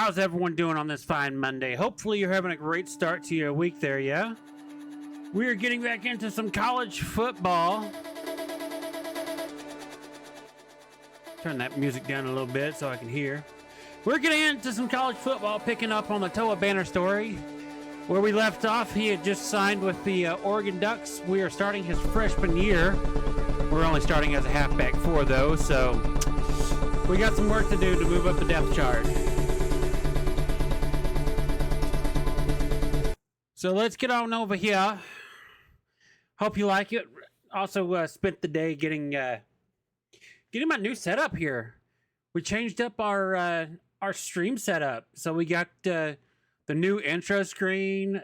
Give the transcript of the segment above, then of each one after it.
How's everyone doing on this fine Monday? Hopefully you're having a great start to your week there, yeah? We are getting back into some college football. Turn that music down a little bit so I can hear. We're getting into some college football, picking up on the Toa Banner story. Where we left off, he had just signed with the Oregon Ducks. We are starting his freshman year. We're only starting as a halfback 4, though, so we got some work to do to move up the depth chart. So let's get on over here. Hope you like it. Also spent the day getting my new setup here. We changed up our stream setup. So we got the new intro screen,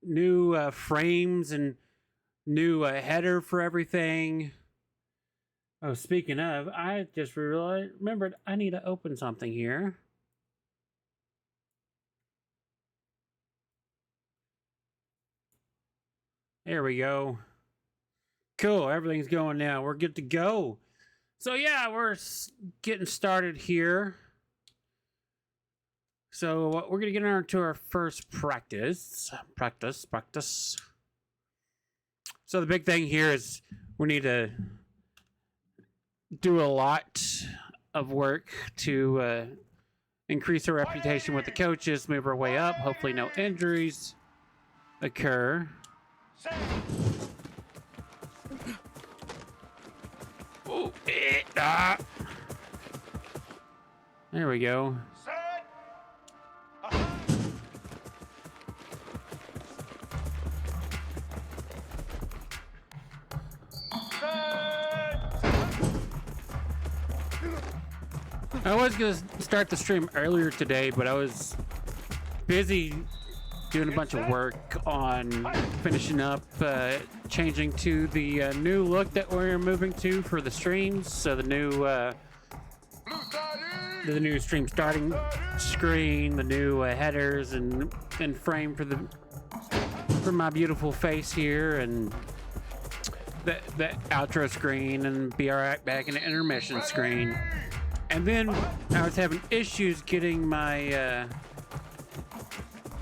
new frames, and new header for everything. Oh, speaking of, I just remembered I need to open something here. There we go. Cool, everything's going now. We're good to go. So yeah, we're getting started here. So we're going to get into our first practice. Practice. So the big thing here is we need to do a lot of work to increase our reputation with the coaches, move our way up. Hopefully no injuries occur. Oh, there we go. I was going to start the stream earlier today, but I was busy doing a bunch of work on finishing up, changing to the new look that we're moving to for the streams. So the new stream starting screen, the new headers and frame for my beautiful face here, and the outro screen, and be right back in the intermission screen. And then I was having issues getting my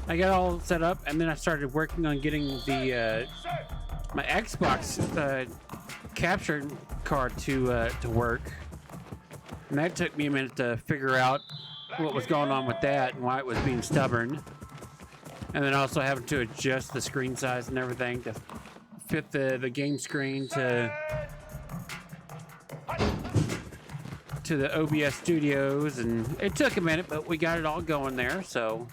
I got all set up, and then I started working on getting the my Xbox capture card to work, and that took me a minute to figure out what was going on with that and why it was being stubborn. And then also having to adjust the screen size and everything to fit the game screen to the OBS studios, and it took a minute, but we got it all going there. So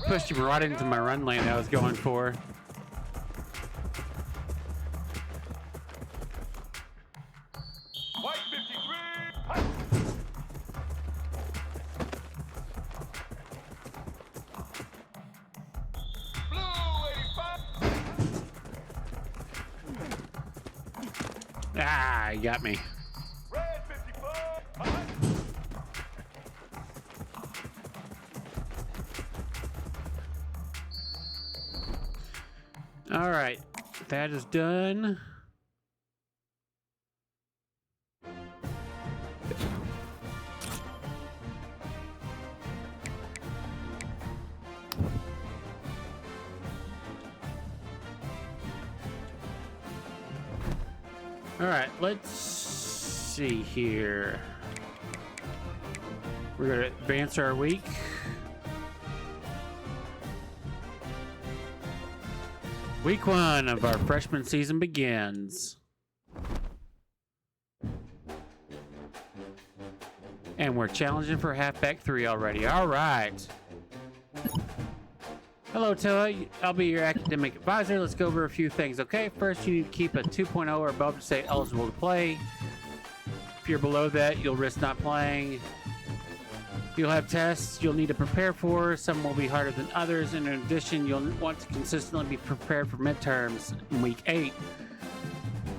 pushed him right into my run lane I was going for. White 53. Blue 85. Ah, he got me. Red 54. All right, that is done. All right, let's see here. We're going to advance our week. Week 1 of our freshman season begins. And we're challenging for halfback 3 already. All right. Hello, Toa. I'll be your academic advisor. Let's go over a few things, okay? First, you need to keep a 2.0 or above to stay eligible to play. If you're below that, you'll risk not playing. You'll have tests you'll need to prepare for. Some will be harder than others. In addition, you'll want to consistently be prepared for midterms in week 8.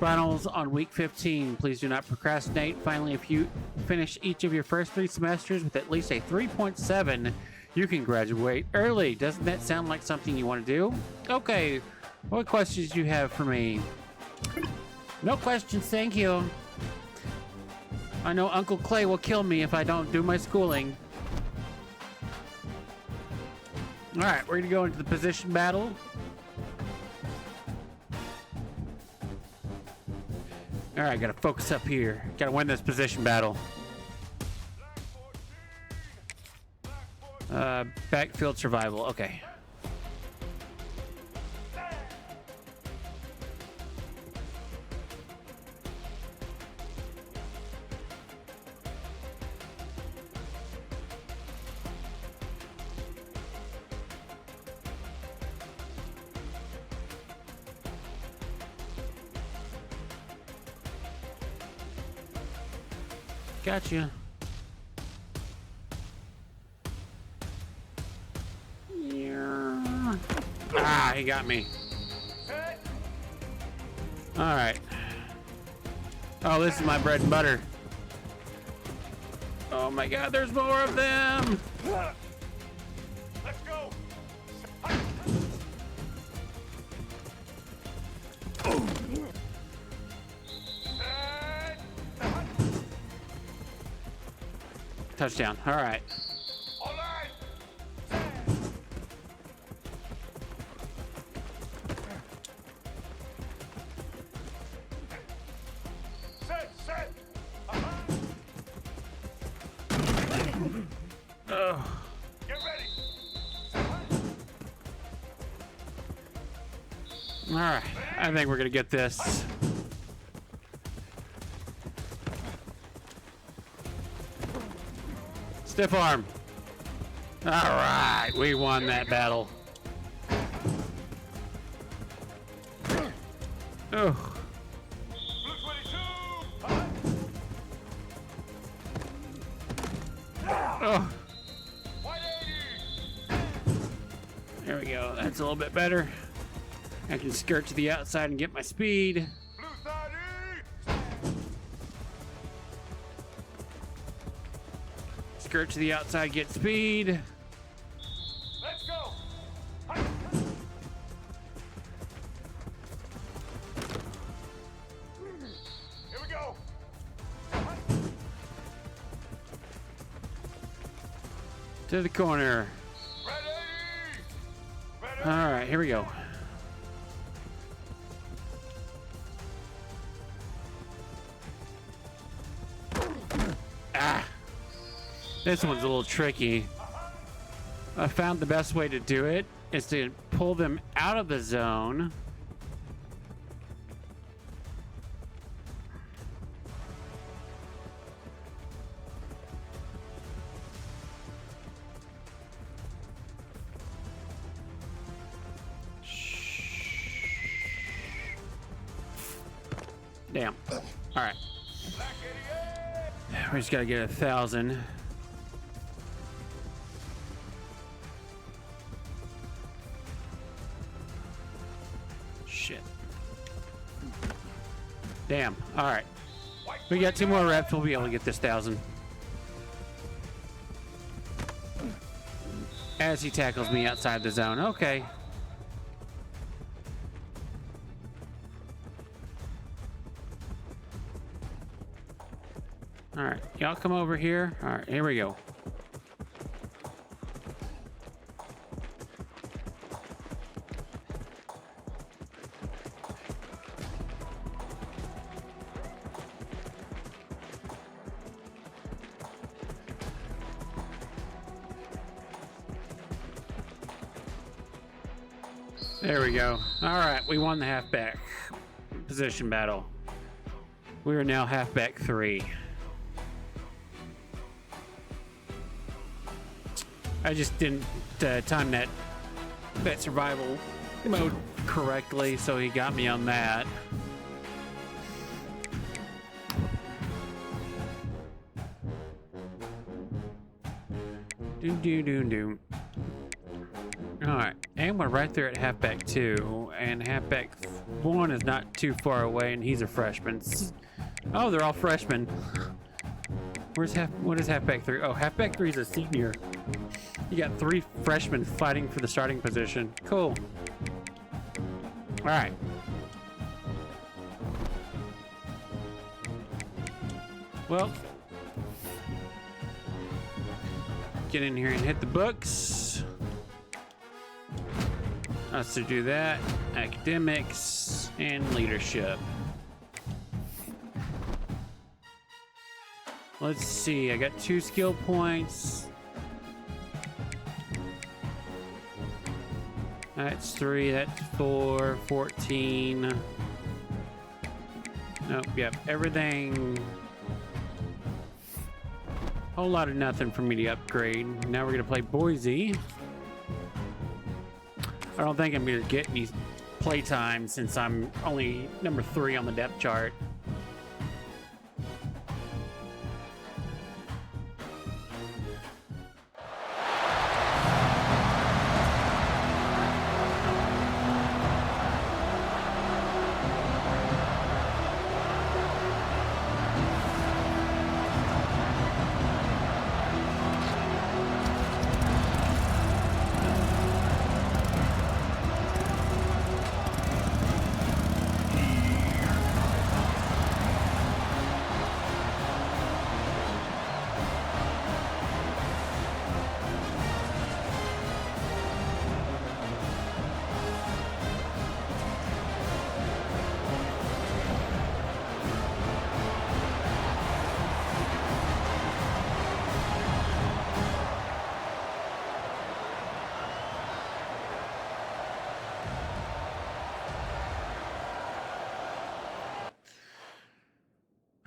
Finals on week 15. Please do not procrastinate. Finally, if you finish each of your first 3 semesters with at least a 3.7, you can graduate early. Doesn't that sound like something you want to do? Okay, what questions do you have for me? No questions, thank you. I know Uncle Clay will kill me if I don't do my schooling. All right, we're gonna go into the position battle. All right, gotta focus up here. Gotta win this position battle. Backfield survival, okay. Gotcha. Yeah. Ah, he got me. All right. Oh, this is my bread and butter. Oh my God, there's more of them. Let's go. Touchdown. All right. All right. Set. Oh. Get ready. All right. I think we're gonna get this. Stiff arm. All right, we won that battle. Oh. Blue 22. Oh. 180. There we go. That's a little bit better. I can skirt to the outside and get my speed. Blue 30. Skirt to the outside, get speed. Let's go. Here we go. To the corner. Ready. All right, here we go. Ah. This one's a little tricky. I found the best way to do it is to pull them out of the zone. Damn. All right. We just gotta get 1,000. Shit. Damn. All right. We got 2 more reps. We'll be able to get this 1,000. As he tackles me outside the zone. Okay. All right, y'all come over here. All right, here we go. There we go. All right, we won the halfback position battle. We are now halfback 3. I just didn't time that survival mode correctly, so he got me on that. Do. All right, and we're right there at halfback 2, and halfback 1 is not too far away, and he's a freshman. Oh, they're all freshmen. What is halfback 3? Oh, halfback 3 is a senior. You got 3 freshmen fighting for the starting position. Cool. All right. Well, get in here and hit the books. Us to do that. Academics and leadership. Let's see. I got 2 skill points. That's 3. That's 4. 14. Nope. Yep. Everything. Whole lot of nothing for me to upgrade. Now we're gonna play Boise. I don't think I'm gonna get any playtime since I'm only number 3 on the depth chart.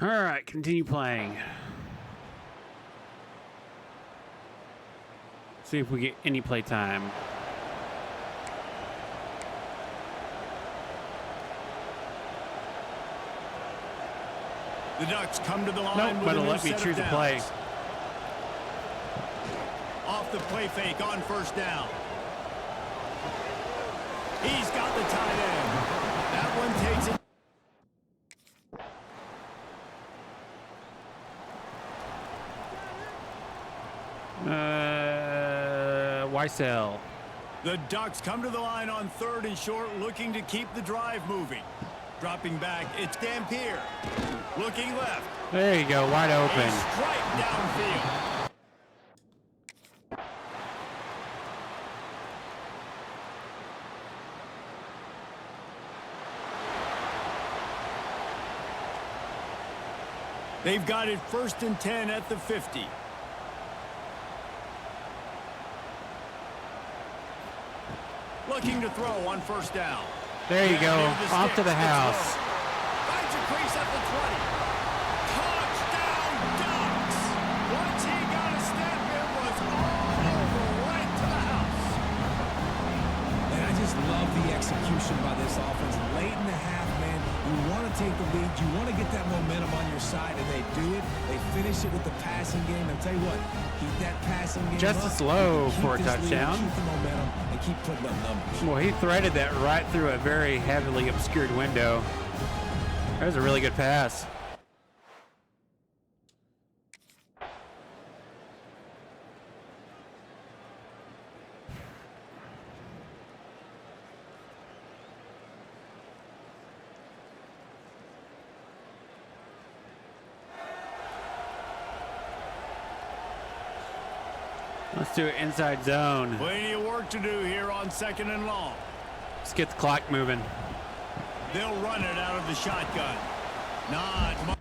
All right, continue playing. See if we get any play time. The Ducks come to the line. Nope, with but a it'll new let me set of choose a play. downs. Off the play fake on first down. He's got the tight end. That one takes it. Weissel. The Ducks come to the line on 3rd and short, looking to keep the drive moving. Dropping back, it's Dampier. Looking left. There you go, wide A open. strike downfield. They've got it 1st and 10 at the 50. Looking to throw on first down. There you go, Near the off to sticks, the house. throw. Finds a crease at the 20. Touchdown, Ducks! Once he got a step, it was all over right to the house. And I just love the execution by this offense. Late in the half, man, you want to take the lead. You want to get that momentum on your side, and they do it. They finish it with the passing game. I'll tell you what, keep that passing game Justice up, Lowe keep for a this lead, touchdown. Keep the momentum, and keep putting up numbers. Well, he threaded that right through a very heavily obscured window. That was a really good pass. Let's do it inside zone. Plenty of work to do here on 2nd and long. Let's get the clock moving. They'll run it out of the shotgun. Not much.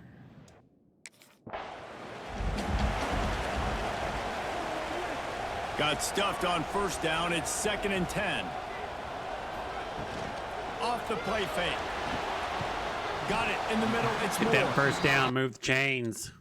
Got stuffed on first down. It's 2nd and 10. Off the play fake. Got it in the middle. It's Get more. that first down, move the chains.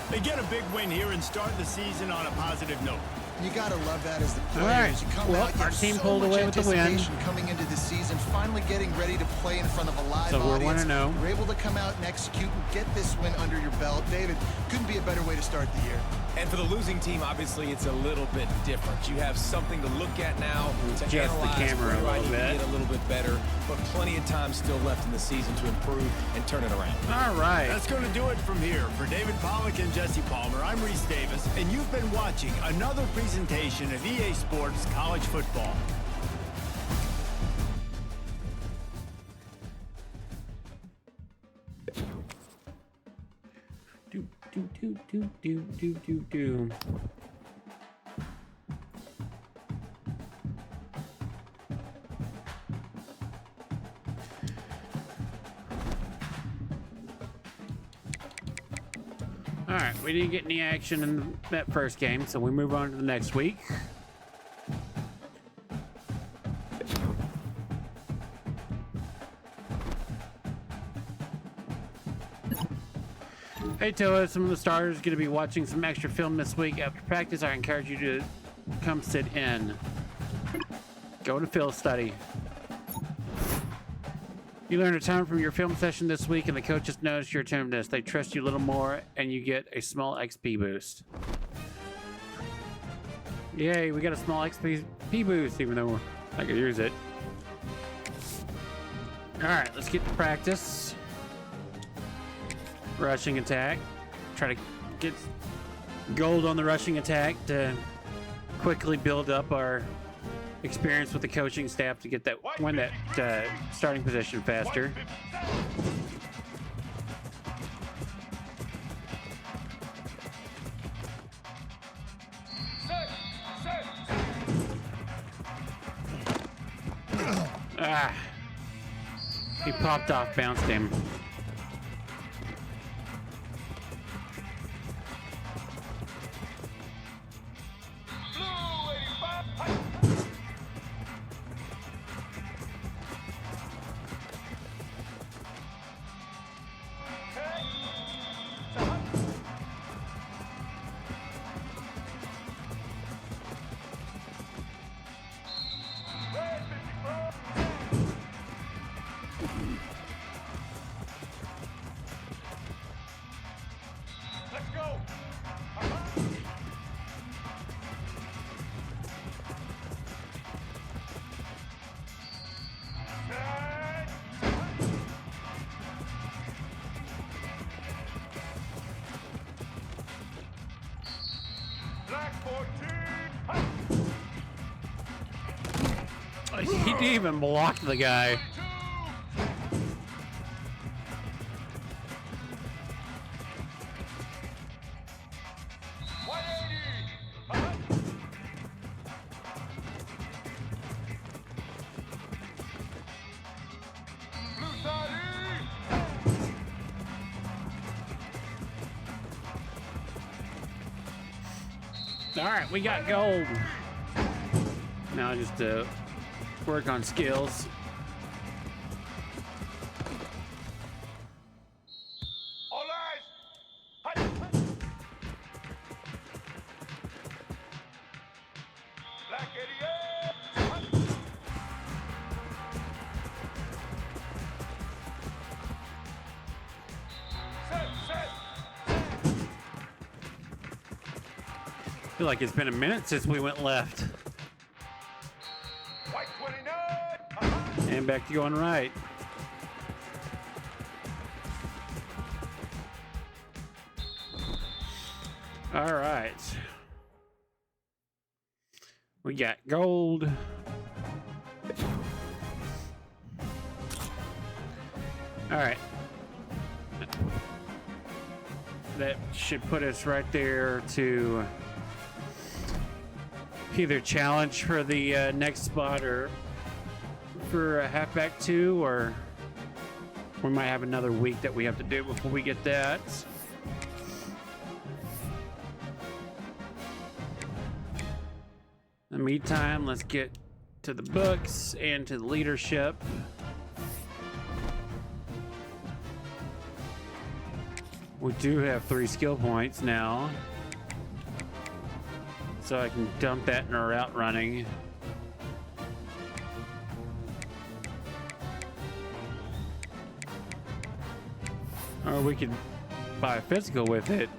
They get a big win here and start the season on a positive note. You gotta love that as the All right. players. You come Well, out, you our have team so pulled much away with the win. anticipation coming into the season, finally getting ready to play in front of a live So we're audience. 1-0. You're able to come out and execute and get this win under your belt. David, couldn't be a better way to start the year. And for the losing team, obviously, it's a little bit different. You have something to look at now to Adjust the analyze camera a where I little need to bit. get a little bit better, but plenty of time still left in the season to improve and turn it around. All right. That's going to do it from here. For David Pollack and Jesse Palmer, I'm Reese Davis, and you've been watching another presentation of EA Sports College Football. Do. All right, we didn't get any action in that first game, so we move on to the next week. Hey Toa, some of the starters are going to be watching some extra film this week. After practice, I encourage you to come sit in. Go to film study. You learned a ton from your film session this week, and the coaches noticed your attentiveness. They trust you a little more, and you get a small XP boost. Yay, we got a small XP boost, even though I could use it. Alright, let's get to practice. Rushing attack. Try to get gold on the rushing attack to quickly build up our experience with the coaching staff to get that win that starting position faster. Ah, he popped off, bounced him. Let's go. Black 14. He didn't even block the guy. 22. All right, we got gold. Now just to work on skills. All eyes. Black 88. Set. I feel like it's been a minute since we went left. White 29. And back to going right. All right. We got gold. All right. That should put us right there to either challenge for the next spot or for halfback 2, or we might have another week that we have to do before we get that. In the meantime, let's get to the books and to the leadership. We do have 3 skill points now. so I can dump that in our route running. Or we could buy a physical with it.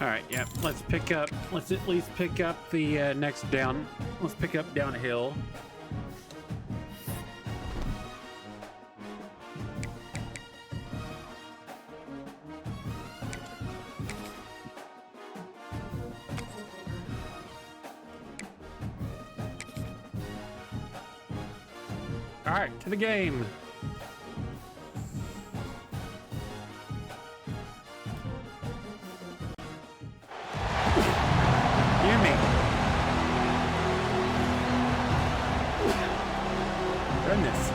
All right, yeah, let's at least pick up the next down. Let's pick up down a hill. All right, to the game. Hear me. Goodness.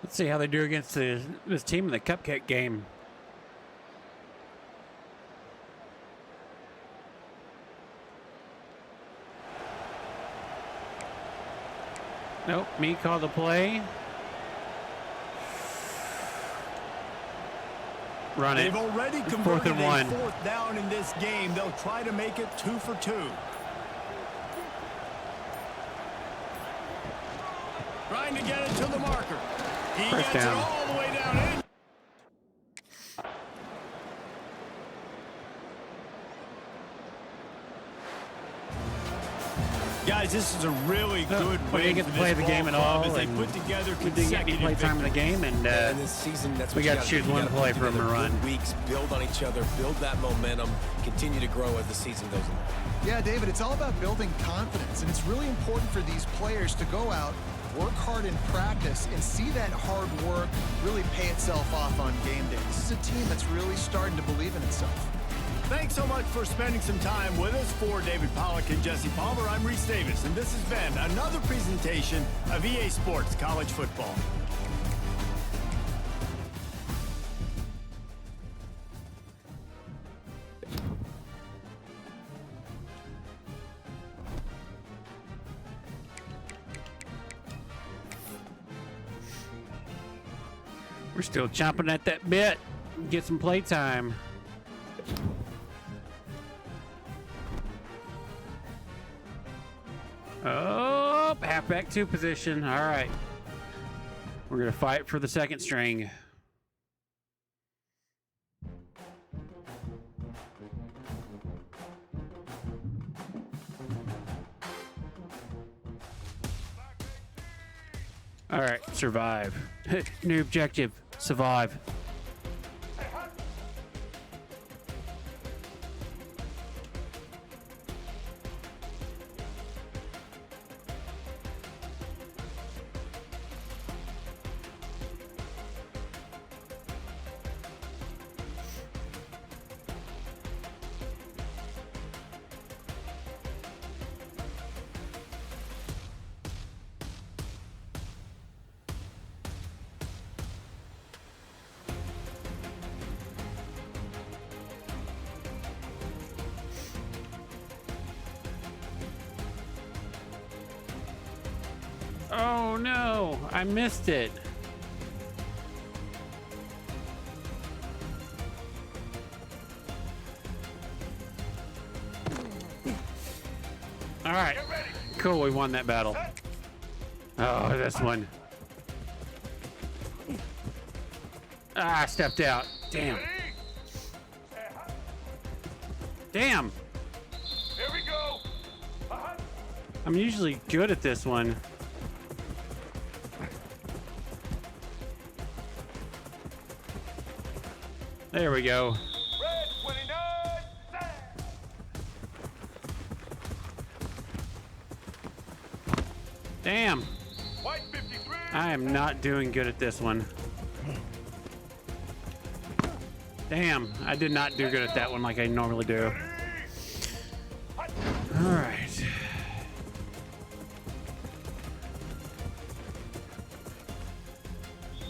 Let's see how they do against this team in the cupcake game. Nope, me call the play. Run it. They've already It's converted 4th and 1. a 4th down in this game. They'll try to make it 2 for 2. Trying to get it to the marker. He First gets down. it all the way down in. Guys, this is a really good we win didn't get for to play this the game ball at club all, as they and put together We didn't get any play consecutive time in the victories. game, and And this season, that's we what you got to gotta choose do. You one gotta play put for 'em to together run. good weeks, build on each other, build that momentum, continue to grow as the season goes on. Yeah, David, it's all about building confidence, and it's really important for these players to go out, work hard in practice, and see that hard work really pay itself off on game day. This is a team that's really starting to believe in itself. Thanks so much for spending some time with us. For David Pollack and Jesse Palmer, I'm Reese Davis, and this has been another presentation of EA Sports College Football. we're still chomping at that bit. Get some play time. Oh, halfback 2 position. All right. We're going to fight for the second string. All right, survive. New objective, survive. Oh no, I missed it. right. Cool, we won that battle. Oh, this one. Ah, I stepped out. Damn. Damn. Here we go. I'm usually good at this one. There we go. Red 29. Set. Damn. White 53. I am not doing good at this one. Damn, I did not do good at that one like I normally do. All right.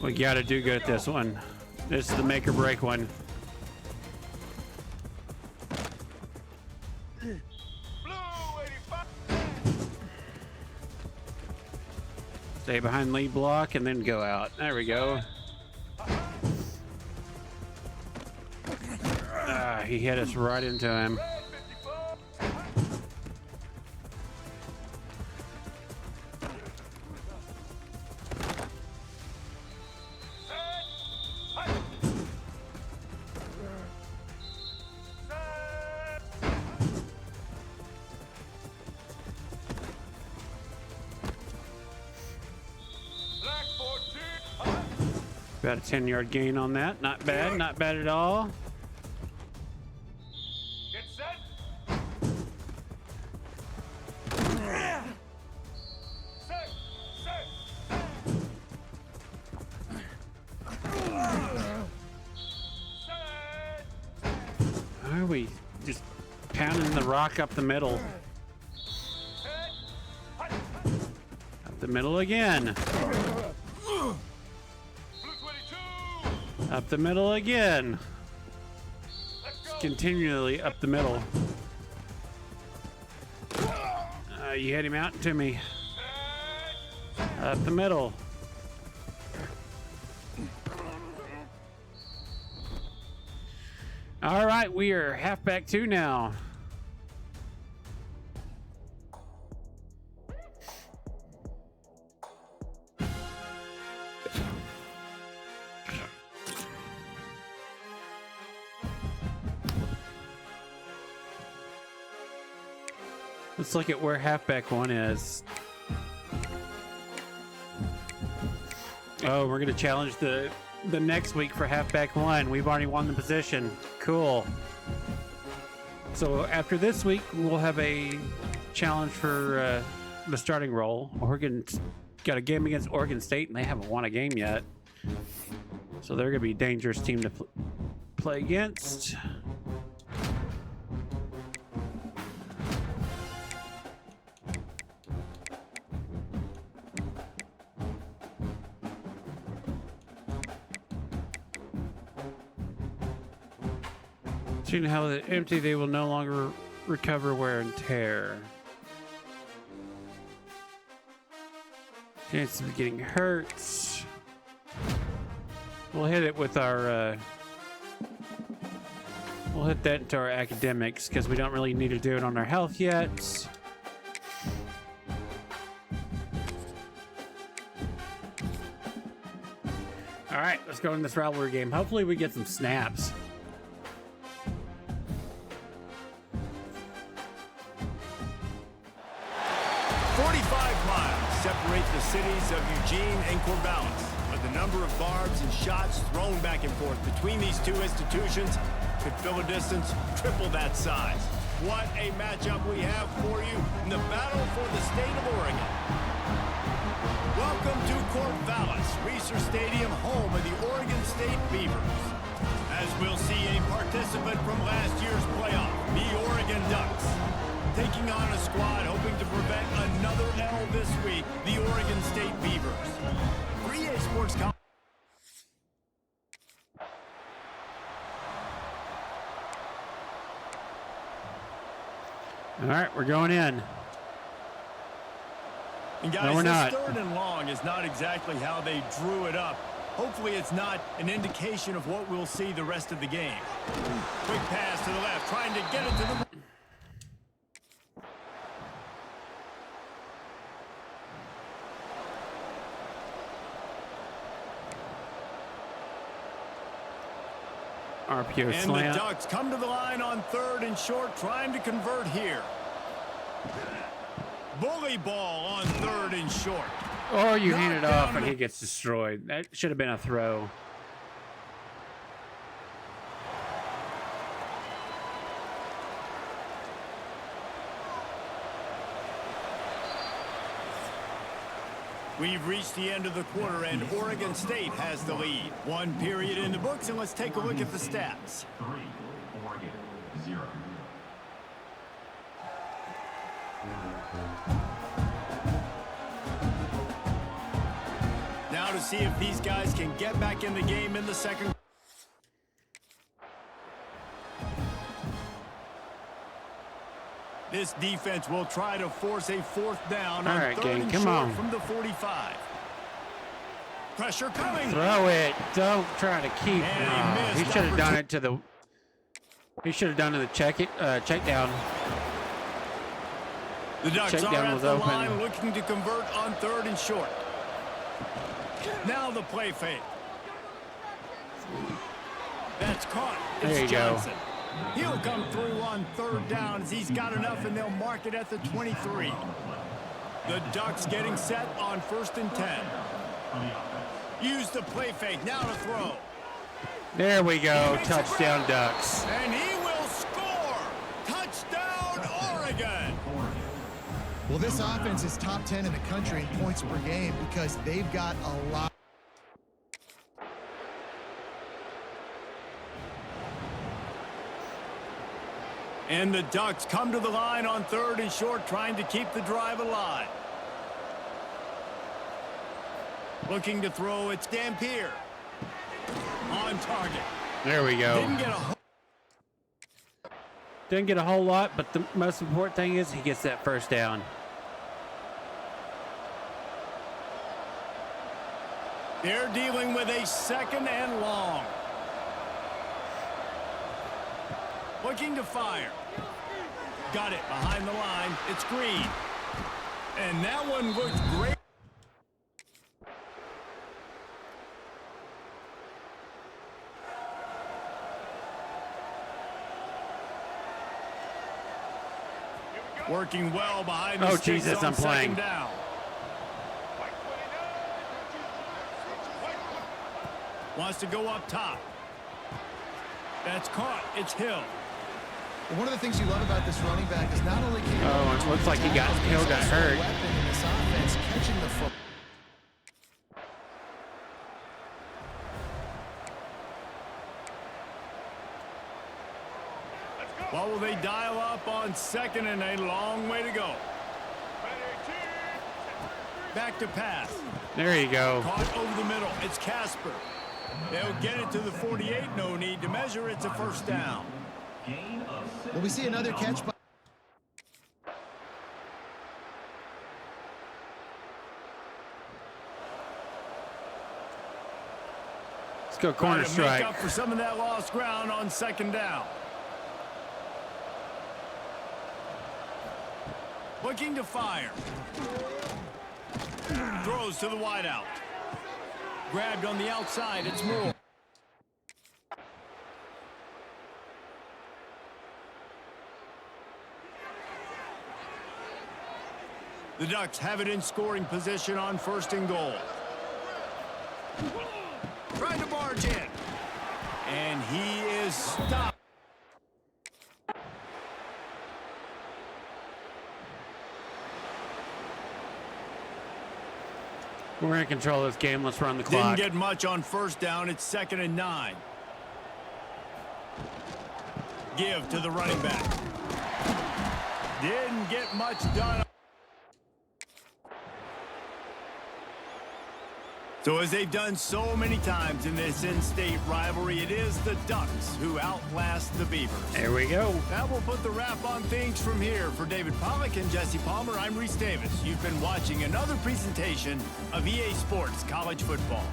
We gotta do good at this one. This is the make or break one. Blue 85. Stay behind lead block and then go out. There we go. He hit us right into him. Red 54. Black 14. About a 10-yard gain on that. Not bad, not bad at all. Get set. Set. Set. Set. Why are we just pounding the rock up the middle? Set. Up the middle again. Blue 22. Up the middle again. Let's go. Continually up the middle. You hit him out to me. Up the middle. All right, we are halfback 2 now. Let's look at where halfback 1 is. Oh, we're gonna challenge the next week for halfback 1. We've already won the position. Cool. So after this week, we'll have a challenge for the starting role. Oregon's got a game against Oregon State, and they haven't won a game yet. So they're gonna be a dangerous team to play against. Seeing how they're empty, they will no longer recover wear and tear. Chance of getting hurt. We'll hit it with our. We'll hit that into our academics because we don't really need to do it on our health yet. All right, let's go in this rivalry game. Hopefully, we get some snaps. 45 miles separate the cities of Eugene and Corvallis, but the number of barbs and shots thrown back and forth between these two institutions could fill a distance triple that size. What a matchup we have for you in the battle for the state of Oregon. Welcome to Corvallis, Reser Stadium, home of the Oregon State Beavers. As we'll see a participant from last year's playoff, the Oregon Ducks. Taking on a squad hoping to prevent another L this week, the Oregon State Beavers. 3A Sports Complex. All right, we're going in. And guys, No, we're this not. 3rd and long is not exactly how they drew it up. Hopefully it's not an indication of what we'll see the rest of the game. Quick pass to the left, trying to get it to the... RPO And slant. the Ducks come to the line on 3rd and short, trying to convert here. Bully ball on 3rd and short. Or you hand it Knocked off down and the- he gets destroyed. That should have been a throw. We've reached the end of the quarter, and Oregon State has the lead. 1 period in the books, and let's take a look at the stats. 3, Oregon, 0. Now to see if these guys can get back in the game in the second. This defense will try to force a 4th down All on right, 3rd gang, and come short on. from the 45. Pressure coming. Throw it. Don't try to keep. And he He missed should have done it to the. He should have done it to the check down. The Ducks Check are down at was the open. line looking to convert on 3rd and short. Now the play fake. That's caught. It's There you go. Johnson. He'll come through on 3rd down as he's got enough, and they'll mark it at the 23. The Ducks getting set on 1st and 10. Use the play fake. Now to throw. There we go. Touchdown, Ducks. And he will score. Touchdown, Oregon. Well, this offense is top 10 in the country in points per game because they've got a lot. And the Ducks come to the line on 3rd and short, trying to keep the drive alive. Looking to throw, it's Dampier. On target. There we go. Didn't get a Didn't get a whole lot, but the most important thing is he gets that 1st down. They're dealing with a 2nd and long. Looking to fire. Got it behind the line. It's Green. And that one looked great. Working well behind the Oh, sticks Jesus, on I'm playing. 2nd down. Wants to go up top. That's caught. It's Hill. One of the things you love about this running back is not only can he Oh, it looks like Hill got hurt. weapon in this offense, catching the foot. What will they dial up on 2nd and a long way to go? Back to pass. There you go. Caught over the middle. It's Casper. They'll get it to the 48. No need to measure. It's a 1st down. Well, we see another catch by. Let's go corner Trying to make strike. up for some of that lost ground on 2nd down. Looking to fire. Throws to the wideout. Grabbed on the outside. It's Moore. The Ducks have it in scoring position on 1st and goal. Trying to barge in. And he is stopped. We're in control of this game. Let's run the clock. Didn't get much on 1st down. It's 2nd and 9. Give to the running back. Didn't get much done. So as they've done so many times in this in-state rivalry, it is the Ducks who outlast the Beavers. There we go. That will put the wrap on things from here. For David Pollack and Jesse Palmer, I'm Reese Davis. You've been watching another presentation of EA Sports College Football.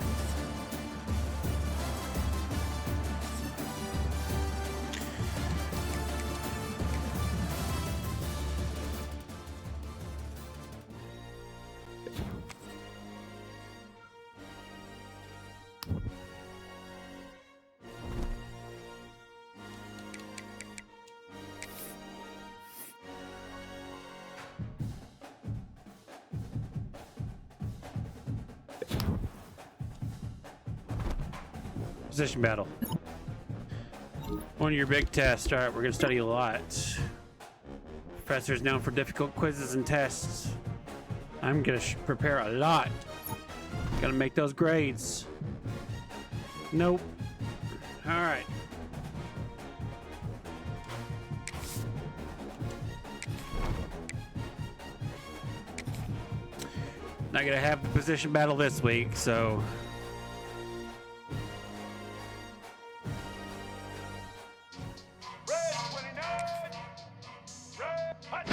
Position battle. One of your big tests. All right, we're gonna study a lot. Professor's known for difficult quizzes and tests. I'm gonna prepare a lot. Gotta make those grades. Nope. All right. Not gonna have the position battle this week, so. Red 29. Red hot.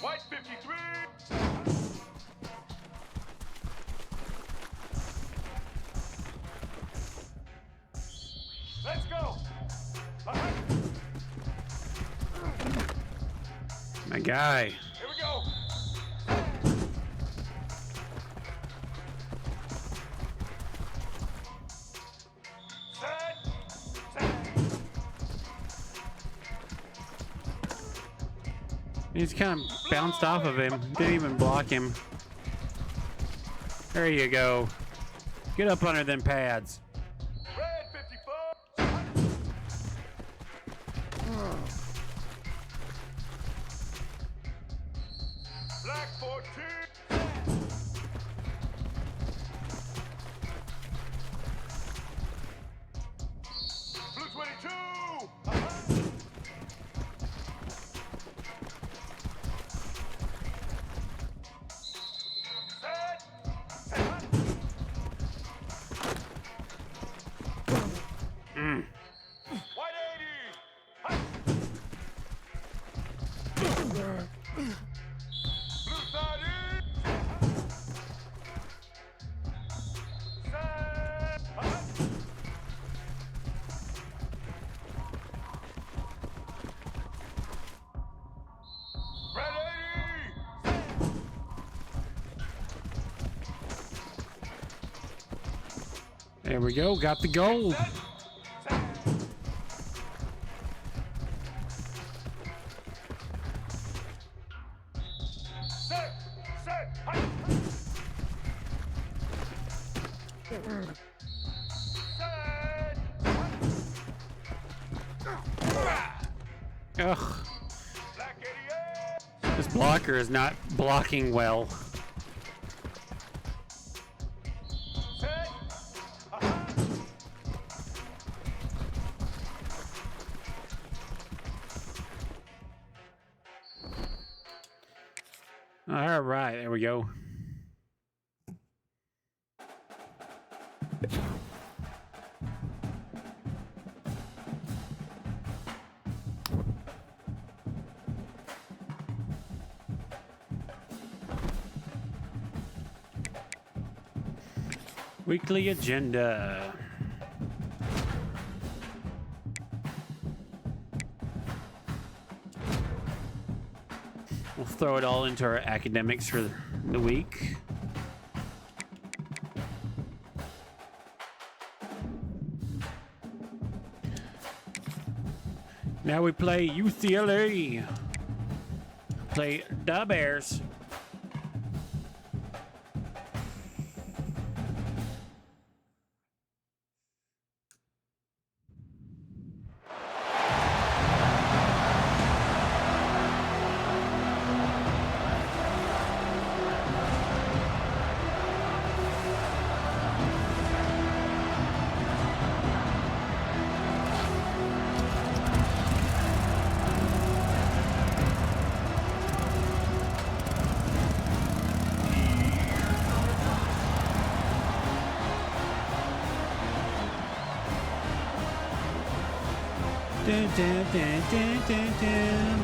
White 53. Let's go. Uh-huh. My guy. Here we go. Set. He's kind of bounced off of him. Didn't even block him. There you go. Get up under them pads. Red 54. Black 14. Blue 22. Set. White 80. Blue 30. Set. Red 80. There we go. Got the gold. Set. Set. Set. Ugh. Black 88. This blocker is not blocking well. Set. All right. There we go. Weekly agenda. We'll throw it all into our academics for the week. Now we play UCLA. Play the Bears. Dun, dun, dun, dun, dun, dun.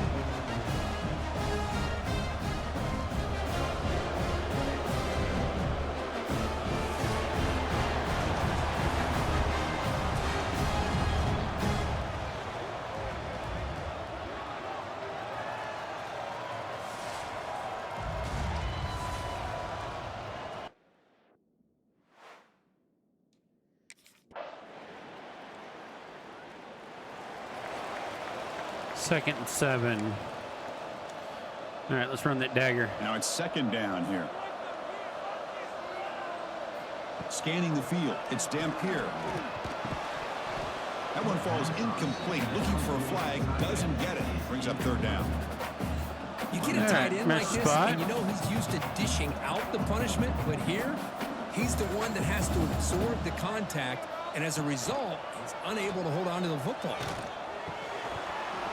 Second and 7. All right, let's run that dagger. Now it's second down here. Scanning the field. It's Dampier. That one falls incomplete. Looking for a flag. Doesn't get it. Brings up third down. You get a All tight right, end match like this, spot. and you know he's used to dishing out the punishment, but here, he's the one that has to absorb the contact, and as a result, he's unable to hold on to the football.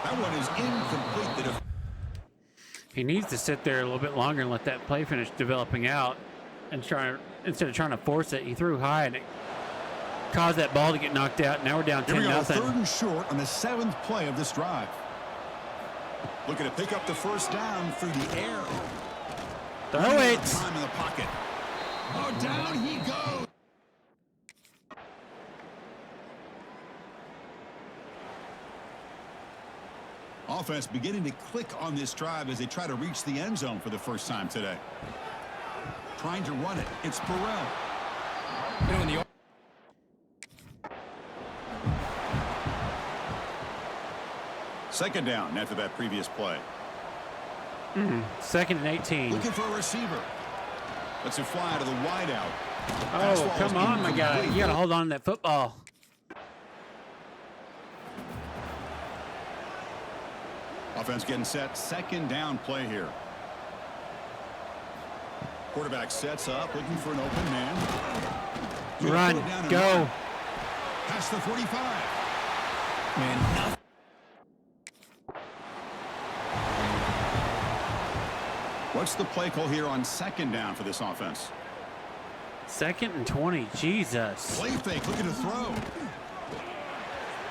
That one is incomplete. He needs to sit there a little bit longer and let that play finish developing out, and instead of trying to force it, he threw high and it caused that ball to get knocked out. Now we're down Here we go, 10-0. third and short on the 7th play of this drive. Looking to pick up the first down through the air. Throw it. Time in the pocket. Oh, down he goes. Offense beginning to click on this drive as they try to reach the end zone for the first time today. Trying to run it. It's Burrell. You know, in the Second down after that previous play. Second and 18. Looking for a receiver. Lets it fly to the wideout. Oh, come on, my guy. You got to hold on to that football. Offense getting set. Second down play here. Quarterback sets up, looking for an open man. Run. Go. Past the 45. man, nothing. What's the play call here on second down for this offense? Second and 20. Jesus. Play fake, looking to throw.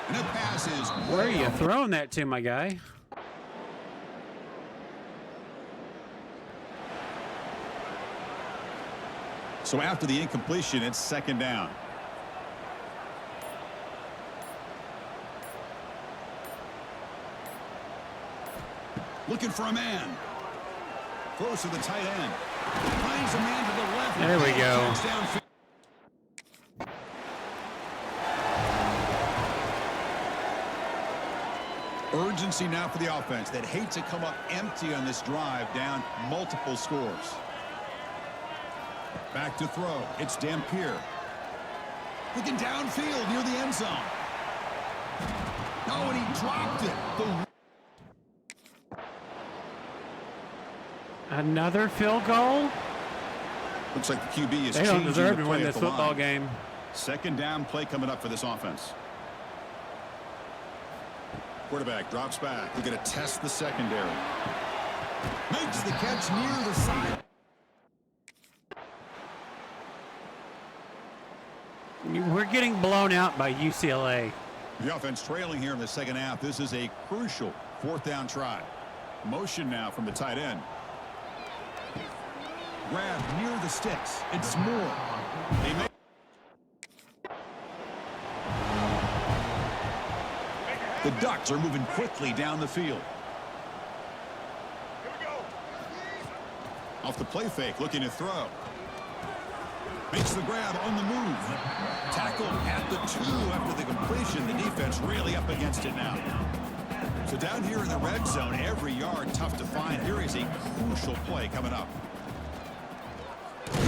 And that pass is Where are you throwing that to, my guy? So after the incompletion, it's second down. Looking for a man. Close to the tight end. Finds a man to the left. There we go. Touchdown. Urgency now for the offense that hate to come up empty on this drive, down multiple scores. Back to throw. It's Dampier. Looking downfield near the end zone. Oh, and he dropped it. Another field goal? Looks like the QB is They don't changing deserve the to play win at this the football line. game. Second down play coming up for this offense. Quarterback drops back. We're going to test the secondary. Makes the catch near the side. We're getting blown out by UCLA. The offense trailing here in the second half. This is a crucial fourth down try. Motion now from the tight end. Grab near the sticks. It's Moore. They make the Ducks are moving quickly down the field. Here we go. Off the play fake, looking to throw. Makes the grab on the move. Tackled at the 2 after the completion. The defense really up against it now. So down here in the red zone, every yard tough to find. Here is a crucial play coming up.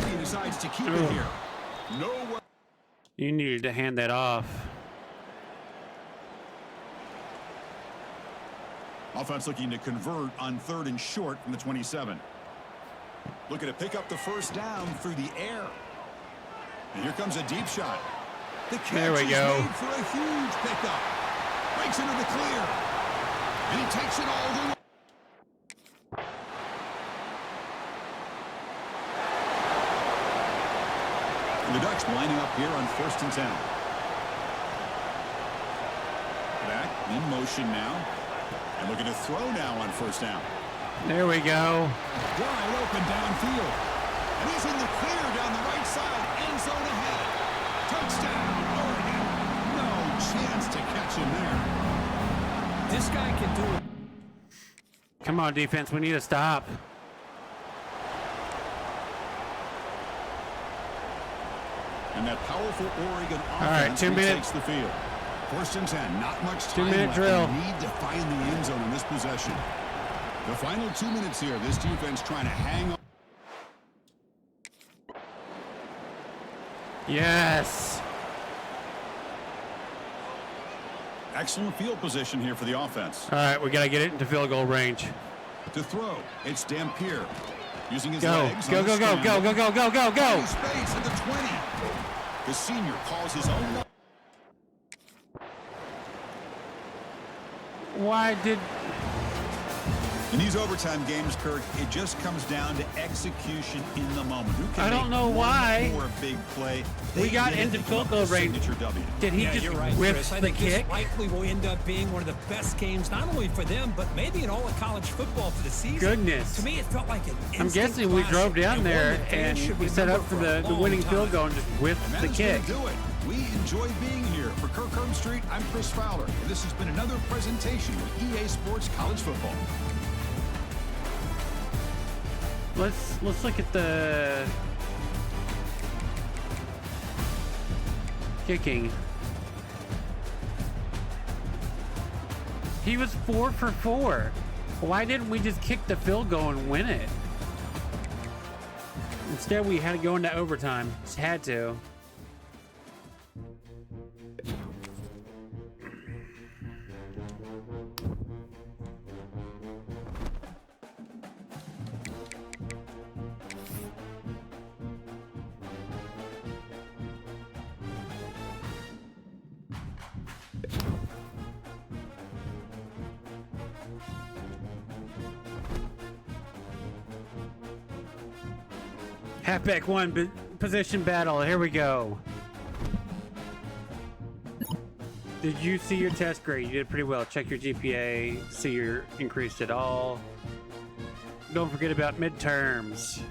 He decides to keep it here. Nowhere. You needed to hand that off. Offense looking to convert on third and short from the 27. Looking to pick up the first down through the air. And here comes a deep shot. The catch There we is go. made for a huge pickup. Breaks into the clear. And he takes it all the way. And the Ducks lining up here on 1st and 10. Back in motion now. And looking to throw now on 1st down. There we go. Wide open downfield. And he's in the clear down the right side. End zone ahead. Touchdown, Oregon. No chance to catch him there. This guy can do it. Come on, defense. We need to stop. And that powerful Oregon right, offense 2 minutes. takes the field. 1st and 10. Not much time 2-minute left. drill. They need to find the end zone in this possession. The final 2 minutes here. This defense trying to hang on. Yes. Excellent field position here for the offense. All right, we got to get it into field goal range. To throw, it's Dampier. Using his Go, legs. go, on the go, go, scramble. go, go, go, go, go, go. Space at the 20. The senior calls his own. Why did... In these overtime games, Kirk, it just comes down to execution in the moment. Who can I don't make know one why. more big play? We They got did it into to come field up goal with a range. signature W. Did he Yeah, just you're right, whiff Chris. I the think kick? this likely will end up being one of the best games, not only for them, but maybe in all of college football for the season. Goodness. To me, it felt like an I'm instant guessing we classic, drove down and one there that fans and should we set up remember for a the long winning time. field goal and just And whiffed that the is kick. going to do it. We enjoy being here. For Kirk Street, I'm Chris Fowler, and this has been another presentation with EA Sports College Football. Let's look at the kicking. He was 4 for 4. Why didn't we just kick the field goal and win it? Instead, we had to go into overtime. Just had to. Halfback 1 position battle. Here we go. Did you see your test grade? You did pretty well. Check your GPA. See your increased at all. Don't forget about midterms.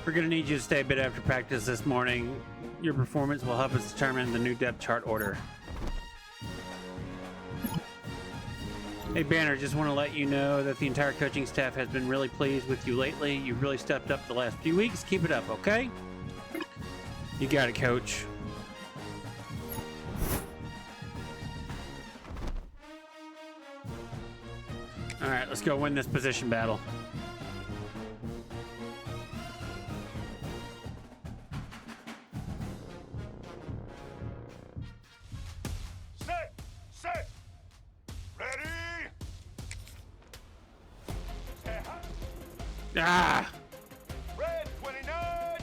We're going to need you to stay a bit after practice this morning. Your performance will help us determine the new depth chart order. Hey Banner, just want to let you know that the entire coaching staff has been really pleased with you lately. You've really stepped up the last few weeks. Keep it up, okay? You got it, Coach. All right, let's go win this position battle. Set. Ready. Ah! Red 29.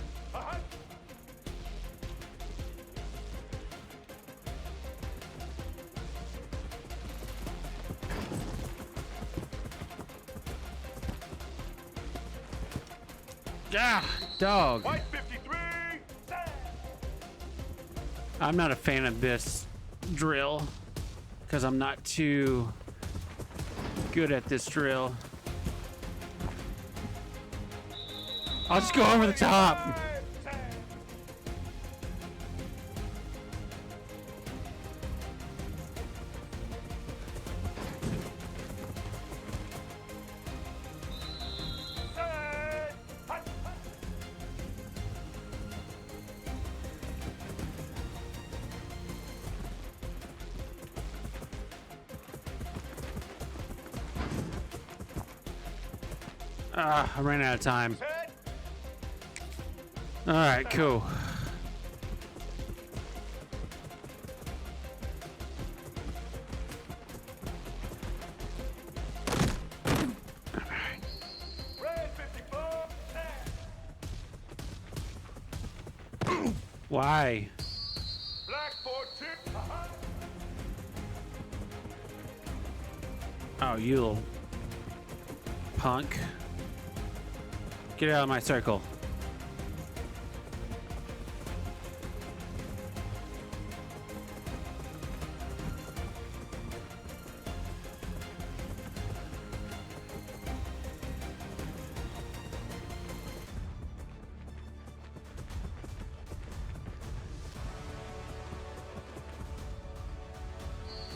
Ah! Dog. White 53. Set. I'm not a fan of this drill because I'm not too good at this drill. I'll just go over the top. Ah, I ran out of time. All right, cool. Red 54. Why? Black 14. Oh, you little punk. Get out of my circle.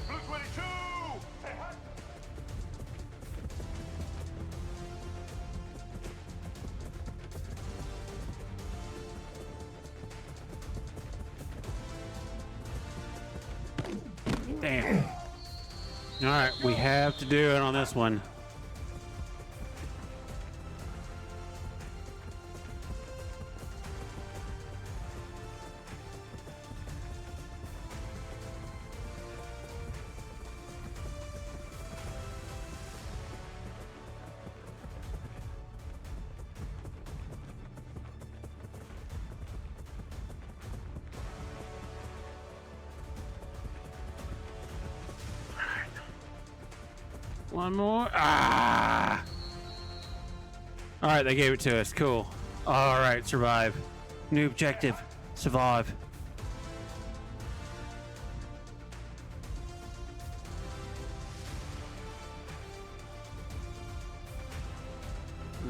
Blue 22. Damn. All right, we have to do it on this one. One more. Ah! All right, they gave it to us. Cool. All right, survive. New objective. Survive.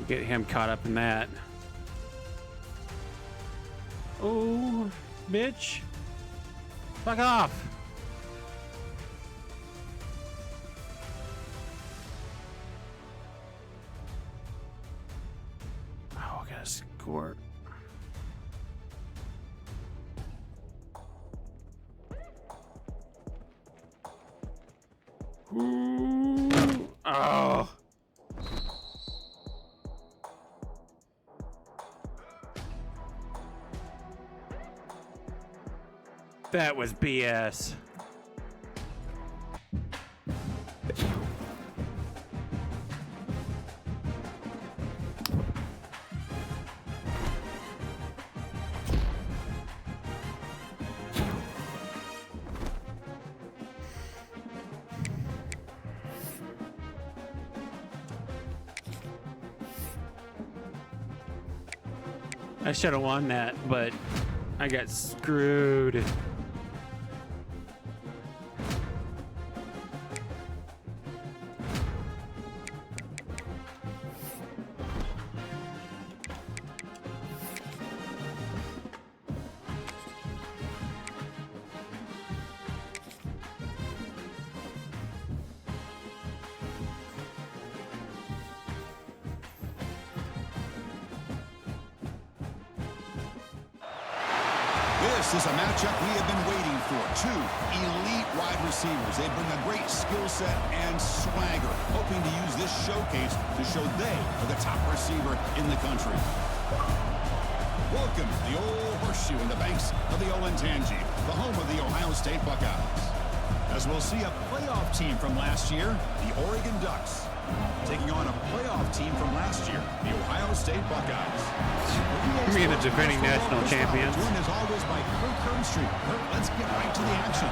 Get him caught up in that. Oh, bitch. Fuck off. Score. Ooh. Oh. That was BS. I should have won that, but I got screwed. This is a matchup we have been waiting for. Two elite wide receivers. They bring a great skill set and swagger, hoping to use this showcase to show they are the top receiver in the country. Welcome to the old horseshoe in the banks of the Olentangy, the home of the Ohio State Buckeyes. As we'll see a playoff team from last year, the Oregon Ducks, taking on a playoff team from last year, the Ohio State Buckeyes. Me and the defending national champions. Joined as always by Kirk Herbstreit. Kirk, let's get right to the action.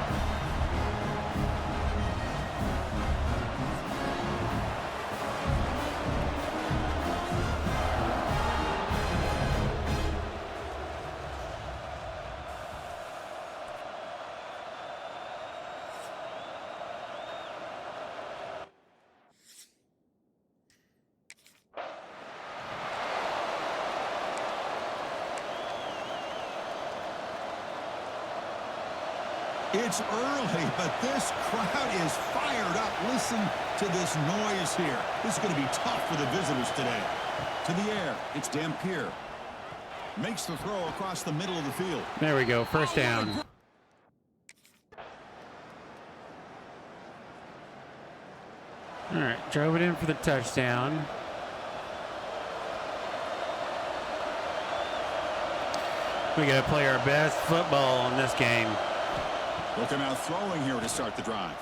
It's early, but this crowd is fired up. Listen to this noise here. This is going to be tough for the visitors today. To the air, it's Dampier. Makes the throw across the middle of the field. There we go, first down. All right, drove it in for the touchdown. We got to play our best football in this game. Looking out throwing here to start the drive.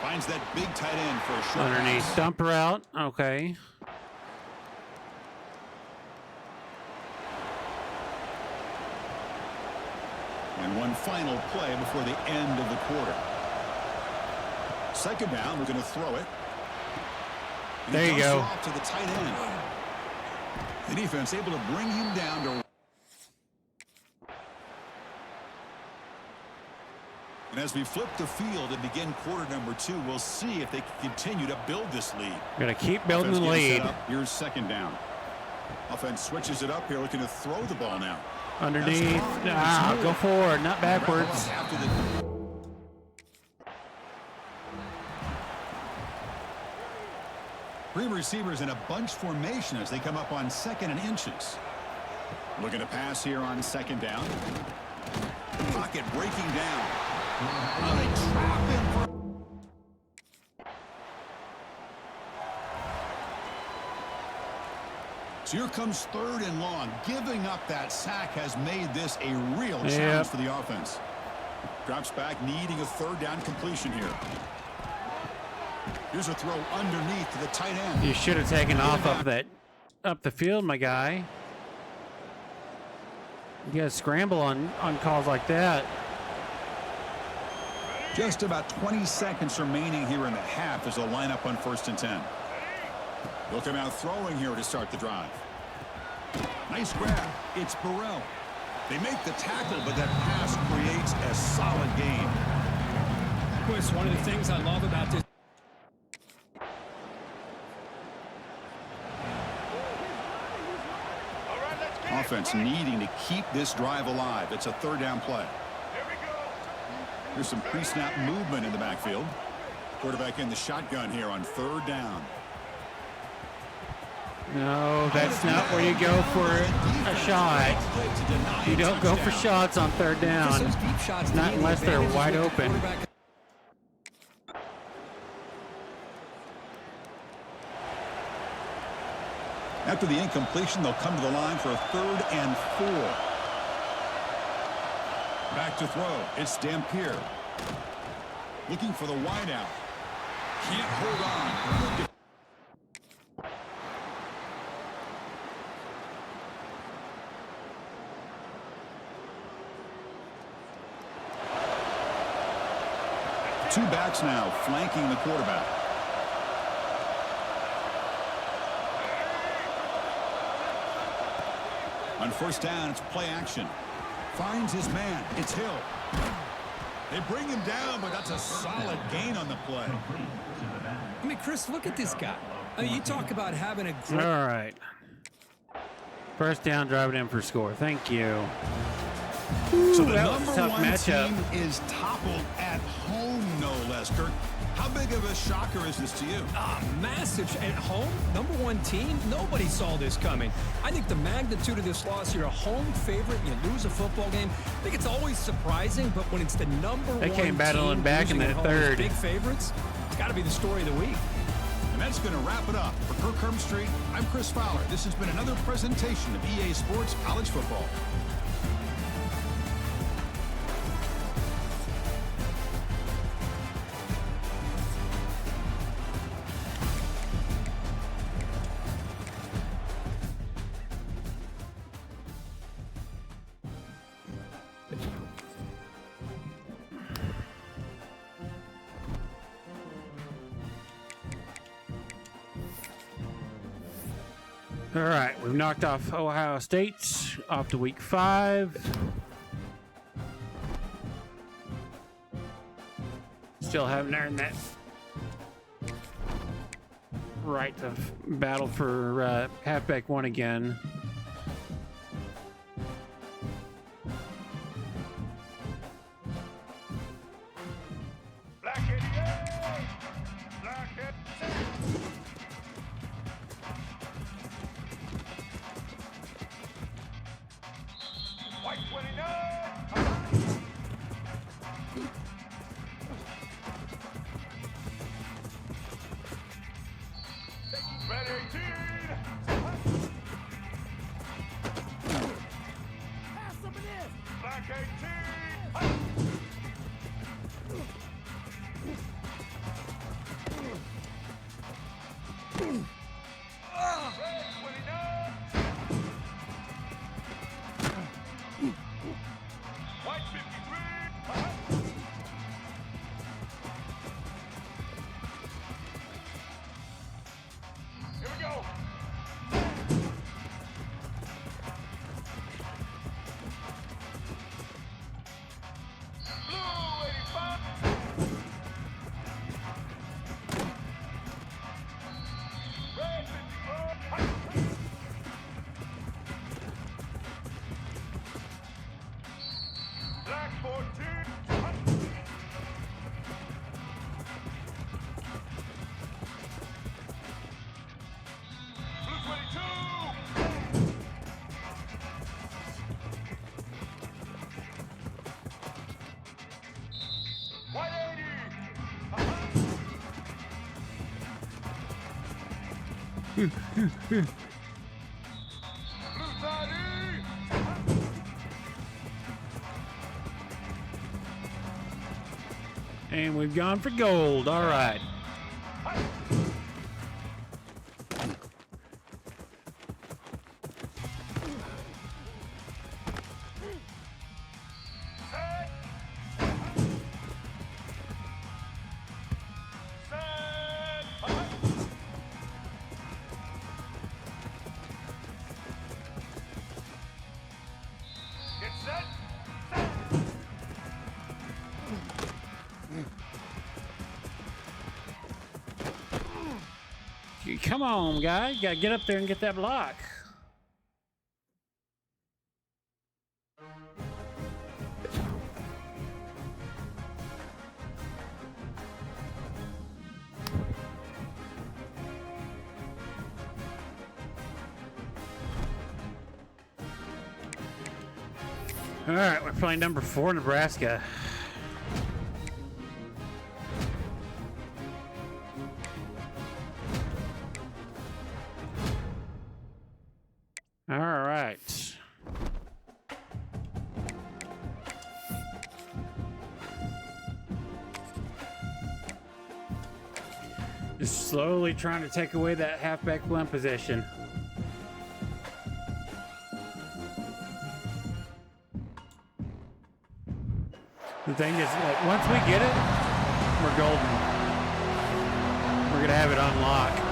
Finds that big tight end for a short Underneath, pass. dump route. Okay. And one final play before the end of the quarter. Second down, we're going to throw it. And there you go. Off to the tight end. The defense able to bring him down to. And as we flip the field and begin quarter number 2, we'll see if they can continue to build this lead. Gotta keep building the Offense getting lead. set up. Here's second down. Offense switches it up here, looking to throw the ball now. Underneath. Ah, go forward, not backwards. After the three receivers in a bunch formation as they come up on second and inches. Looking to pass here on second down. Pocket breaking down. Oh, they trap him for... So here comes 3rd and long. Giving up that sack has made this a real challenge for the offense. Drops back, needing a 3rd down completion here. Here's a throw underneath to the tight end. You should have taken off up the field, my guy. You gotta scramble on calls like that. Just about 20 seconds remaining here in the half as a lineup on 1st and 10. They'll come out throwing here to start the drive. Nice grab. It's Burrell. They make the tackle, but that pass creates a solid gain. Chris, one of the things I love about this. Offense needing to keep this drive alive. It's a 3rd down play. Here we go. There's some pre-snap movement in the backfield. Quarterback in the shotgun here on 3rd down. No, that's not where you go for a shot. You don't go for shots on 3rd down. Those deep shots, Not unless they're wide open. After the incompletion, they'll come to the line for a 3rd and 4. Back to throw. It's Dampier. Looking for the wideout. Can't hold on. Two backs now flanking the quarterback. On 1st down, it's play action. Finds his man. It's Hill. They bring him down, but that's a solid gain on the play. I mean, Chris, look at this guy. I mean, you talk about having a great... All right. 1st down, driving in for score. Thank you. So the that was a number tough 1 matchup. team is toppled at home, no less, Kirk. How big of a shocker is this to you? Massive. At home, number 1 team, nobody saw this coming. I think the magnitude of this loss, you're a home favorite and you lose a football game. I think it's always surprising, but when it's the number 1 They came battling team back in losing that at home as 3rd. big favorites, it's got to be the story of the week. And that's going to wrap it up. For Kirk Hermstreet, I'm Chris Fowler. This has been another presentation of EA Sports College Football. All right, we've knocked off Ohio State off to week 5. Still haven't earned that right to battle for halfback 1 again. Black it. Black it. White 29. Red 18. Blue side E. And we've gone for gold. All right. Get set. Come on, guy. You gotta get up there and get that block. All right, we're playing number 4, Nebraska. All right. Just slowly trying to take away that halfback blend position. The thing is, like, once we get it, we're golden. We're gonna have it on lock.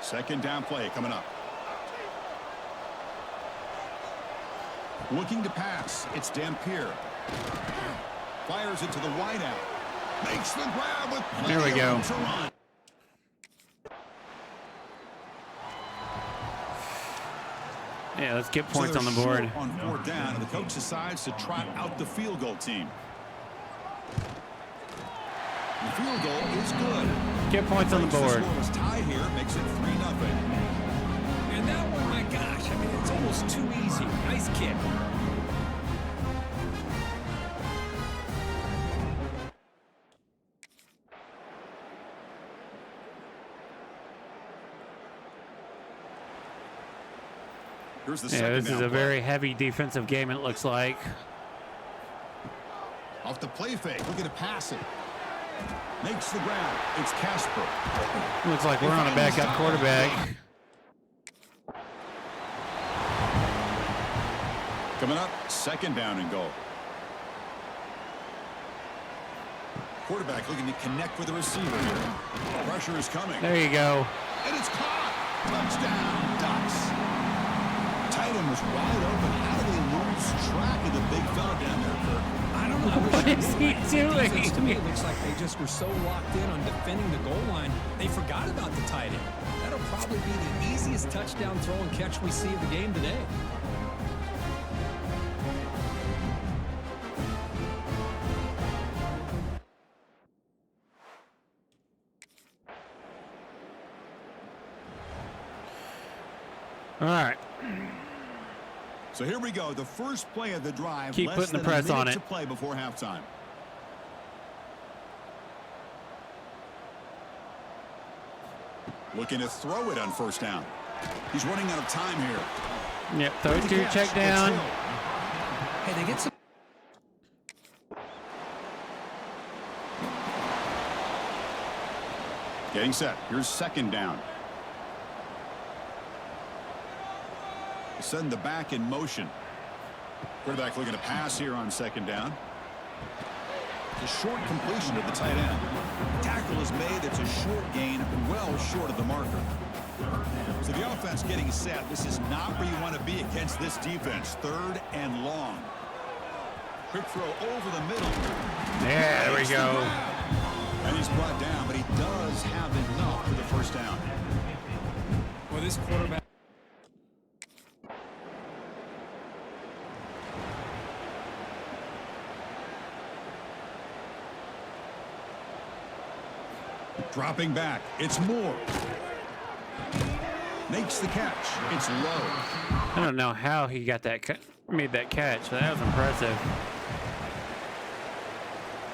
Second down play coming up. Looking to pass. It's Dampier. Fires it to the wideout. Makes the grab with plenty There we go. of room to run. Yeah, let's get So points on the they're board. short on 4th down, and the coach decides to trot out the field goal team. The field goal is good. Get points on the Breaks board. The scoreless tie here, makes it 3-0. And that one, my gosh, I mean, it's almost too easy. Nice kick. Here's the Yeah, second this is down a play. very heavy defensive game, it looks like. Off the play fake, looking to pass it. Makes the grab. It's Casper. Looks like we're on a backup quarterback. Coming up, second down and goal. Quarterback looking to connect with the receiver here. Pressure is coming. There you go. And it's caught. Touchdown, Ducks. Tight end was wide open. How do they lose track of the big fella down there, Kirk? I don't know. What is he doing? Defense, to me, it looks like they just were so locked in on defending the goal line, they forgot about the tight end. That'll probably be the easiest touchdown throw and catch we see of the game today. All right. So here we go. The first play of the drive. Keep Less putting the than press a minute on it. to play before halftime. Looking to throw it on first down. He's running out of time here. Yep, throw it to your check It's down. Hill. Hey, they get some. Getting set. Here's second down. Send the back in motion. Quarterback looking to pass here on second down. A short completion of the tight end. Tackle is made. It's a short gain, well short of the marker. So the offense getting set. This is not where you want to be against this defense. Third and long. Quick throw over the middle. Yeah, there we go. And he's brought down, but he does have enough for the first down. Well, this quarterback. Dropping back. It's Moore. Makes the catch. It's low. I don't know how he got that made that catch. That was impressive.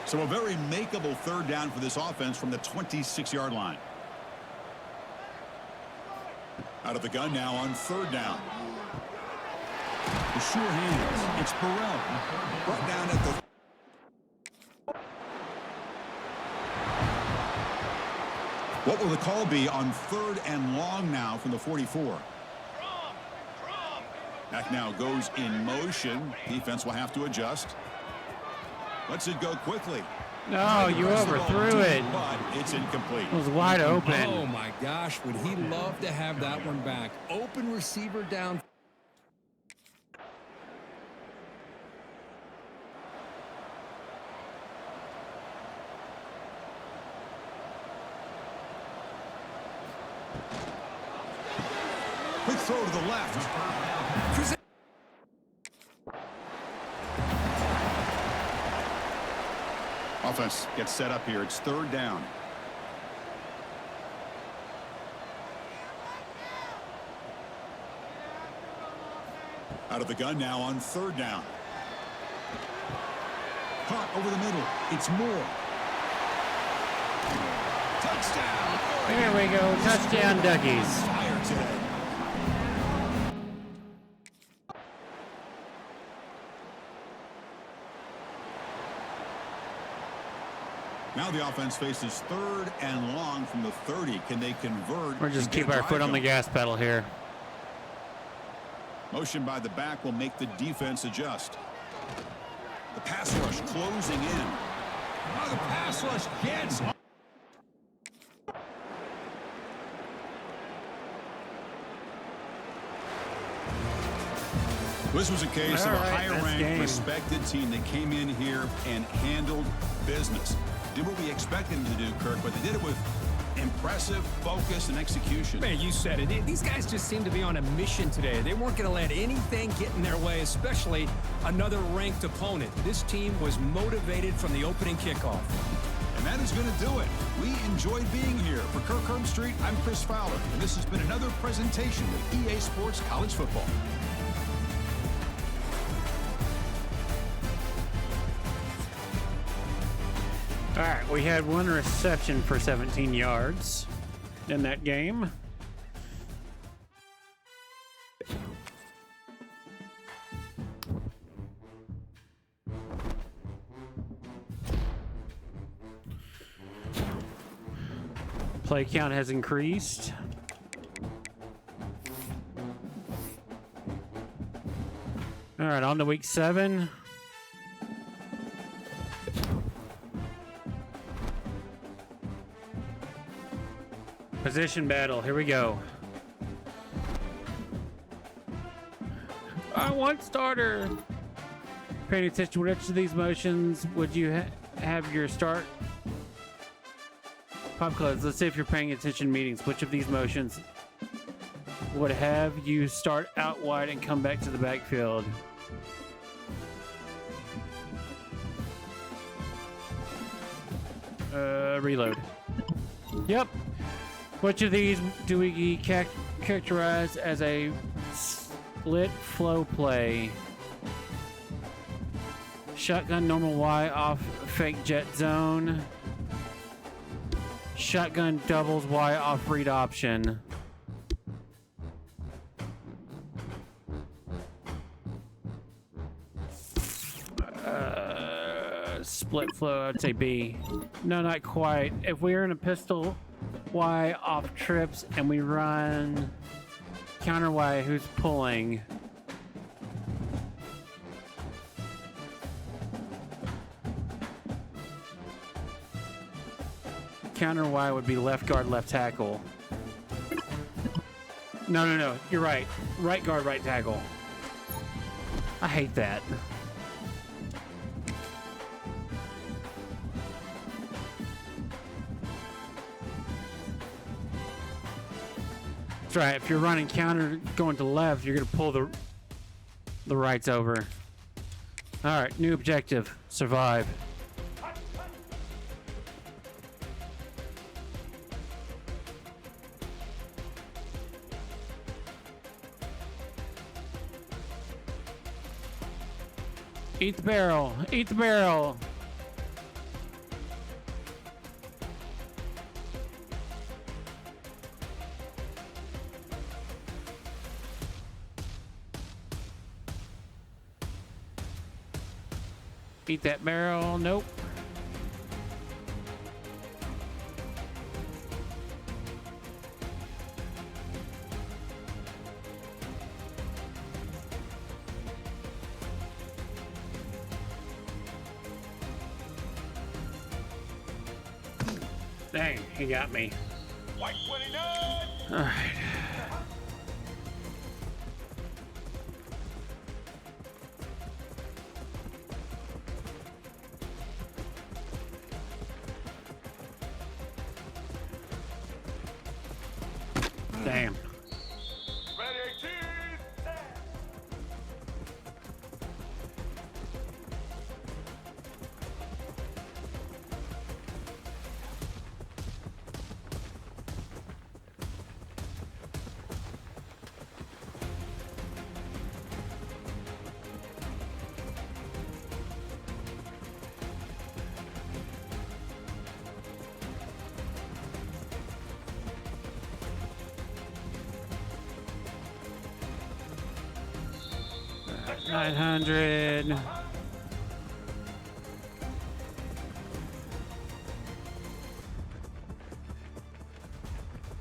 So a very makeable third down for this offense from the 26-yard line. Out of the gun now on third down. The sure hands. It's Burrell. Brought down at the... What will the call be on third and long now from the 44? Back now goes in motion. Defense will have to adjust. Lets it go quickly. No, you overthrew it. But it's incomplete. It was wide open. Oh, my gosh. Would he love to have that one back? Open receiver down. Quick throw to the left. Offense gets set up here. It's third down. Out of the gun now on third down. Caught over the middle. It's Moore. Touchdown. There we go. Touchdown, Duckies. Fire today. Now the offense faces third and long from the 30. Can they convert? We're just keep our foot on the gas pedal here. Motion by the back will make the defense adjust. The pass rush closing in. Oh, the pass rush gets. This was a case of a higher-ranked, game. respected team that came in here and handled business. Did what we expected them to do, Kirk, but they did it with impressive focus and execution. Man, you said it. These guys just seem to be on a mission today. They weren't going to let anything get in their way, especially another ranked opponent. This team was motivated from the opening kickoff. And that is going to do it. We enjoyed being here. For Kirk Street, I'm Chris Fowler, and this has been another presentation of EA Sports College Football. All right, we had one reception for 17 yards in that game. Play count has increased. All right, on to week 7. Position battle, here we go. I want starter. Paying attention, which of these motions would you have your start? Pop quiz. Let's see if you're paying attention in meetings. Which of these motions would have you start out wide and come back to the backfield? Reload. Yep. Which of these do we characterize as a split flow play? Shotgun normal Y off fake jet zone. Shotgun doubles Y off read option. Split flow, I'd say B. No, not quite. If we're in a pistol Y off trips and we run counter Y, who's pulling? Counter Y would be left guard, left tackle. No. You're right. Right guard, right tackle. I hate that. That's right. If you're running counter going to the left, you're going to pull the rights over. All right. New objective. Survive. Eat the barrel. Eat the barrel. Eat that barrel. Nope. Dang, he got me. White 29. All right. Damn. Red 18. All 900.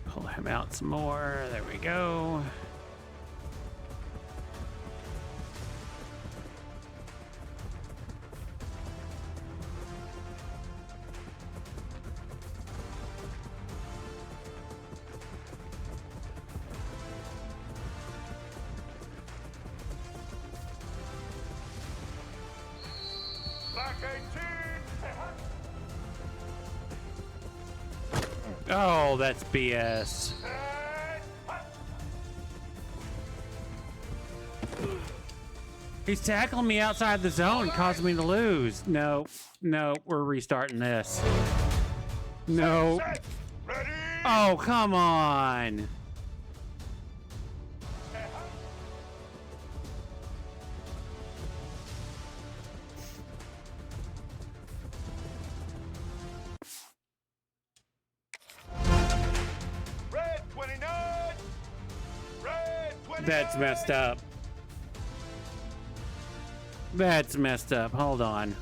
Pull him out some more. There we go. Black 18. Oh, that's BS. He's tackling me outside the zone, causing me to lose. No, no, we're restarting this. No. Set. Ready. Oh, come on. Red 29. Red 29. That's messed up. That's messed up. Hold on.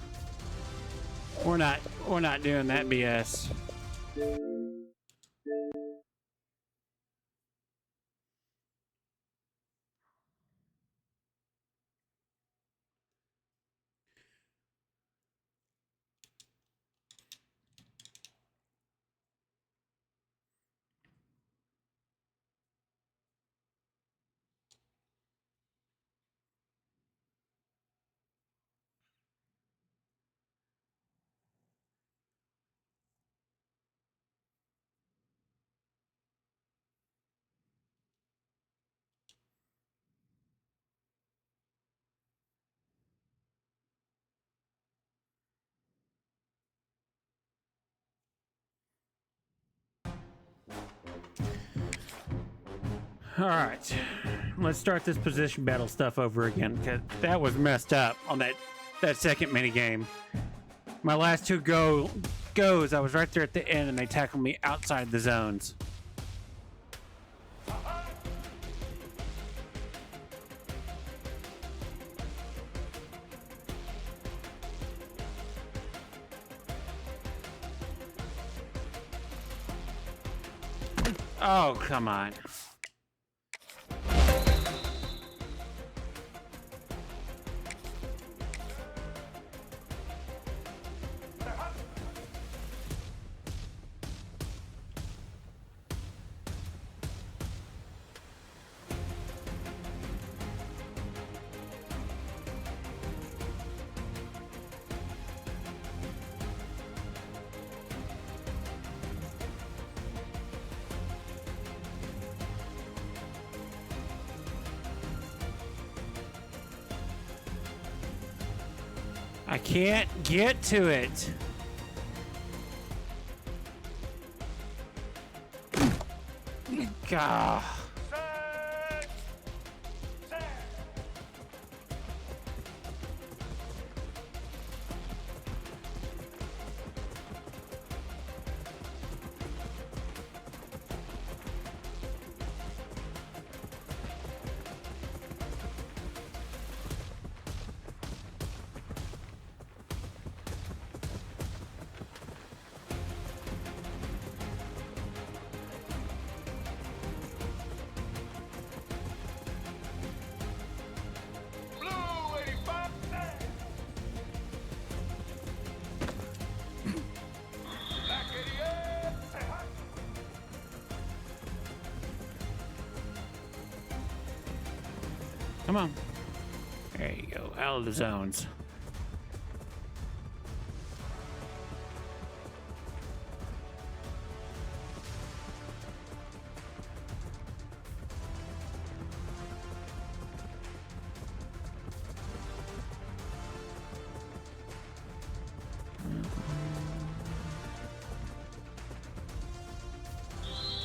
We're not doing that BS. All right, let's start this position battle stuff over again, because that was messed up on that second mini game. My last two goes, I was right there at the end, and they tackled me outside the zones. Oh, come on. I can't get to it. God. Set. Set. Come on. There you go. Out of the zones.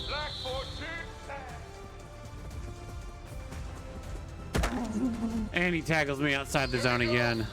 Black 14. And he tackles me outside the zone again.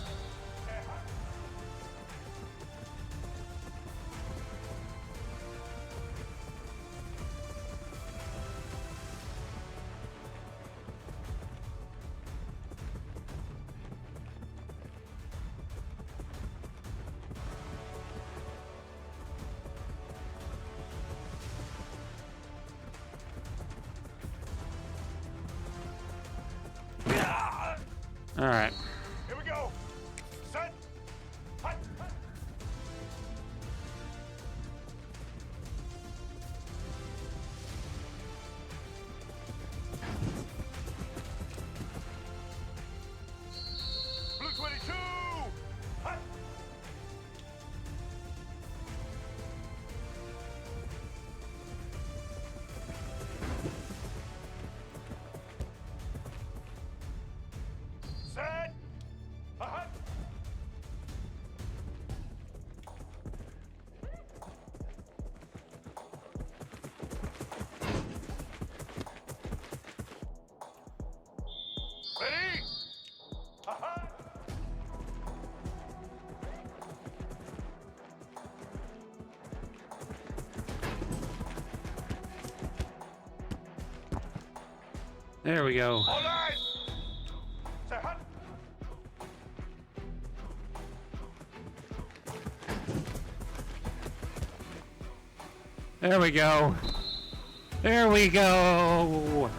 All right. Here we go. Set. Hut. Hut. Blue 22. Hut. Set. Hut. Ready? Hut. There we go. All eyes. Say hut. There we go. There we go.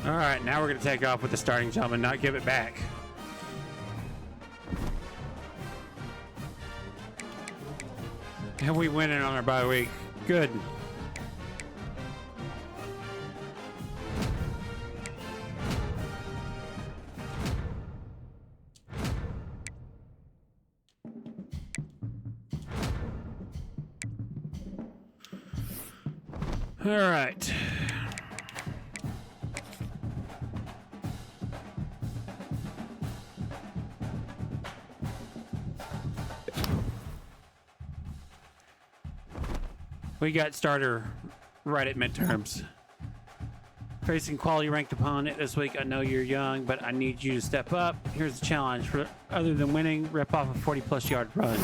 All right, now we're going to take off with the starting jump and not give it back. And we win it on our bye week. Good. All right. We got starter right at midterms. Facing quality ranked opponent this week. I know you're young, but I need you to step up. Here's the challenge. Other than winning, rip off a 40-plus yard run.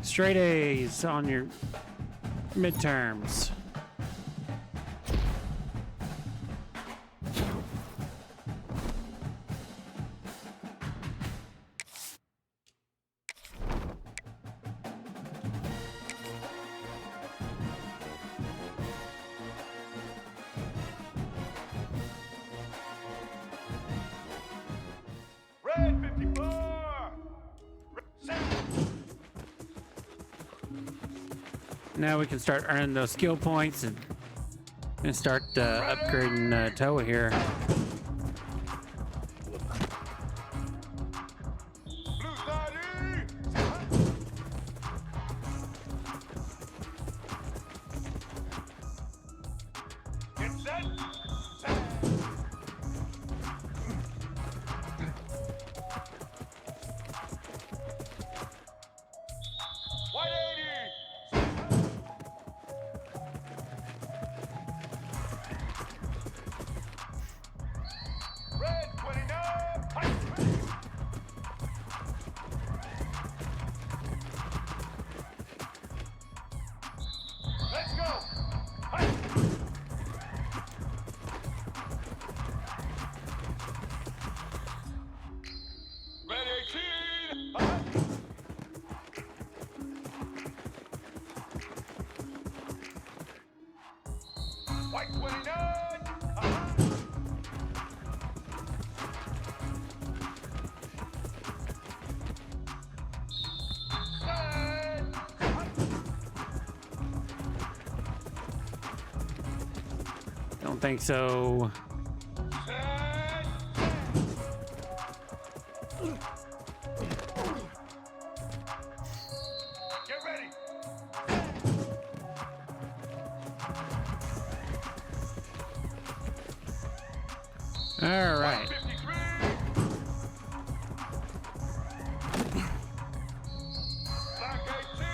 Straight A's on your midterms. Red 54. Set. Now we can start earning those skill points and start upgrading Toa here. Blue 30. Get set. Set. White 80. don't think so. Get ready. All right. 53. Black 18.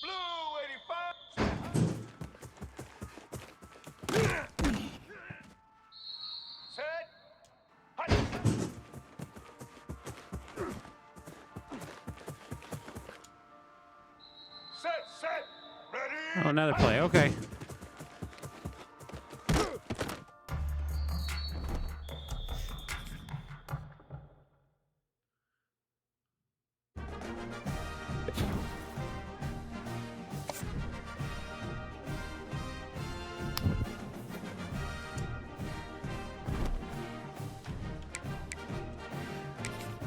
Blue 85. Set. Hut. Set. Ready. Oh, another play. Okay.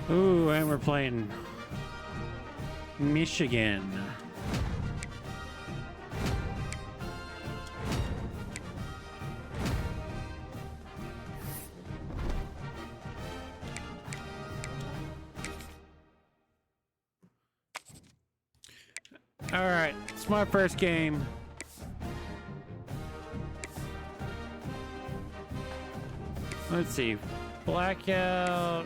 Ooh, and we're playing Michigan. All right, it's my first game. Let's see, blackout.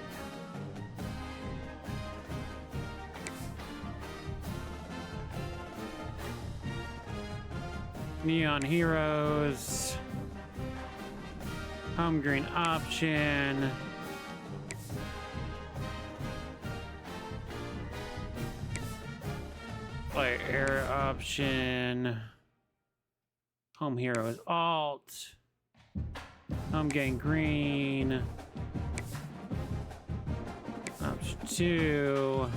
Neon Heroes. Home green option. Player error option. Home hero is alt. Home game green. Option 2.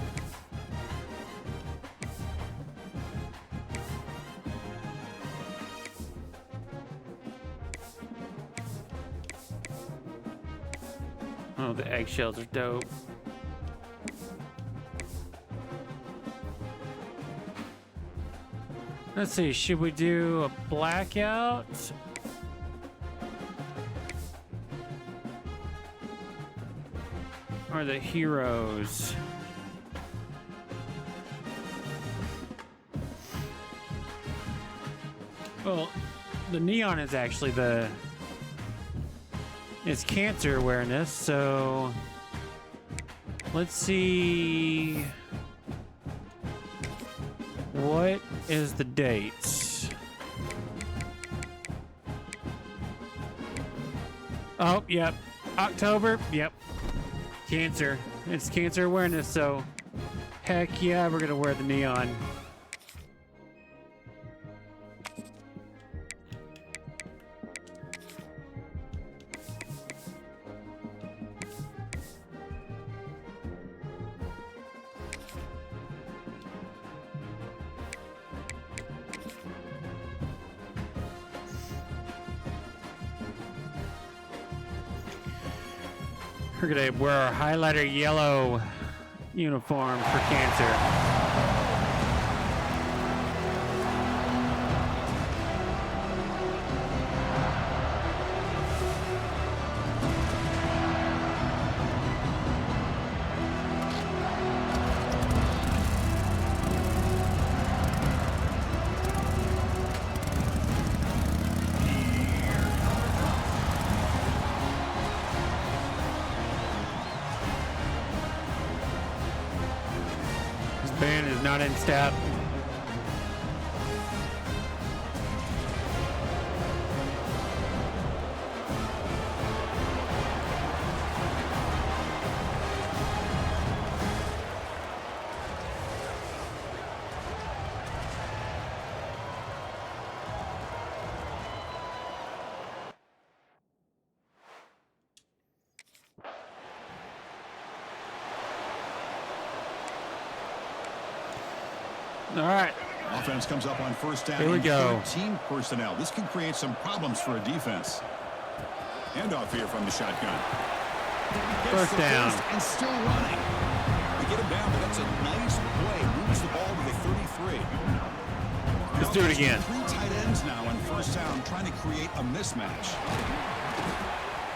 Oh, the eggshells are dope. Let's see, should we do a blackout? Or the heroes? Well, the neon is actually it's cancer awareness, so let's see. What is the dates? Oh, yep. October, yep. Cancer. It's cancer awareness, so heck yeah, we're gonna wear the neon. We're gonna wear our highlighter yellow uniform for cancer. Band is not in step. All right. Offense comes up on first down. Here we go. 13 personnel. This can create some problems for a defense. Handoff here from the shotgun. First down. And still running. They get him down, but that's a nice play. Moves the ball to the 33. Let's do it again. 3 tight ends now on first down, trying to create a mismatch.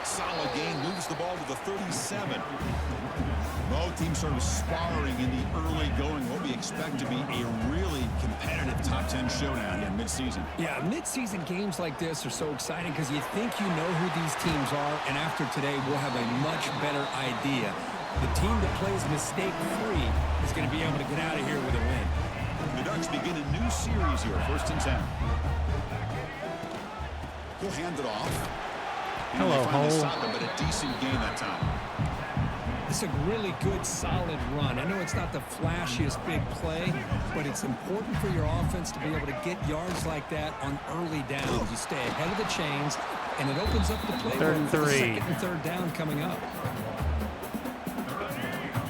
Solid gain, moves the ball to the 37. Both teams sort of sparring in the early going, what we expect to be a really competitive top 10 showdown in midseason. Yeah, midseason games like this are so exciting because you think you know who these teams are, and after today, we'll have a much better idea. The team that plays mistake-free is going to be able to get out of here with a win. The Ducks begin a new series here, 1st and 10. He'll hand it off. Hello, Hole. Stop him, but a decent gain that time. It's a really good, solid run. I know it's not the flashiest big play, but it's important for your offense to be able to get yards like that on early downs. You stay ahead of the chains, and it opens up the playbook for the 2nd and 3rd down coming up.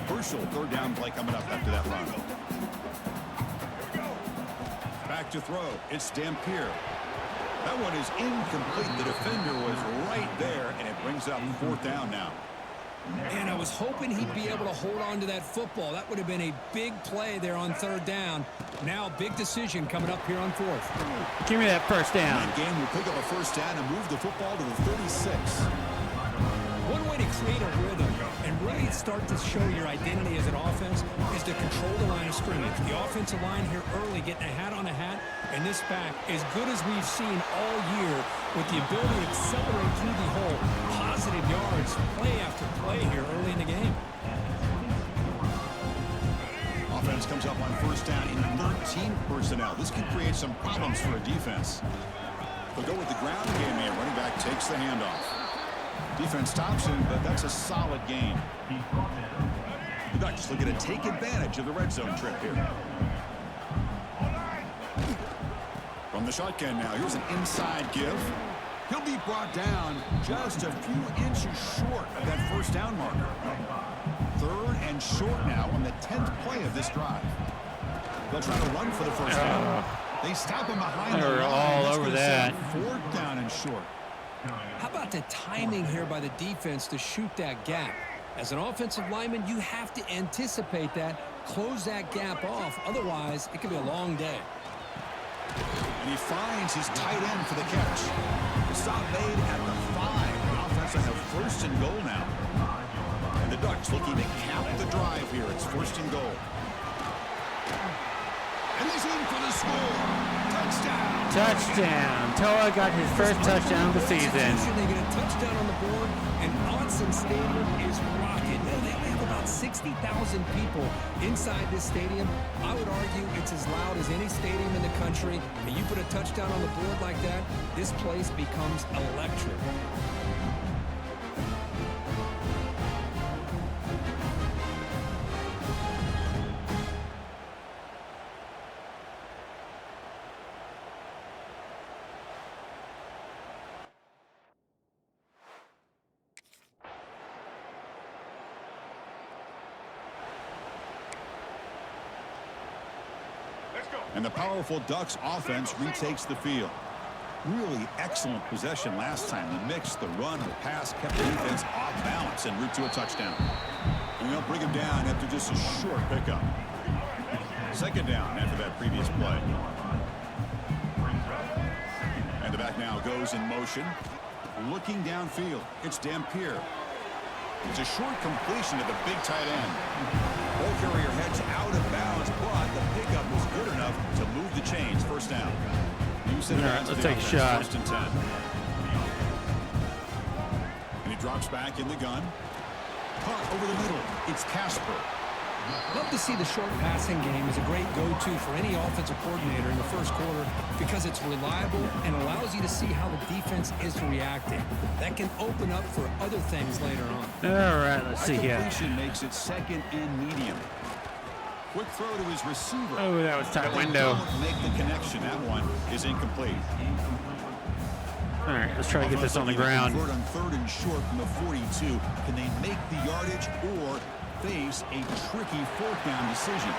Crucial 3rd down play coming up after that run. Back to throw. It's Dampier. That one is incomplete. The defender was right there, and it brings up 4th down now. And I was hoping he'd be able to hold on to that football. That would have been a big play there on 3rd down. Now, big decision coming up here on 4th. Give me that first down. That game will pick up a 1st down and move the football to the 36. One way to create a rhythm and really start to show your identity as an offense is to control the line of scrimmage. The offensive line here early getting a hat on a hat, and this back as good as we've seen all year with the ability to accelerate through the hole. Positive yards, play after play here early in the game. Offense comes up on 1st down in 13 personnel. This could create some problems for a defense. They'll go with the ground game here. Running back takes the handoff. Defense stops him, but that's a solid gain. The Ducks looking to take advantage of the red zone trip here. From the shotgun now, here's an inside give. He'll be brought down just a few inches short of that 1st down marker. 3rd and short now on the 10th play of this drive. They'll try to run for the 1st down. They stop him behind the line. All That's over gonna that. send 4th down and short. How about the timing here by the defense to shoot that gap? As an offensive lineman, you have to anticipate that, close that gap off. Otherwise, it could be a long day. And he finds his tight end for the catch. The stop made at the 5. The offense will have 1st and goal now. And the Ducks looking to cap the drive here. It's 1st and goal. And he's in for the score. Touchdown. Touchdown. Toa got his first touchdown of the season. They get a touchdown on the board, and Autzen Stadium is rocking. You know, they only have about 60,000 people inside this stadium. I would argue it's as loud as any stadium in the country. And you put a touchdown on the board like that, this place becomes electric. And the powerful Ducks offense retakes the field. Really excellent possession last time. The mix, the run, the pass kept the defense off balance en route to a touchdown. And they'll bring him down after just a short pickup. 2nd down after that previous play. And the back now goes in motion. Looking downfield, it's Dampier. It's a short completion to the big tight end. Ball carrier heads out of bounds, but the pickup was good enough to move the chains. 1st down. All right, let's take a shot. 1st and 10. And he drops back in the gun. Punt over the middle. It's Casper. Love to see the short passing game is a great go-to for any offensive coordinator in the 1st quarter because it's reliable and allows you to see how the defense is reacting. That can open up for other things later on. All right, let's see here. Completion makes it 2nd and medium. Quick throw to his receiver. Oh, that was tight window. Don't make the connection. That one is incomplete. All right, let's try to get this on the ground. On 3rd and short from the 42. Can they make the yardage or face a tricky 4th down decision?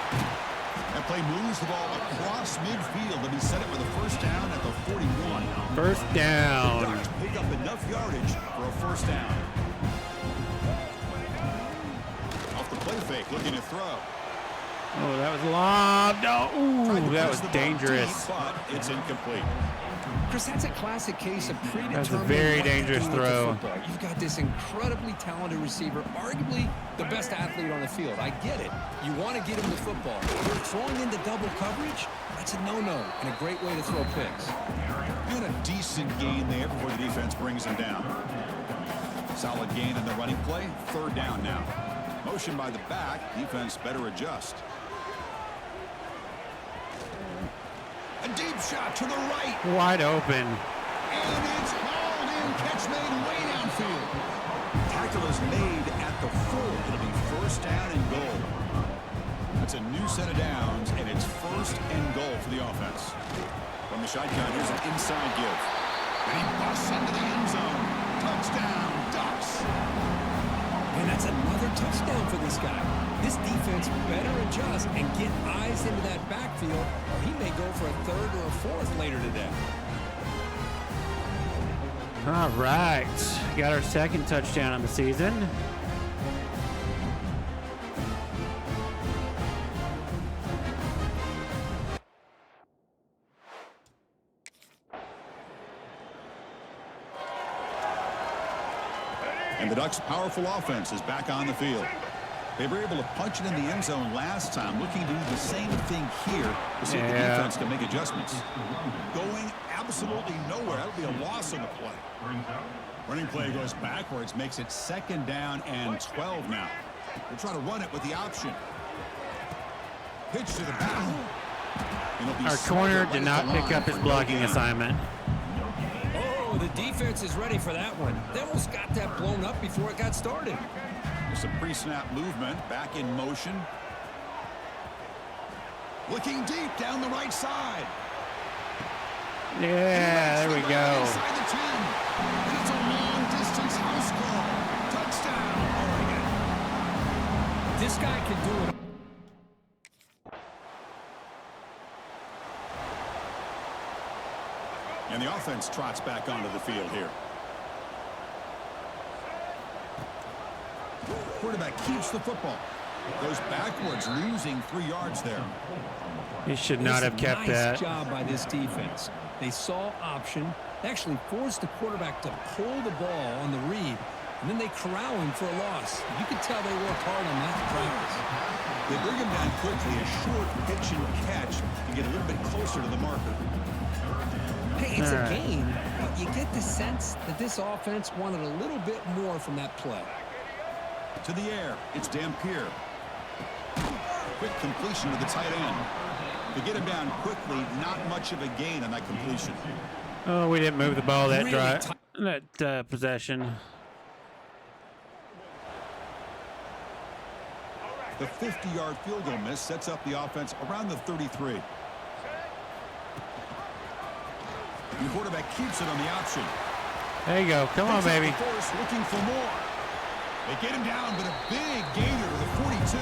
That play moves the ball across midfield. They'll be set up with a 1st down at the 41. 1st down. The Ducks pick up enough yardage for a 1st down. fake, looking to throw. Oh, that was lobbed. Oh, Tried to ooh, that press was the ball dangerous. deep, but it's incomplete. Chris, that's a classic case of predetermined. That's a very what to dangerous do with the throw. football. You've got this incredibly talented receiver, arguably the best athlete on the field. I get it. You want to get him the football. But throwing into double coverage, that's a no-no and a great way to throw picks. Got a decent gain there before the defense brings him down. Solid gain in the running play. 3rd down now. Motion by the back. Defense better adjust. A deep shot to the right. Wide open. And it's hauled in. Catch made way downfield. Tackle is made at the full. It'll be 1st down and goal. That's a new set of downs, and it's 1st and goal for the offense. From the shotgun, here's an inside give. And he busts into the end zone. Touchdown, Ducks. And that's another touchdown for this guy. This defense better adjust and get eyes into that backfield, or he may go for a 3rd or a 4th later today. All right. Got our 2nd touchdown of the season. And the Ducks' powerful offense is back on the field. They were able to punch it in the end zone last time, looking to do the same thing here to see if the defense can make adjustments. Going absolutely nowhere. That'll be a loss on the play. Running play goes backwards, makes it 2nd down and 12 now. They'll try to run it with the option. Pitch to the back. Our corner did not pick up his blocking assignment. Oh, the defense is ready for that one. They almost got that blown up before it got started. There's some pre-snap movement, back in motion. Looking deep down the right side. Yeah, there we go. Inside the 10. And it's a long-distance house call. Touchdown, Oregon. This guy can do it. And the offense trots back onto the field here. Quarterback keeps the football. Goes backwards, losing 3 yards there. He should not have kept that. Nice job by this defense. They saw option. They actually forced the quarterback to pull the ball on the read, and then they corral him for a loss. You could tell they worked hard on that in practice. They bring him down quickly, a short pitch and catch to get a little bit closer to the marker. Hey, it's a game, but you get the sense that this offense wanted a little bit more from that play. To the air, it's Dampier. Quick completion to the tight end. To get him down quickly, not much of a gain on that completion. Oh, we didn't move the ball that possession. The 50-yard field goal miss sets up the offense around the 33. And the quarterback keeps it on the option. There you go. Come on, baby. Looking for more. They get him down, but a big gainer to the 42.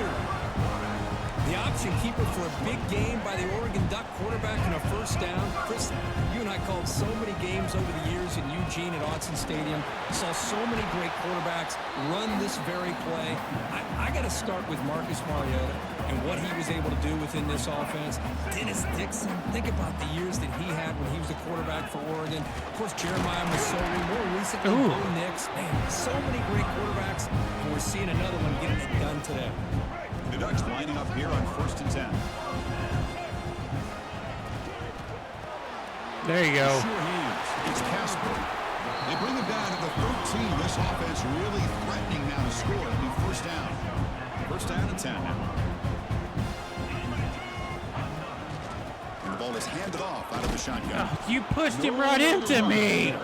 The option keeper for a big game by the Oregon Duck quarterback and a 1st down. Chris, you and I called so many games over the years in Eugene at Autzen Stadium. Saw so many great quarterbacks run this very play. I got to start with Marcus Mariota and what he was able to do within this offense. Dennis Dixon, think about the years that he had when he was the quarterback for Oregon. Of course, Jeremiah Masoli, more recently, Bo Nix. Man, so many great quarterbacks, and we're seeing another one getting it done today. The Ducks lining up here on 1st and 10. There you go. Sure hands. It's Casper. They bring him down to the 13. This offense really threatening now to score. It'll be 1st down. 1st down and 10 now. And the ball is handed off out of the shotgun. Oh, you pushed him right into me.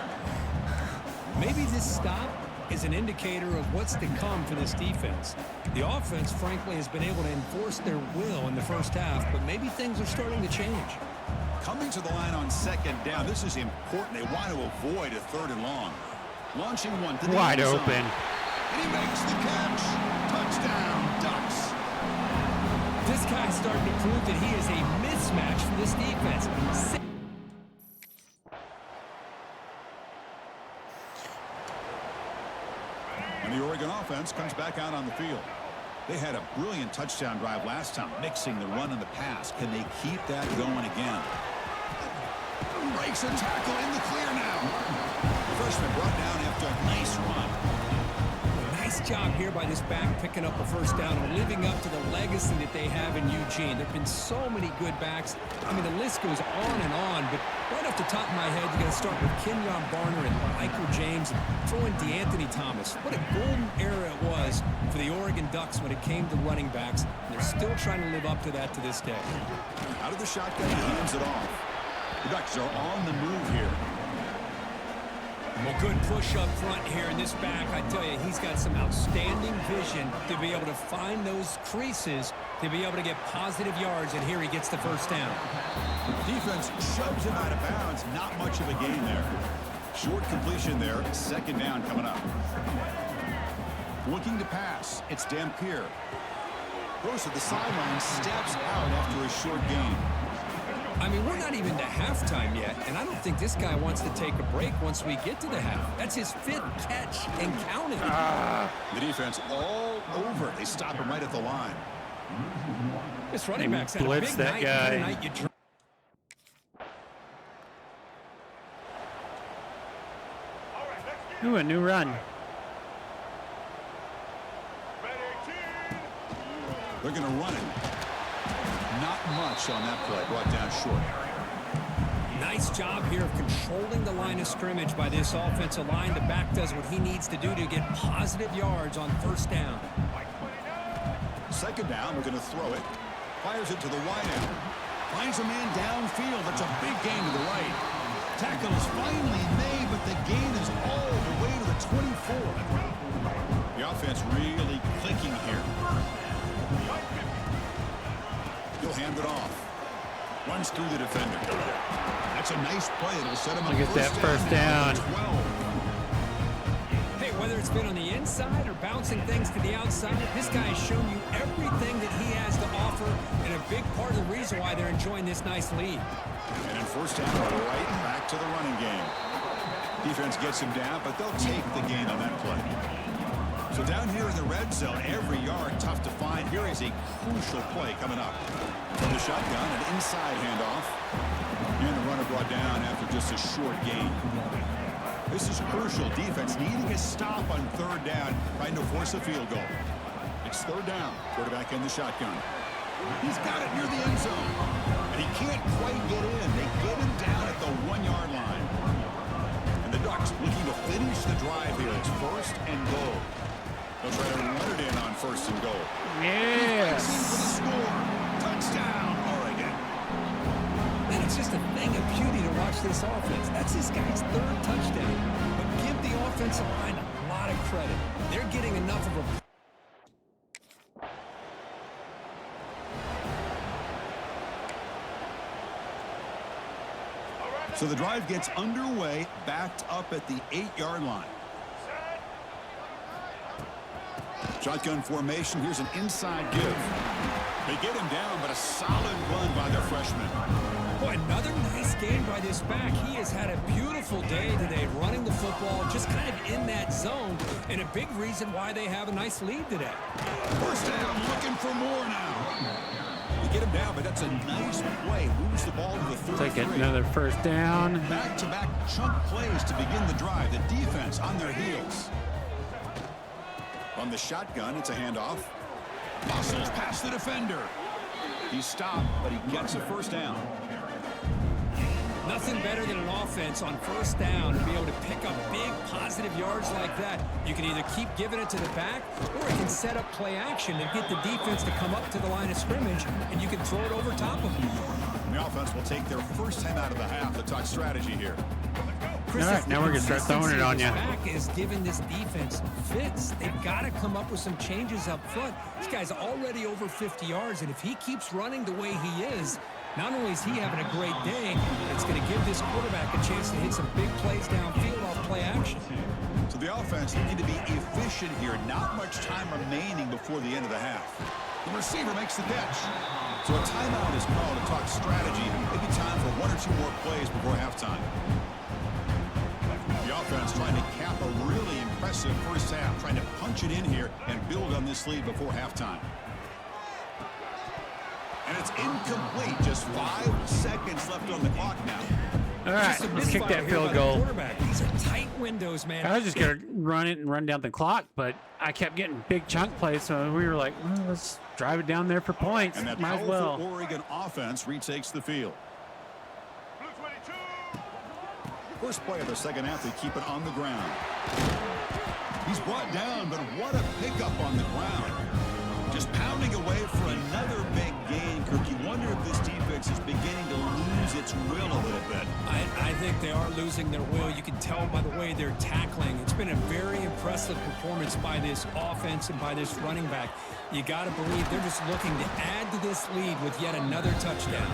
Maybe this stop is an indicator of what's to come for this defense. The offense, frankly, has been able to enforce their will in the 1st half, but maybe things are starting to change. Coming to the line on 2nd down. This is important. They want to avoid a 3rd and long. Launching one to the Wide end zone. open. And he makes the catch. Touchdown, Ducks. This guy's starting to prove that he is a mismatch for this defense. And the Oregon offense comes back out on the field. They had a brilliant touchdown drive last time, mixing the run and the pass. Can they keep that going again? Breaks a tackle in the clear now. The freshman brought down after a nice run. Nice job here by this back picking up a first down and living up to the legacy that they have in Eugene. There have been so many good backs. I mean, the list goes on and on, but right off the top of my head, you got to start with Kenyon Barner and Michael James and throw in DeAnthony Thomas. What a golden era it was for the Oregon Ducks when it came to running backs. And they're still trying to live up to that to this day. Out of the shotgun, he hands it off. The Ducks are on the move here. Well, good push up front here in this back. I tell you, he's got some outstanding vision to be able to find those creases, to be able to get positive yards, and here he gets the first down. Defense shoves him out of bounds. Not much of a gain there. Short completion there. Second down coming up. Looking to pass. It's Dampier. Goes to the sideline, steps out after a short gain. I mean, we're not even to halftime yet, and I don't think this guy wants to take a break once we get to the half. That's his 5th catch and counting. The defense all over. They stop him right at the line. This running back's had a Blitz big that night. guy. Ooh, a new run. They're going to run it. Not much on that play. Brought down short. Nice job here of controlling the line of scrimmage by this offensive line. The back does what he needs to do to get positive yards on first down. Second down, we're going to throw it. Fires it to the wide end. Finds a man downfield. That's a big gain to the right. Tackle is finally made, but the gain is all the way to the 24. The offense really clicking here. He'll hand it off. Runs through the defender. That's a nice play. It'll set him up. Look at that first down. Hey, whether it's been on the inside or bouncing things to the outside, this guy has shown you everything that he has to offer, and a big part of the reason why they're enjoying this nice lead. And in first down, right back to the running game. Defense gets him down, but they'll take the gain on that play. So down here in the red zone, every yard tough to find. Here is a crucial play coming up. From the shotgun, an inside handoff. And the runner brought down after just a short gain. This is crucial. Defense needing a stop on third down, trying to force a field goal. It's third down. Quarterback in the shotgun. He's got it near the end zone. And he can't quite get in. They get him down at the 1-yard line. And the Ducks looking to finish the drive here. It's first and goal. They'll try to run it in on first and goal. Yeah. For the score. Touchdown, Oregon. Man, it's just a thing of beauty to watch this offense. That's this guy's 3rd touchdown. But give the offensive line a lot of credit. They're getting enough of a... So the drive gets underway, backed up at the 8-yard line. Shotgun formation. Here's an inside give. They get him down, but a solid run by the freshman. Boy, another nice game by this back. He has had a beautiful day today running the football, just kind of in that zone, and a big reason why they have a nice lead today. First down, looking for more now. They get him down, but that's a nice play. Moves the ball to the 33. Take another first down. Back-to-back chunk plays to begin the drive. The defense on their heels. From the shotgun, it's a handoff. Muscles past the defender. He's stopped, but he gets a first down. Nothing better than an offense on first down to be able to pick up big positive yards like that. You can either keep giving it to the back, or it can set up play action and get the defense to come up to the line of scrimmage, and you can throw it over top of them. The offense will take their first time out of the half to talk strategy here. Chris, All right, now we're going to start throwing it on you. Back is giving this defense fits. They've got to come up with some changes up front. This guy's already over 50 yards, and if he keeps running the way he is, not only is he having a great day, it's going to give this quarterback a chance to hit some big plays downfield off play action. So the offense looking to be efficient here. Not much time remaining before the end of the half. The receiver makes the catch. So a timeout is called to talk strategy. Maybe time for 1 or 2 more plays before halftime. The offense trying to cap a really impressive aggressive first half, trying to punch it in here and build on this lead before halftime. And it's incomplete. Just 5 seconds left on the clock now. All right, let's kick that field goal. These are tight windows, man. I was just going to run it and run down the clock, but I kept getting big chunk plays, so we were like, well, let's drive it down there for points. And that Might as powerful well. Oregon offense retakes the field. Blue 22. First play of the second half, they keep it on the ground. He's brought down, but what a pickup on the ground. Just pounding away for another big gain, Kirk. You wonder if this defense is beginning to lose its will a little bit. I think they are losing their will. You can tell by the way they're tackling. It's been a very impressive performance by this offense and by this running back. You got to believe they're just looking to add to this lead with yet another touchdown.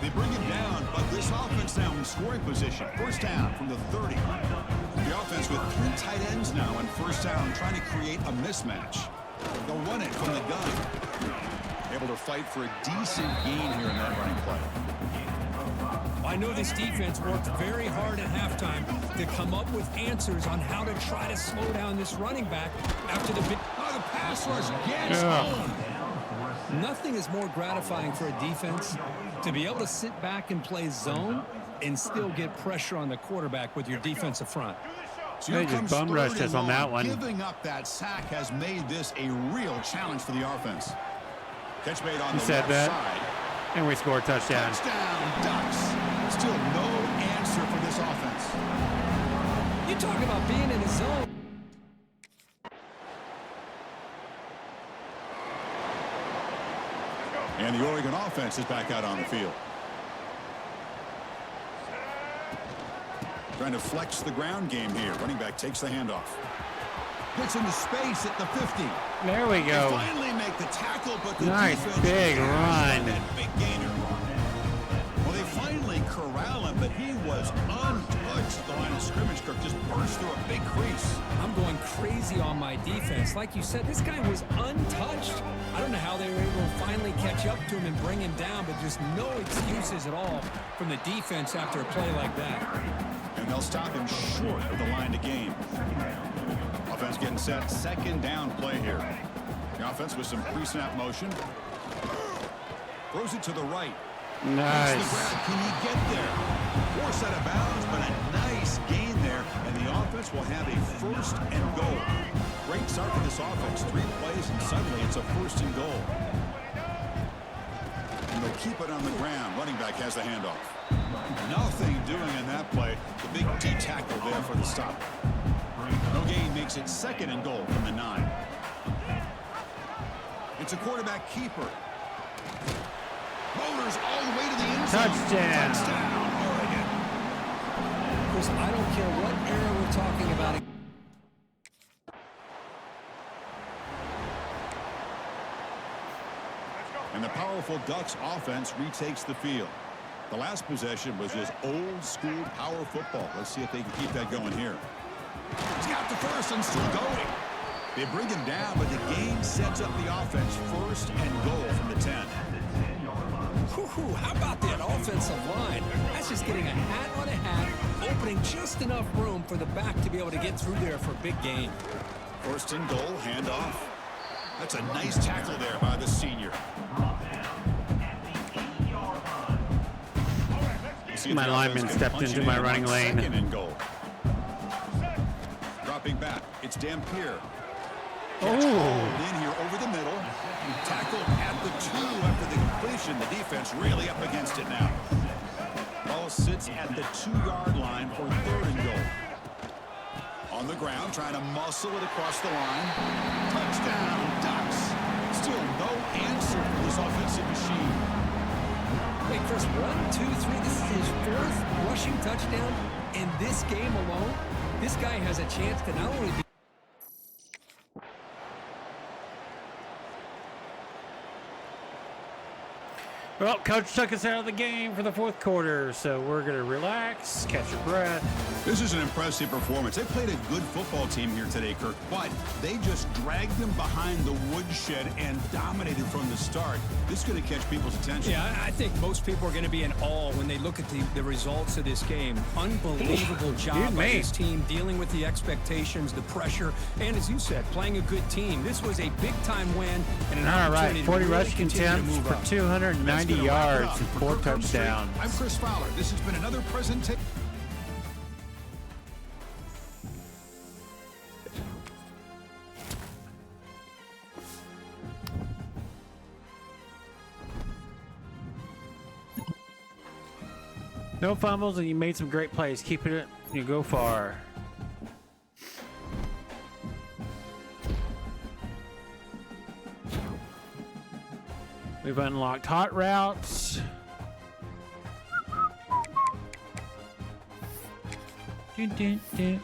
They bring him down, but this offense now in scoring position. First down from the 30. The offense with 3 tight ends now in first down, trying to create a mismatch. They'll run it from the gun. Able to fight for a decent gain here in that running play. I know this defense worked very hard at halftime to come up with answers on how to try to slow down this running back after the big... Oh, the pass rush gets home. Nothing is more gratifying for a defense to be able to sit back and play zone and still get pressure on the quarterback with your defensive front. So They here just comes bum rushed third us and on that long. one. Giving up that sack has made this a real challenge for the offense. Catch made on You the said left that. side. And we scored a touchdown. Touchdown, Ducks. Still no answer for this offense. You talk about being in a zone. And the Oregon offense is back out on the field. Trying to flex the ground game here. Running back takes the handoff. Gets into space at the 50. There we They go. finally make the tackle, but the Nice defense big has run. that big gainer. Well, they finally corral him, but he was untouched at the line of scrimmage. Kirk just burst through a big crease. I'm going crazy on my defense. Like you said, this guy was untouched. I don't know how they were able to finally catch up to him and bring him down, but just no excuses at all from the defense after a play like that. And they'll stop him short of the line to gain. Offense getting set. Second down play here. The offense with some pre-snap motion. Throws it to the right. Nice. The grab. Can he get there? Force out of bounds, but a nice gain there. And the offense will have a first and goal. Great start for this offense. 3 plays, and suddenly it's a first and goal. And they'll keep it on the ground. Running back has the handoff. Nothing doing in that play. The big D tackle there for the stop. No gain makes it second and goal from the 9. It's a quarterback keeper. Motors all the way to the end zone. Touchdown. Touchdown, Oregon. Chris, I don't care what era we're talking about. And the powerful Ducks offense retakes the field. The last possession was just old school power football. Let's see if they can keep that going here. He's got the first and still going. They bring him down, but the game sets up the offense first and goal from the 10. Whew, how about that offensive line? That's just getting a hat on a hat, opening just enough room for the back to be able to get through there for a big gain. First and goal, handoff. That's a nice tackle there by the senior. My lineman stepped into my running lane. Second and goal. Dropping back, it's Dampier. Oh. In here over the middle. Tackled at the 2 after the completion. The defense really up against it now. Ball sits at the 2-yard line for third and goal. On the ground, trying to muscle it across the line. Touchdown, Ducks. Still no answer for this offensive machine. Wait, Chris, 1, 2, 3. This is his 4th rushing touchdown in this game alone. This guy has a chance to not only be Well, coach took us out of the game for the fourth quarter, so we're going to relax, catch your breath. This is an impressive performance. They played a good football team here today, Kirk, but they just dragged them behind the woodshed and dominated from the start. This is going to catch people's attention. Yeah, I think most people are going to be in awe when they look at the results of this game. Unbelievable job by this team dealing with the expectations, the pressure, and as you said, playing a good team. This was a big-time win and an All right, opportunity 40 to really rushing continue to attempts move for up. 290 That's gonna wrap it yards up. and For 4 Kirk Herbstreit, touchdowns. I'm Chris Fowler. This has been another presentation. No fumbles, and you made some great plays. Keep it, you go far. We've unlocked hot routes. Dun, dun, dun.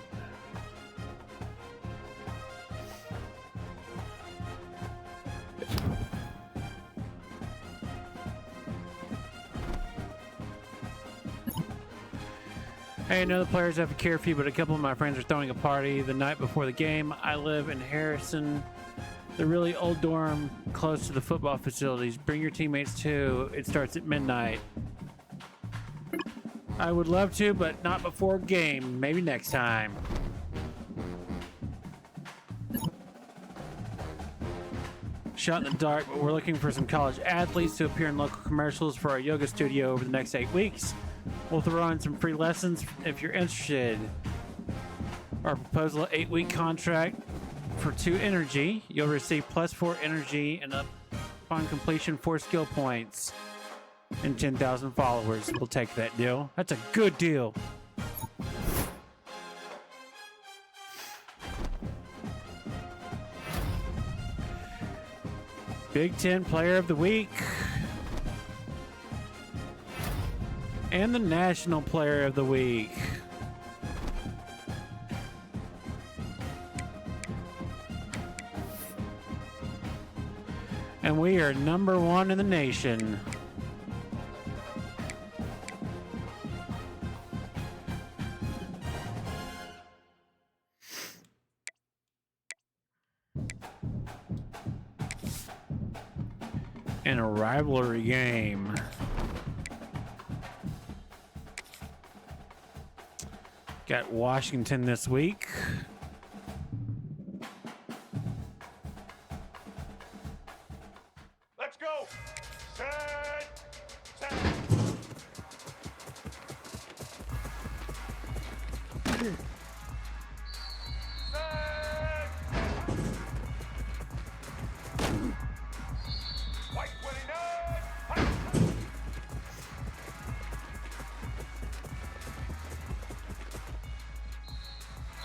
Hey, I know the players have a curfew, but a couple of my friends are throwing a party the night before the game. I live in Harrison, the really old dorm close to the football facilities. Bring your teammates too. It starts at midnight. I would love to, but not before game. Maybe next time. Shot in the dark, but we're looking for some college athletes to appear in local commercials for our yoga studio over the next 8 weeks. We'll throw in some free lessons if you're interested. Our proposal 8-week contract for 2 energy. You'll receive +4 energy and upon completion 4 skill points and 10,000 followers. We'll take that deal. That's a good deal. Big Ten Player of the Week. And the National Player of the Week. And we are #1 in the nation. In a rivalry game. Got Washington this week. Let's go. Set. Set. Set. White 29. Hut.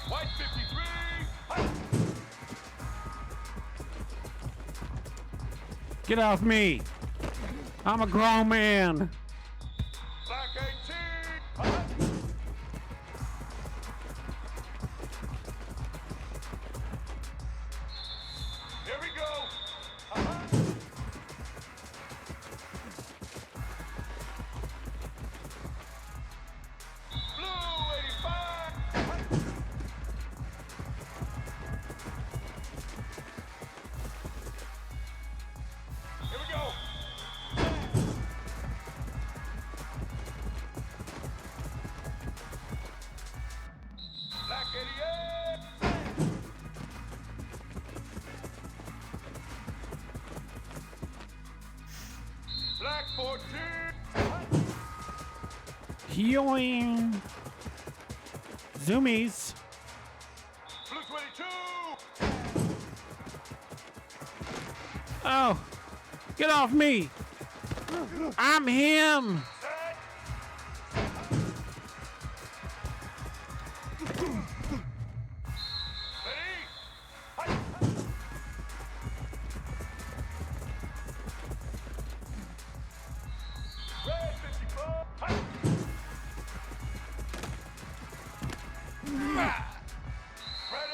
White 53. Hut. Get off me. I'm a grown man. Black 18. Hut. Here we go. Blue 85. Here we go. Black 88. Black 14. Healing. Zoomies. Blue 22. Oh, get off me. I'm him. Ready? Red 54. Ready?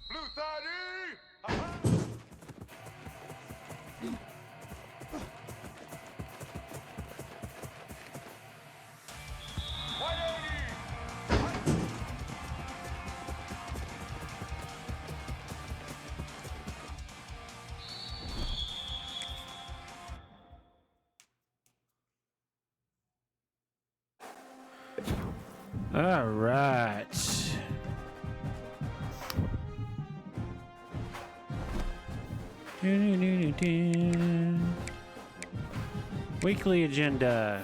Blue 30. All right. Weekly agenda.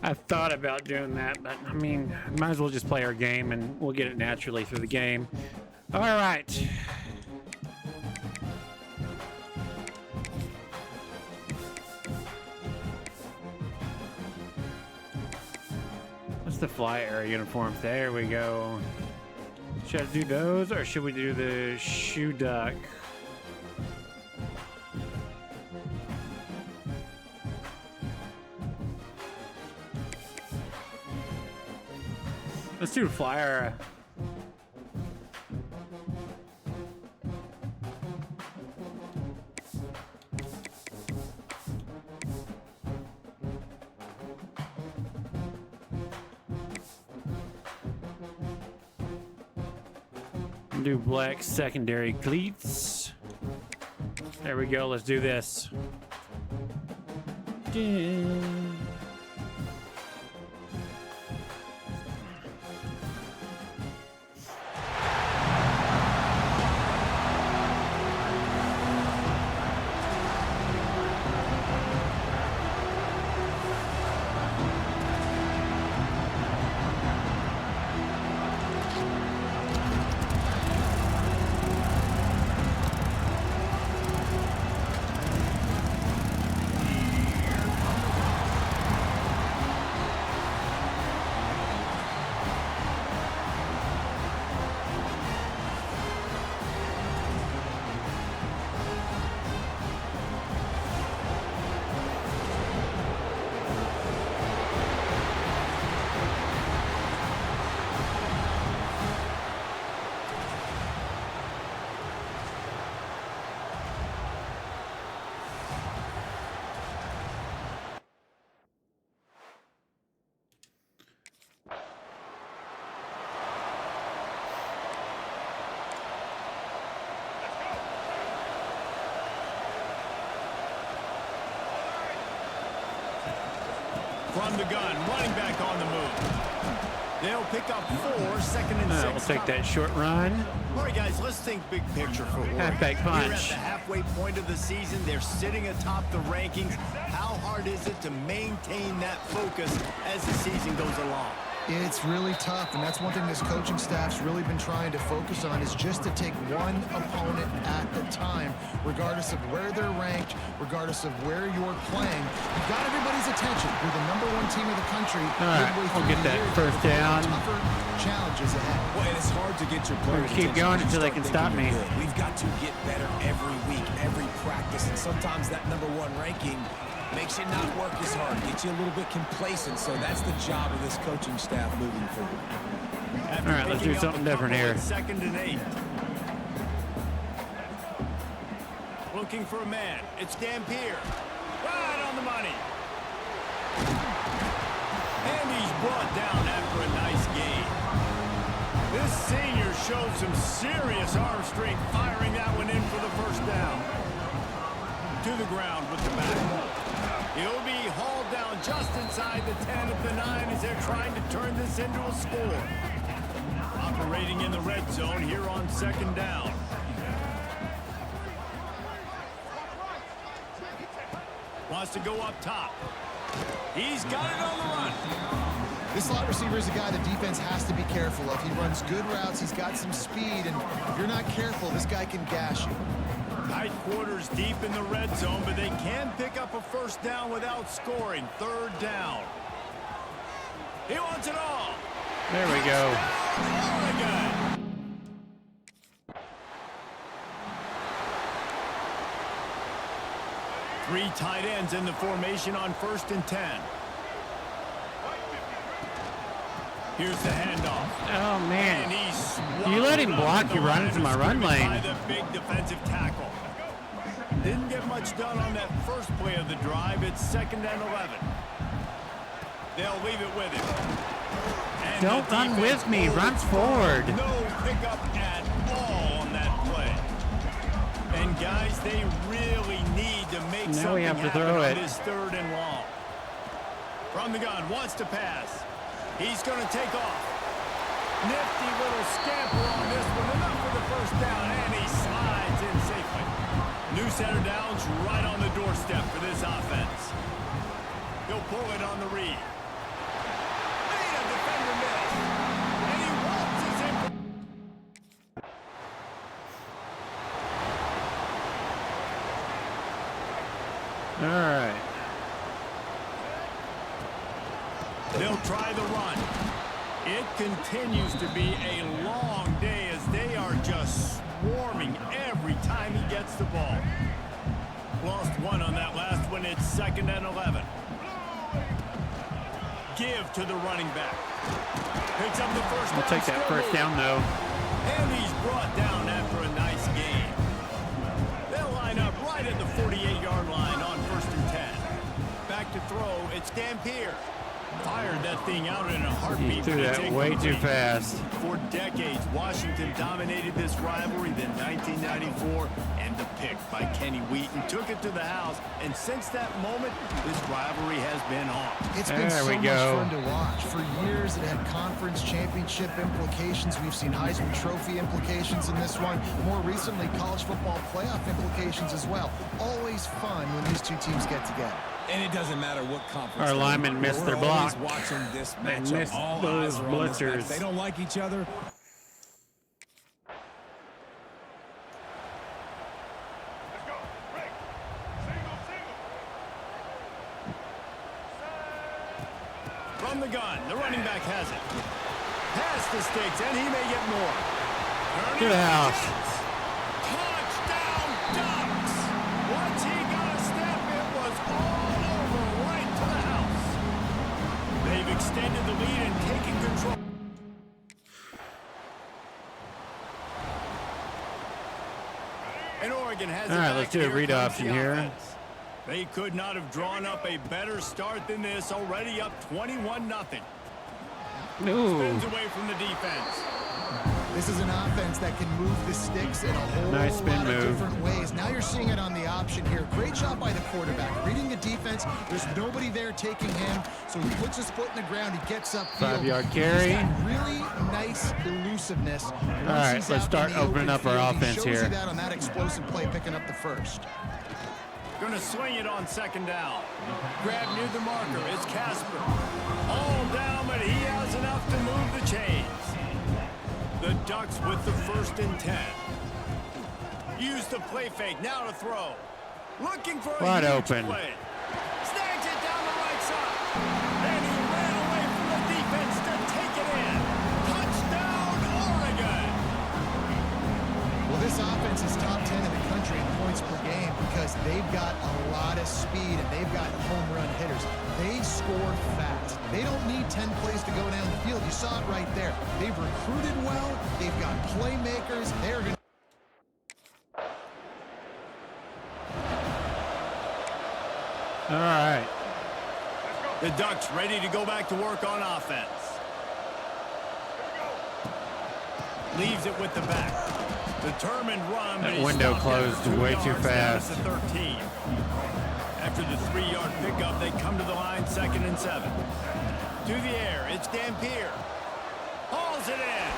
I thought about doing that, but I mean, might as well just play our game and we'll get it naturally through the game. All right. What's the fly area uniforms? There we go. Should I do those or should we do the shoe duck? Let's do a flyer. Do black secondary cleats. There we go. Let's do this. From the gun, running back on the move. They'll pick up 4, second and 6. We'll take that short run. All right, guys, let's think big picture for Oregon. Halfback punch. Here at the halfway point of the season, they're sitting atop the rankings. How hard is it to maintain that focus as the season goes along? It's really tough, and that's one thing this coaching staff's really been trying to focus on is just to take one opponent at a time, regardless of where they're ranked, regardless of where you're playing. You've got everybody's attention. You're the #1 team in the country. All right, we'll get that first down. Tougher challenges ahead. Well, and it's hard to get your players. Keep going until they can stop me. We've got to get better every week, every practice, and sometimes that #1 ranking makes you not work as hard, gets you a little bit complacent. So that's the job of this coaching staff moving forward. After all right, let's do something different here. Second and 8. Looking for a man. It's Dampier. Right on the money. And he's brought down after a nice gain. This senior showed some serious arm strength, firing that one in for the first down. To the ground with the back. He'll be hauled down just inside the 10 at the 9 as they're trying to turn this into a score. Operating in the red zone here on second down. Wants to go up top. He's got it on the run. This slot receiver is a guy the defense has to be careful of. He runs good routes. He's got some speed, and if you're not careful, this guy can gash you. Tight quarters deep in the red zone, but they can pick up a first down without scoring. Third down. He wants it all. There we go. Oregon. Three tight ends in the formation on 1st and 10. Here's the handoff. Oh, man. And he's You let him swallowed block up at you the run line into of my run scrimmage lane. by the big defensive tackle. Didn't get much done on that first play of the drive. It's 2nd and 11. They'll leave it with him. And Don't run with me. Run forward. No pickup at all on that play. And guys, they really need to make Now something we have to happen throw on it. this 3rd and long. From the gun, wants to pass. He's going to take off. Nifty little scamper on this one. Enough for the first down, and he slides in safely. New center downs right on the doorstep for this offense. He'll pull it on the read. Made a defender miss. And he waltzes in. All right. They'll try the run. It continues to be a long day as they are just swarming every time he gets the ball. Lost one on that last one. It's 2nd and 11. Give to the running back. Picks up the first down. We'll take that first down, though. And he's brought down after a nice game. They'll line up right at the 48-yard line on 1st and 10. Back to throw. It's Dampier. Fired that thing out in a heartbeat. He threw that way too fast. For decades, Washington dominated this rivalry. Then 1994, and the pick by Kenny Wheaton took it to the house. And since that moment, this rivalry has been on. It's been There so we much go. fun to watch. For years, it had conference championship implications. We've seen Heisman Trophy implications in this one. More recently, college football playoff implications as well. Always fun when these two teams get together. And it doesn't matter what conference. Our they're in. linemen missed their We're always block. watching this They matchup. missed All those eyes are on this match. blitzers. They don't like each other. Let's go. Break. Single, single. From the gun, the running back has it. Past the sticks, and he may get more. To the house. Touchdown, Ducks! Once he got a step, it was all over right to the house. They've extended the lead and taken control. And Oregon has it All right, back. let's do a Here read comes option the here. offense. They could not have drawn up a better start than this. Already up 21-0. Ooh. Spins away from the defense. This is an offense that can move the sticks in a whole Nice spin lot move. of different ways. Now you're seeing it on the option here. Great job by the quarterback. Reading the defense, there's nobody there taking him, so he puts his foot in the ground, he gets up field. 5-yard carry. He's got really nice elusiveness. All right, let's start opening up our offense he shows here. you that on that explosive play, picking up the first. Gonna swing it on 2nd down. Grab near the marker. It's Casper. All down, but he has enough to move the chains. The Ducks with the 1st and 10. Use the play fake. Now to throw. Looking for a Wide huge open. play. Snags it down the right side. And he ran away from the defense to take it in. Touchdown, Oregon. Well, this offense is top 10 in the country in points per game because they've got a lot of speed and they've got home run hitters. They score fast. They don't need 10 plays to go down the field. You saw it right there. They've recruited well. They've got playmakers. They're going to... All right. The Ducks ready to go back to work on offense. Leaves it with the back. Determined run. That but he's window stopped after closed 2 way too yards down fast. to 13. After the 3-yard pickup, they come to the line 2nd and 7. To the air, it's Dampier. Hauls it in.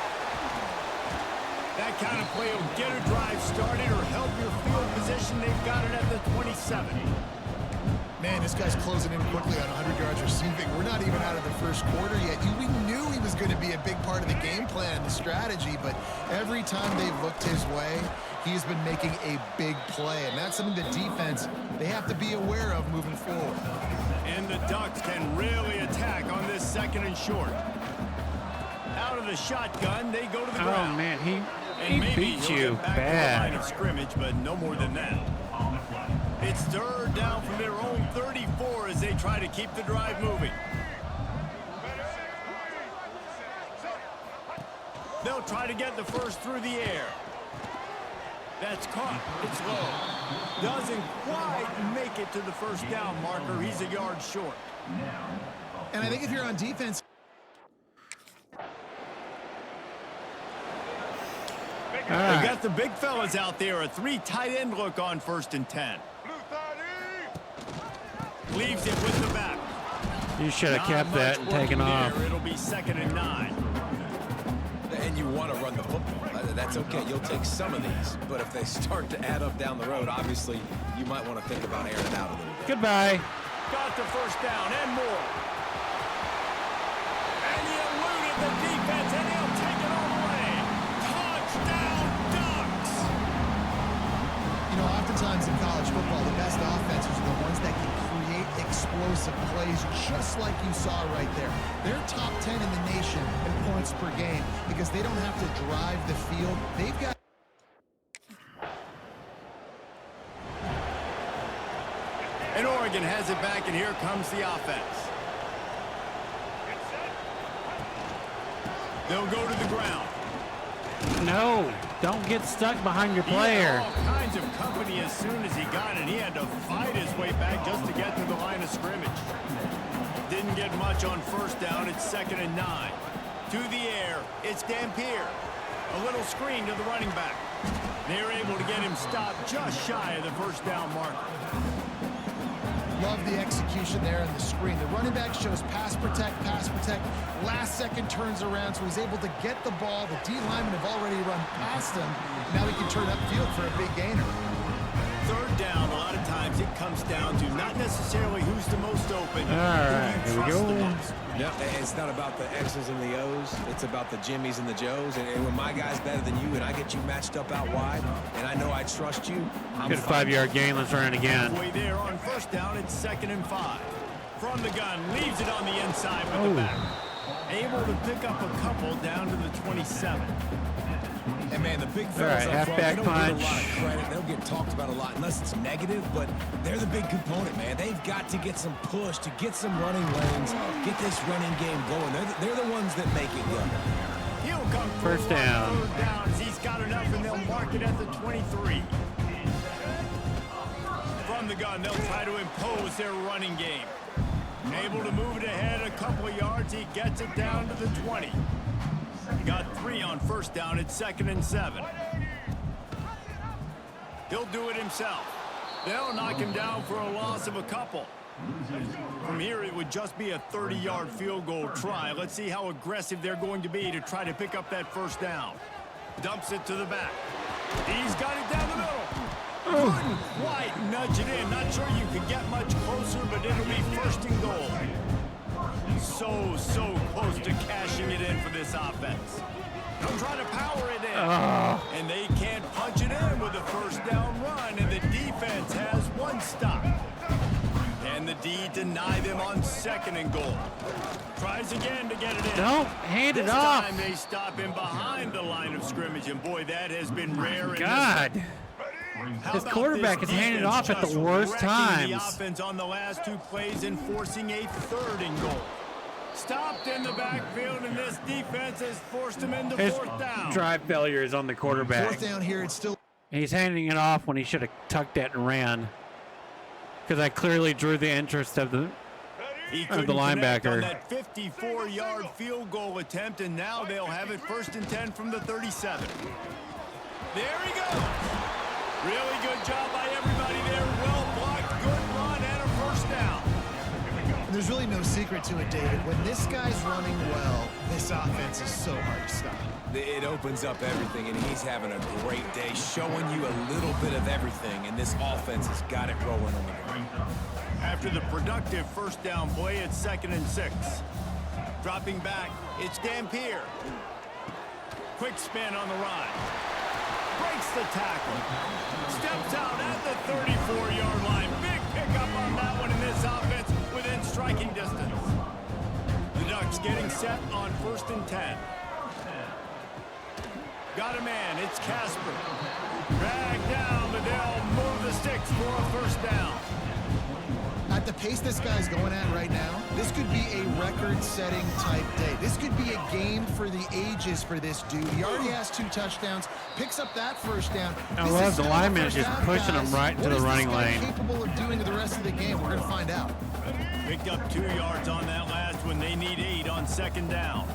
That kind of play will get a drive started or help your field position. They've got it at the 27. Man, this guy's closing in quickly on 100 yards receiving. We're not even out of the first quarter yet. We knew he was going to be a big part of the game plan and the strategy, but every time they've looked his way, he's been making a big play, and that's something the defense, they have to be aware of moving forward. And the Ducks can really attack on this 2nd and short. Out of the shotgun, they go to the Oh, ground. man, he And maybe beat he'll you get back to the line bad. of scrimmage, but no more than that. It's 3rd down from their own 34 as they try to keep the drive moving. They'll try to get the first through the air. That's caught. It's low. Doesn't quite make it to the first down marker. He's a yard short. And I think if you're on defense, They got the big fellas out there. A 3 tight end look on 1st and 10. Leaves it with the back. You should have kept that and taken off. It'll be 2nd and 9. And you want to run the football. That's okay. You'll take some of these. But if they start to add up down the road, obviously, you might want to think about airing it out a little bit. Goodbye. Got the first down and more. And he eluded the defense, and he'll take it all the way. Touchdown, Ducks! you know, oftentimes in college football, the best offenses are the ones that can create explosive plays, just like you saw right there. They're top 10 in the nation in points per game because they don't have to drive the field. They've got And Oregon has it back, and here comes the offense. They'll go to the ground. No, don't get stuck behind your He had player. all kinds of company as soon as he got it. He had to fight his way back just to get to the line of scrimmage. Didn't get much on first down. It's 2nd and 9. To the air, it's Dampier. A little screen to the running back. They're able to get him stopped just shy of the first down marker. Love the execution there in the screen. The running back shows pass protect. Last second turns around, so he's able to get the ball. The D linemen have already run past him. Now he can turn upfield for a big gainer. 3rd down, a lot of times it comes down to not necessarily who's the most open. All right, who you here we trust go. the most. No, it's not about the X's and the O's. It's about the Jimmies and the Joes. And when my guy's better than you and I get you matched up out wide, and I know I trust you, I'm Good fine. 5-yard gain. Let's run it again. Way there on first down, it's 2nd and 5. From the gun, leaves it on the inside with the back. Able to pick up a couple down to the 27. And man, the big All fellas right, up front, halfback they don't get a lot punch. of credit. They don't get talked about a lot unless it's negative, but they're the big component, man. They've got to get some push, to get some running lanes, get this running game going. They're the ones that make it go. He'll come First through on down. 3rd down as he's got enough, and they'll mark it at the 23. From the gun, they'll try to impose their running game. Able to move it ahead a couple of yards. He gets it down to the 20. He got 3 on first down. It's 2nd and 7. He'll do it himself. They'll knock him down for a loss of a couple. From here, it would just be a 30-yard field goal try. Let's see how aggressive they're going to be to try to pick up that first down. Dumps it to the back. He's got it down the middle. Couldn't quite nudge it in. Not sure you could get much closer, but it'll be 1st and goal. So close to cashing it in for this offense. They'll try to power it in. And they can't punch it in with a first down run, and the defense has one stop. And the D deny them on 2nd and goal. Tries again to get it in. Don't hand it This off. time they stop him behind the line of scrimmage, and boy, that has been rare in this God. How His about quarterback this is handing it defense off at the just worst wrecking times. The offense on the last 2 plays and forcing a 3rd and goal. Stopped in the backfield, and this defense has forced him into His 4th down. drive failure is on the quarterback. 4th down here, it's still He's handing it off when he should have tucked it and ran. Because I clearly drew the interest of the He of couldn't the connect on linebacker. that 54-yard field goal attempt, and now they'll have it 1st and 10 from the 37. There he goes. Really good job by everybody there. Well blocked, good run, and a first down. There's really no secret to it, David. When this guy's running well, this offense is so hard to stop. It opens up everything, and he's having a great day, showing you a little bit of everything, and this offense has got it rolling on the ground. After the productive first down play, it's 2nd and 6. Dropping back, it's Dampier. Quick spin on the ride. Breaks the tackle. Steps out at the 34-yard line. Big pickup on that one in this offense within striking distance. The Ducks getting set on 1st and 10. Got a man. It's Casper. Dragged down, but they'll move the sticks for a first down. At the pace this guy's going at right now, this could be a record-setting type day. This could be a game in for the ages for this dude. He already has 2 touchdowns, picks up that first down. I This love is the still lineman first just half, pushing him guys. right into What the is this running guy lane. capable of doing the rest of the game? We're going to find out. Picked up 2 yards on that last one. They need 8 on second down.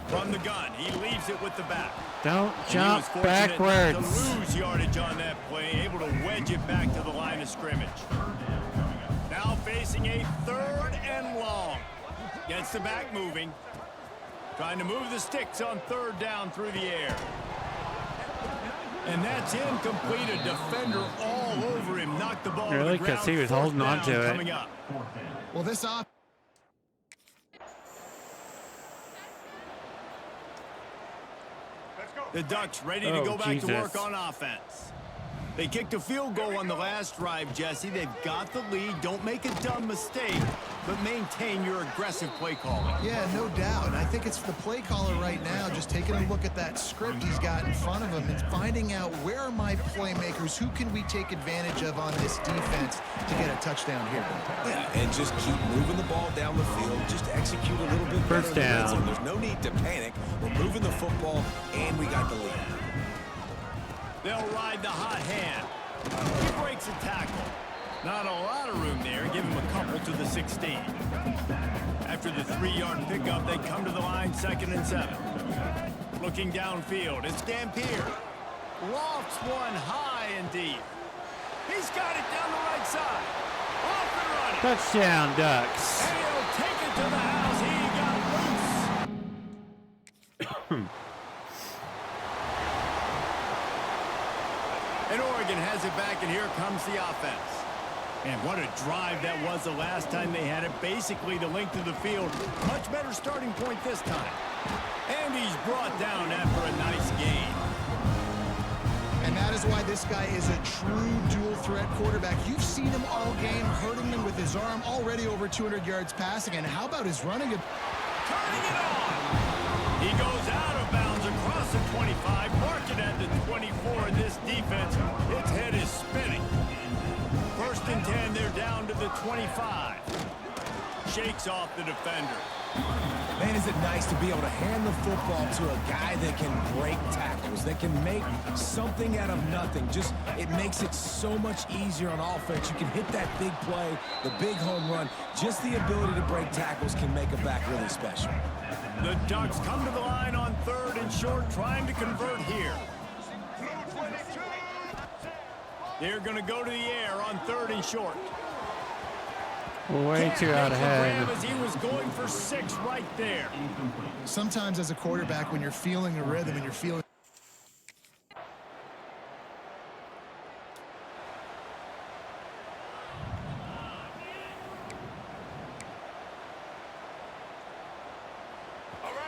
From the gun, he leaves it with the back. Don't And he jump was fortunate not backwards. to lose yardage on that play, able to wedge it back to the line of scrimmage. Now facing a 3rd and long. Gets the back moving. Trying to move the sticks on 3rd down through the air. And that's incomplete. A defender all over him. Knocked the ball Really? to the ground. 'Cause he was 4th holding on down to it. coming up. Well, this offense. Let's go. The Ducks ready to Oh, go back to work Jesus. on offense. They kicked a field goal on the last drive, Jesse. They've got the lead. Don't make a dumb mistake, but maintain your aggressive play calling. Yeah, no doubt. I think it's the play caller right now just taking a look at that script he's got in front of him and finding out where are my playmakers, who can we take advantage of on this defense to get a touchdown here. Yeah, and just keep moving the ball down the field. Just execute a little bit better. First in the red down. zone. There's no need to panic. We're moving the football, and we got the lead. They'll ride the hot hand. He breaks a tackle. Not a lot of room there. Give him a couple to the 16. After the 3-yard pickup, they come to the line 2nd and 7. Looking downfield, it's Dampier. Lofts one high and deep. He's got it down the right side. Off and running. Touchdown, Ducks. And he'll take it to the house. He got loose. And Oregon has it back, and here comes the offense. And what a drive that was the last time they had it. Basically the length of the field. Much better starting point this time. And he's brought down after a nice gain. And that is why this guy is a true dual-threat quarterback. You've seen him all game, hurting them with his arm, already over 200 yards passing. And how about his running? Turning it on. He goes out of bounds across the 25. Mark it at the 24 in this defense. Its head is spinning. 1st and 10, they're down to the 25. Shakes off the defender. Man, is it nice to be able to hand the football to a guy that can break tackles, that can make something out of nothing. Just, it makes it so much easier on offense. You can hit that big play, the big home run. Just the ability to break tackles can make a back really special. The Ducks come to the line on 3rd and short, trying to convert here. They're going to go to the air on 3rd and short. Way too out ahead. As he was going for 6 right there. Sometimes as a quarterback, when you're feeling a rhythm and you're feeling...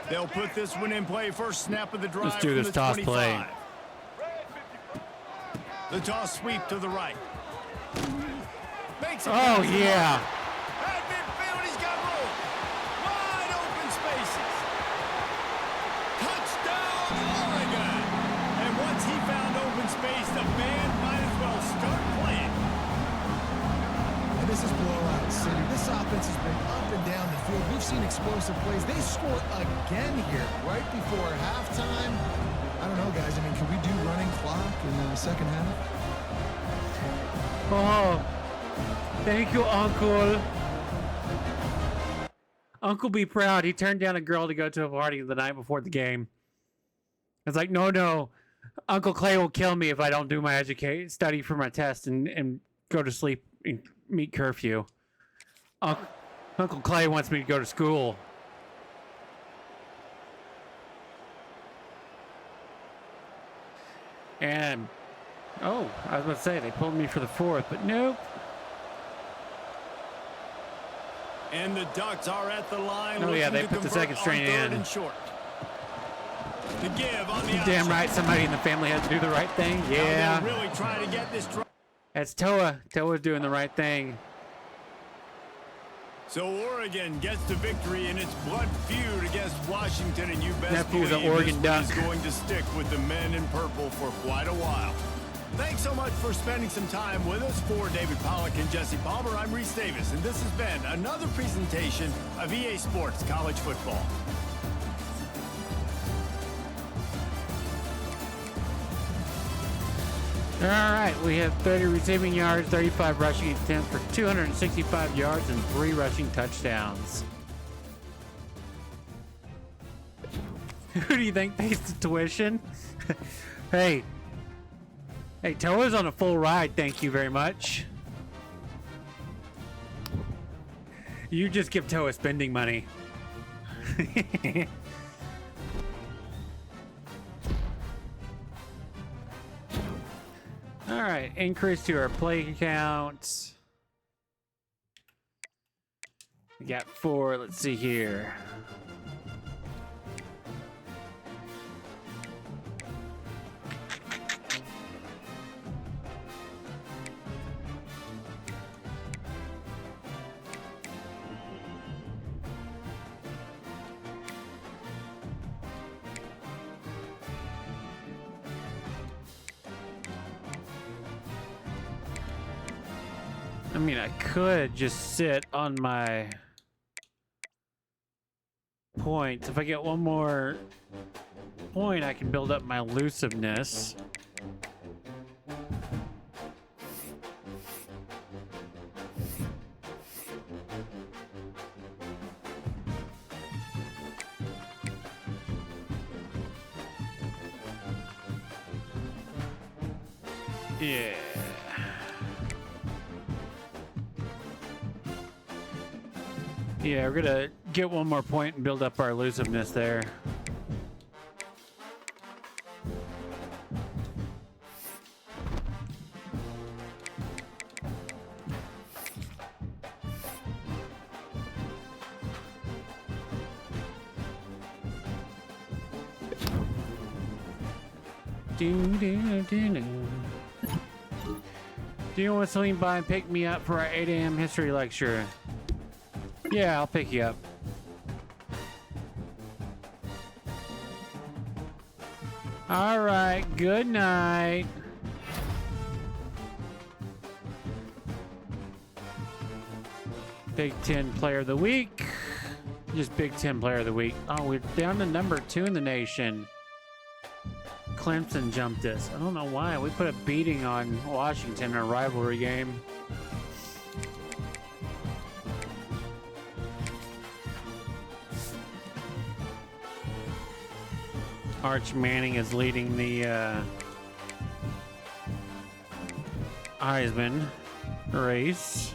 They'll put this one in play. First snap of the drive. Let's do from this the toss 25. play. The toss sweep to the right. Makes it Oh, pass. yeah. At midfield, he's got room. Wide open spaces. Touchdown, Oregon. And once he found open space, the band might as well start playing. And this is blowout city. This offense has been up and down the field. We've seen explosive plays. They score again here right before halftime. I don't know, guys. I mean, can we do running clock in the second half? Oh, thank you, Uncle. Uncle be proud. He turned down a girl to go to a party the night before the game. It's like, no. Uncle Clay will kill me if I don't do my study for my test and go to sleep and meet curfew. Uncle Clay wants me to go to school. And, oh, I was about to say, they pulled me for the 4th, but nope. And the Ducks are at the line. Oh, yeah, looking they to put the convert second string on 3rd in. and short. The give on the Damn outside. right, somebody in the family had to do the right thing. Now Yeah, they'll really try to get this drive. that's Toa. Toa's doing the right thing. So Oregon gets the victory in its blood feud against Washington, and you best Nephew's believe an Oregon this one Duck. is going to stick with the men in purple for quite a while. Thanks so much for spending some time with us. For David Pollack and Jesse Palmer, I'm Reese Davis, and this has been another presentation of EA Sports College Football. All right, we have 30 receiving yards, 35 rushing attempts for 265 yards and 3 rushing touchdowns. Who do you think pays the tuition? Hey, Toa's on a full ride, thank you very much. You just give Toa spending money. All right, increase to our play count. We got 4, let's see here. I mean, I could just sit on my points. If I get one more point, I can build up my elusiveness. Yeah. Yeah, we're gonna get one more point and build up our elusiveness there. Do you want to swing by and pick me up for our 8 a.m. history lecture? Yeah, I'll pick you up. All right, good night. Big Ten Player of the Week. Just Big Ten Player of the Week. Oh, we're down to number 2 in the nation. Clemson jumped us. I don't know why. We put a beating on Washington in a rivalry game. Arch Manning is leading the Heisman race.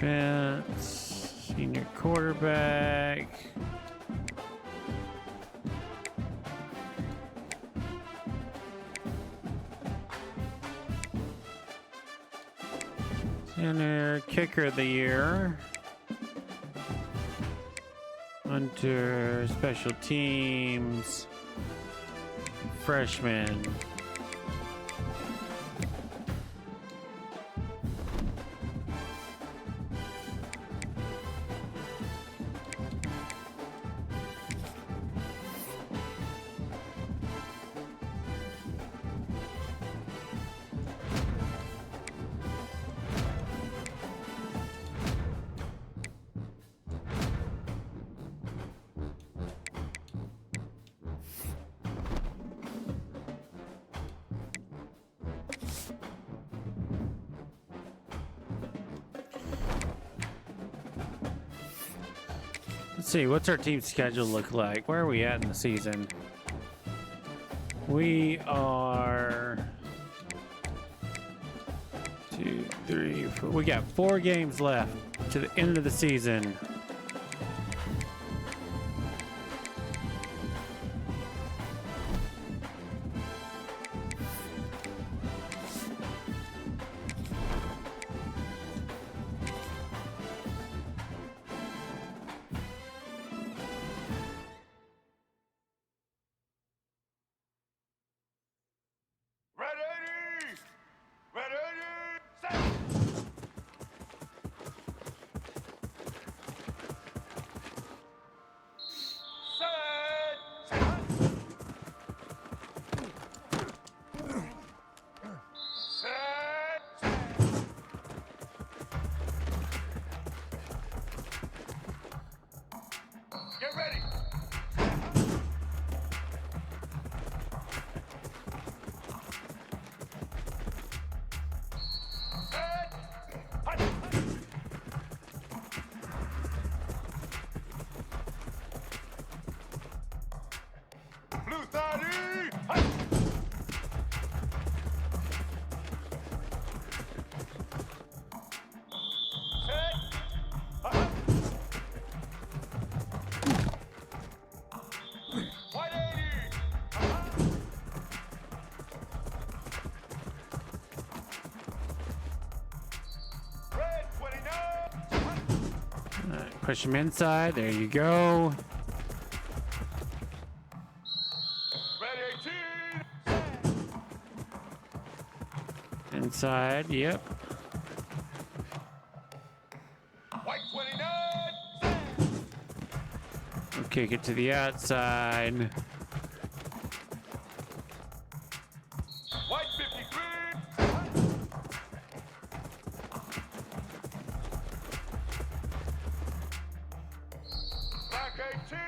Defense, senior quarterback. Center, kicker of the year. Hunter, special teams. Freshman. Let's see, what's our team schedule look like? Where are we at in the season? We are 2, 2, 3, 4. We got 4 games left to the end of the season. Ready! Ready! Set! Set! Set! Get ready! Set! Hut! Blue 30! Hut! Set! Hut! White 80! Hut! Red 29! All right, push him inside. There you go. Red 18! Inside. Yep. White 29! Okay, get to the outside. White 53! Black 18!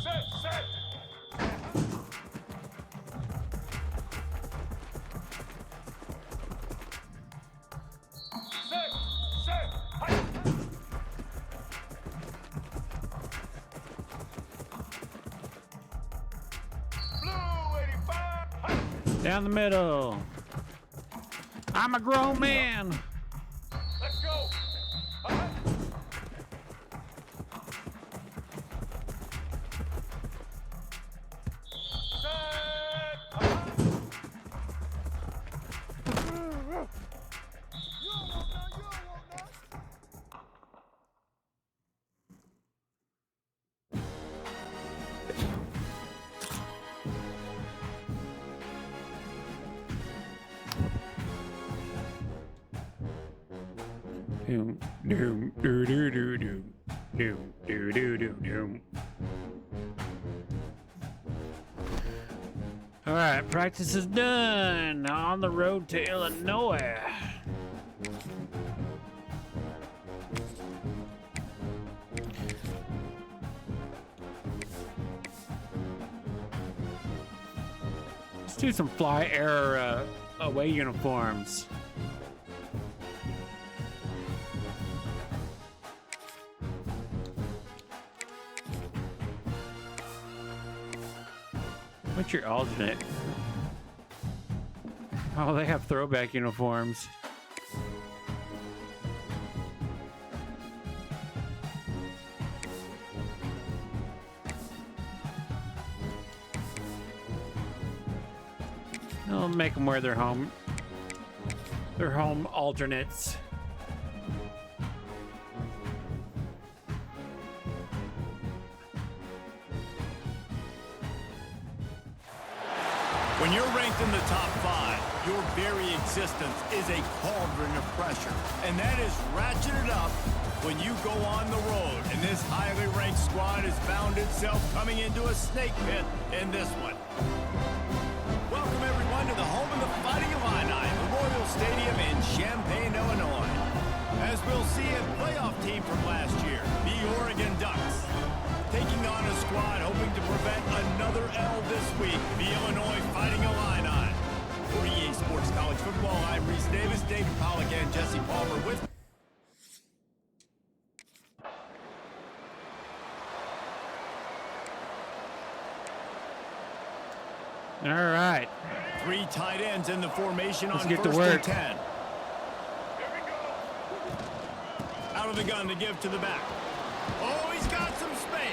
Set, set! Set, set! Hi! Blue 85! Hi! Down the middle. I'm a grown man. Let's go! Uh-huh. Set! Uh-huh. Doom, doom, doo, doo, doo, doom. Doom, doo, doo, doo, doom. All right, practice is done. On the road to Illinois. Let's do some fly air away uniforms. What's your alternate? Oh, they have throwback uniforms. I'll make them wear their home alternates. When you're ranked in the top 5, your very existence is a cauldron of pressure. And that is ratcheted up when you go on the road. And this highly ranked squad has found itself coming into a snake pit in this one. Welcome, everyone, to the home of the Fighting Illini, Memorial Stadium in Champaign, Illinois. As we'll see, a playoff team from last year, the Oregon Ducks, taking on a squad hoping to prevent another L this week, the Illinois Fighting Illini. For EA Sports College Football, I'm Reese Davis, David Pollock, and Jesse Palmer with All right. 3 tight ends in the formation Let's on get to 1st work. and 10. Out of the gun to give to the back. Oh, he's got some space.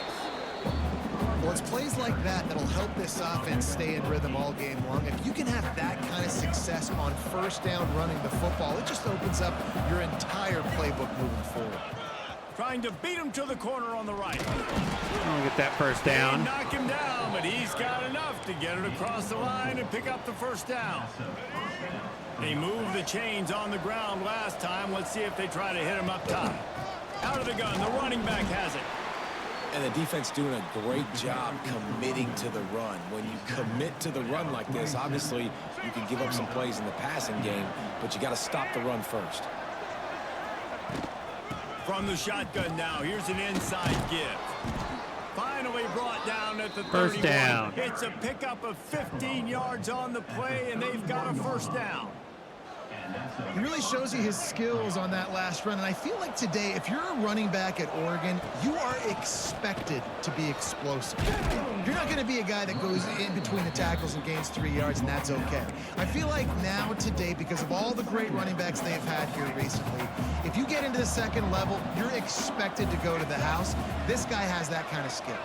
Well, it's plays like that that'll help this offense stay in rhythm all game long. If you can have that kind of success on 1st down running the football, it just opens up your entire playbook moving forward. Trying to beat him to the corner on the right. I'll get that 1st They down. knock him down, but he's got enough to get it across the line and pick up the 1st down. They moved the chains on the ground last time. Let's see if they try to hit him up top. Out of the gun, the running back has it. And the defense doing a great job committing to the run. When you commit to the run like this, obviously you can give up some plays in the passing game, but you got to stop the run first. From the shotgun now, here's an inside give. Finally brought down at the 1st 31. down. It's a pickup of 15 yards on the play, and they've got a 1st down. He really shows you his skills on that last run. And I feel like today, if you're a running back at Oregon, you are expected to be explosive. You're not going to be a guy that goes in between the tackles and gains 3 yards, and that's okay. I feel like now today, because of all the great running backs they've had here recently, if you get into the 2nd level, you're expected to go to the house. This guy has that kind of skill.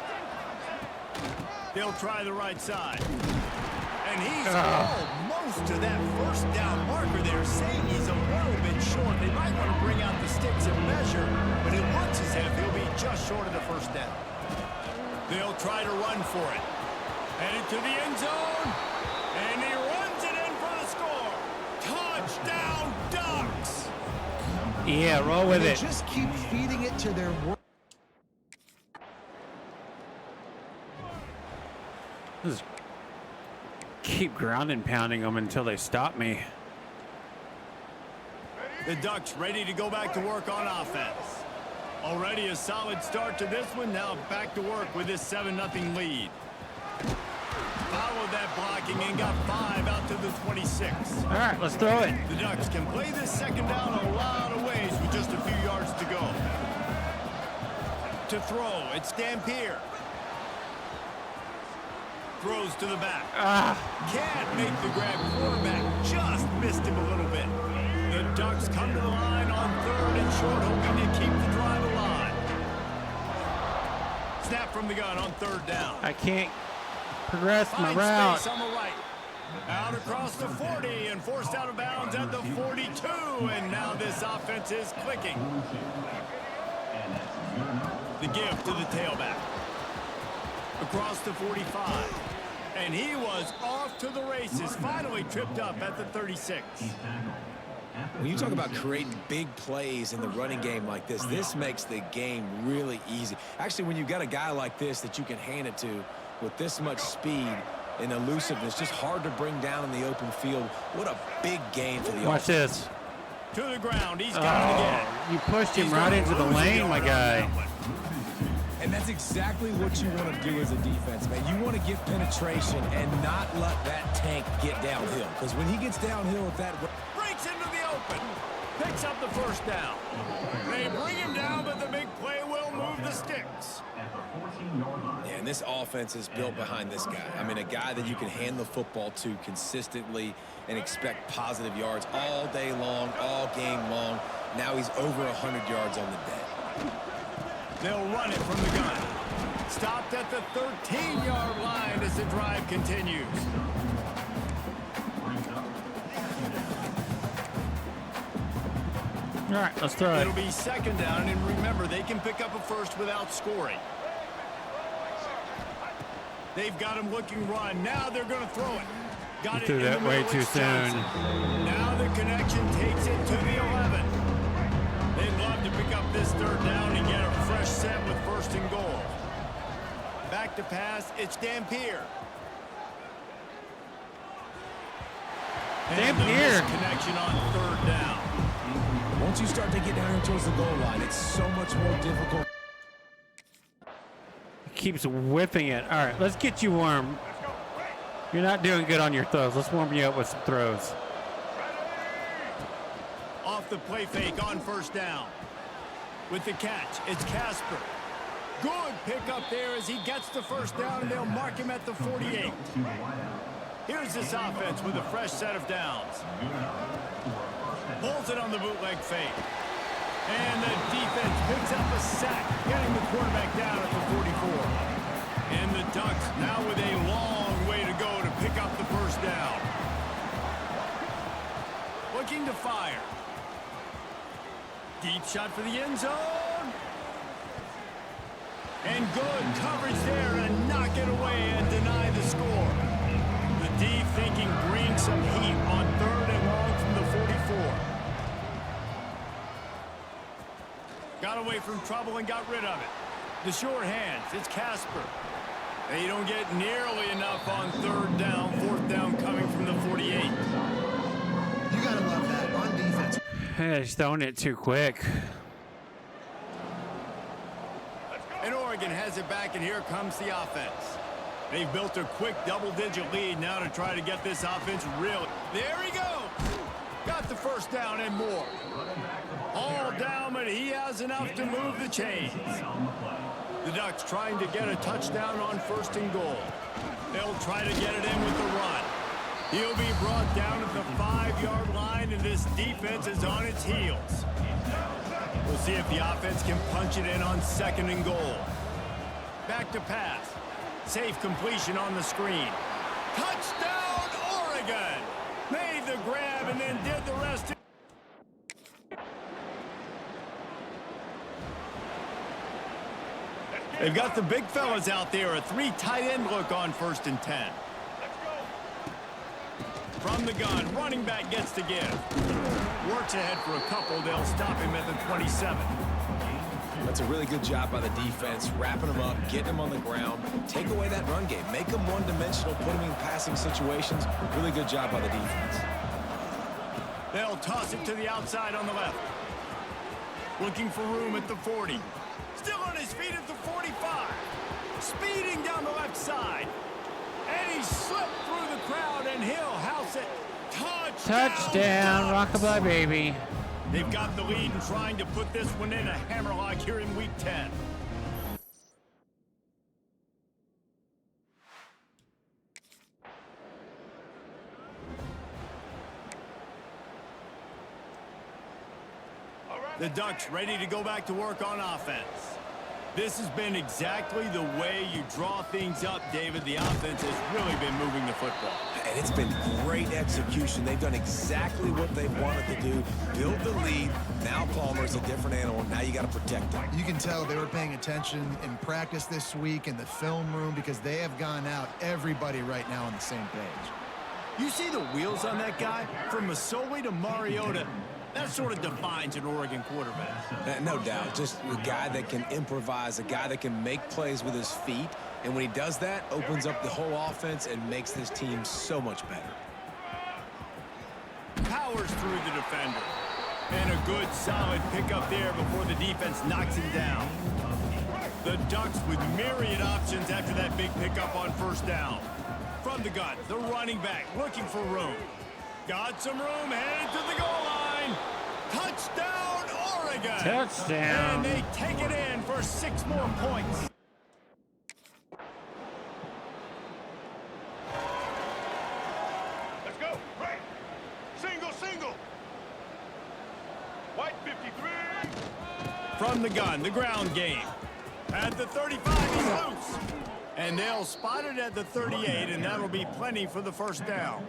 They'll try the right side. And he's almost to that 1st down marker there, saying he's a little bit short. They might want to bring out the sticks and measure, but it looks as if he'll be just short of the 1st down. They'll try to run for it. Headed to the end zone, and he runs it in for the score. Touchdown, Ducks! Yeah, roll with They it. just keep feeding it to their work. Just keep ground and pounding them until they stop me. The Ducks ready to go back to work on offense. Already a solid start to this one. Now back to work with this 7-0 lead. Followed that blocking and got 5 out to the 26. All right, let's throw it. The Ducks can play this 2nd down a lot of ways with just a few yards to go. To throw, it's Dampier. Throws to the back. Can't make the grab. Quarterback just missed him a little bit. The Ducks come to the line on 3rd and short, hoping to keep the drive alive. Snap from the gun on 3rd down. I can't progress my Finds route. space on the right. Out across the 40 and forced out of bounds at the 42. And now this offense is clicking. The give to the tailback. Across the 45. And he was off to the races. Finally tripped up at the 36. When you talk about creating big plays in the running game like this makes the game really easy. Actually, when you've got a guy like this that you can hand it to with this much speed and elusiveness, just hard to bring down in the open field. What a big gain for the Watch offense. this. To the ground. He's got it again. You pushed him He's right gonna into the lose a lane, yard my on guy. that one. And that's exactly what you want to do as a defense, man. You want to get penetration and not let that tank get downhill. Because when he gets downhill with that... Breaks into the open. Picks up the 1st down. They bring him down, but the big play will move the sticks. Yeah, and this offense is built behind this guy. I mean, a guy that you can hand the football to consistently and expect positive yards all day long, all game long. Now he's over 100 yards on the day. They'll run it from the gun. Stopped at the 13-yard line as the drive continues. All right, let's throw it. It'll be 2nd down, and remember, they can pick up a 1st without scoring. They've got him looking run. Now they're going to throw it. Got You it threw in the that way middle. too It's soon. Johnson. Now the connection takes it to the 11. They'd love to pick up this 3rd down and get a fresh set with 1st and goal. Back to pass, it's Dampier. And the Dampier. misconnection on 3rd down. Once you start to get down here towards the goal line, it's so much more difficult. Keeps whipping it. All right, let's get you warm. You're not doing good on your throws. Let's warm you up with some throws. Off the play fake on 1st down. With the catch, it's Casper. Good pickup there as he gets the 1st down, and they'll mark him at the 48. Here's this offense with a fresh set of downs. Pulls it on the bootleg fake. And the defense picks up a sack, getting the quarterback down at the 44. And the Ducks now with a long way to go to pick up the first down. Looking to fire. Deep shot for the end zone. And good coverage there to knock it away and deny the score. The D thinking bring some heat on 3rd and long from the 44. Got away from trouble and got rid of it. The short hands, it's Casper. They don't get nearly enough on 3rd down, 4th down coming from the 48. You gotta love that on defense. He's throwing it too quick. And Oregon has it back, and here comes the offense. They've built a quick double-digit lead now to try to get this offense real. There he goes. Got the first down and more. All down, but he has enough to move the chains. The Ducks trying to get a touchdown on 1st and goal. They'll try to get it in with the run. He'll be brought down at the 5-yard line, and this defense is on its heels. We'll see if the offense can punch it in on 2nd and goal. Back to pass. Safe completion on the screen. Touchdown, Oregon! Made the grab and then did the rest. They've got the big fellas out there. A 3 tight end look on 1st and 10. From the gun, running back gets to give. Works ahead for a couple. They'll stop him at the 27. That's a really good job by the defense, wrapping them up, getting them on the ground, take away that run game, make them one-dimensional, put them in passing situations. Really good job by the defense. They'll toss it to the outside on the left. Looking for room at the 40. Still on his feet at the 45. Speeding down the left side. And he slipped through the crowd, and he'll house it. Touchdown, rockabye baby. They've got the lead and trying to put this one in a hammerlock here in week 10. The Ducks ready to go back to work on offense. This has been exactly the way you draw things up, David. The offense has really been moving the football. And it's been great execution. They've done exactly what they wanted to do. Build the lead. Now Palmer's a different animal. Now you got to protect him. You can tell they were paying attention in practice this week in the film room because they have gone out, everybody right now on the same page. You see the wheels on that guy? From Masoli to Mariota. That sort of defines an Oregon quarterback. No doubt. Just a guy that can improvise, a guy that can make plays with his feet. And when he does that, opens up the whole offense and makes this team so much better. Powers through the defender. And a good, solid pickup there before the defense knocks him down. The Ducks with myriad options after that big pickup on 1st down. From the gun, the running back looking for room. Got some room, headed to the goal line. Touchdown, Oregon! Touchdown! And they take it in for 6 more points. Let's go. Right. Single. White 53. From the gun, the ground game. At the 35, he's loose. And they'll spot it at the 38, and that'll be plenty for the 1st down.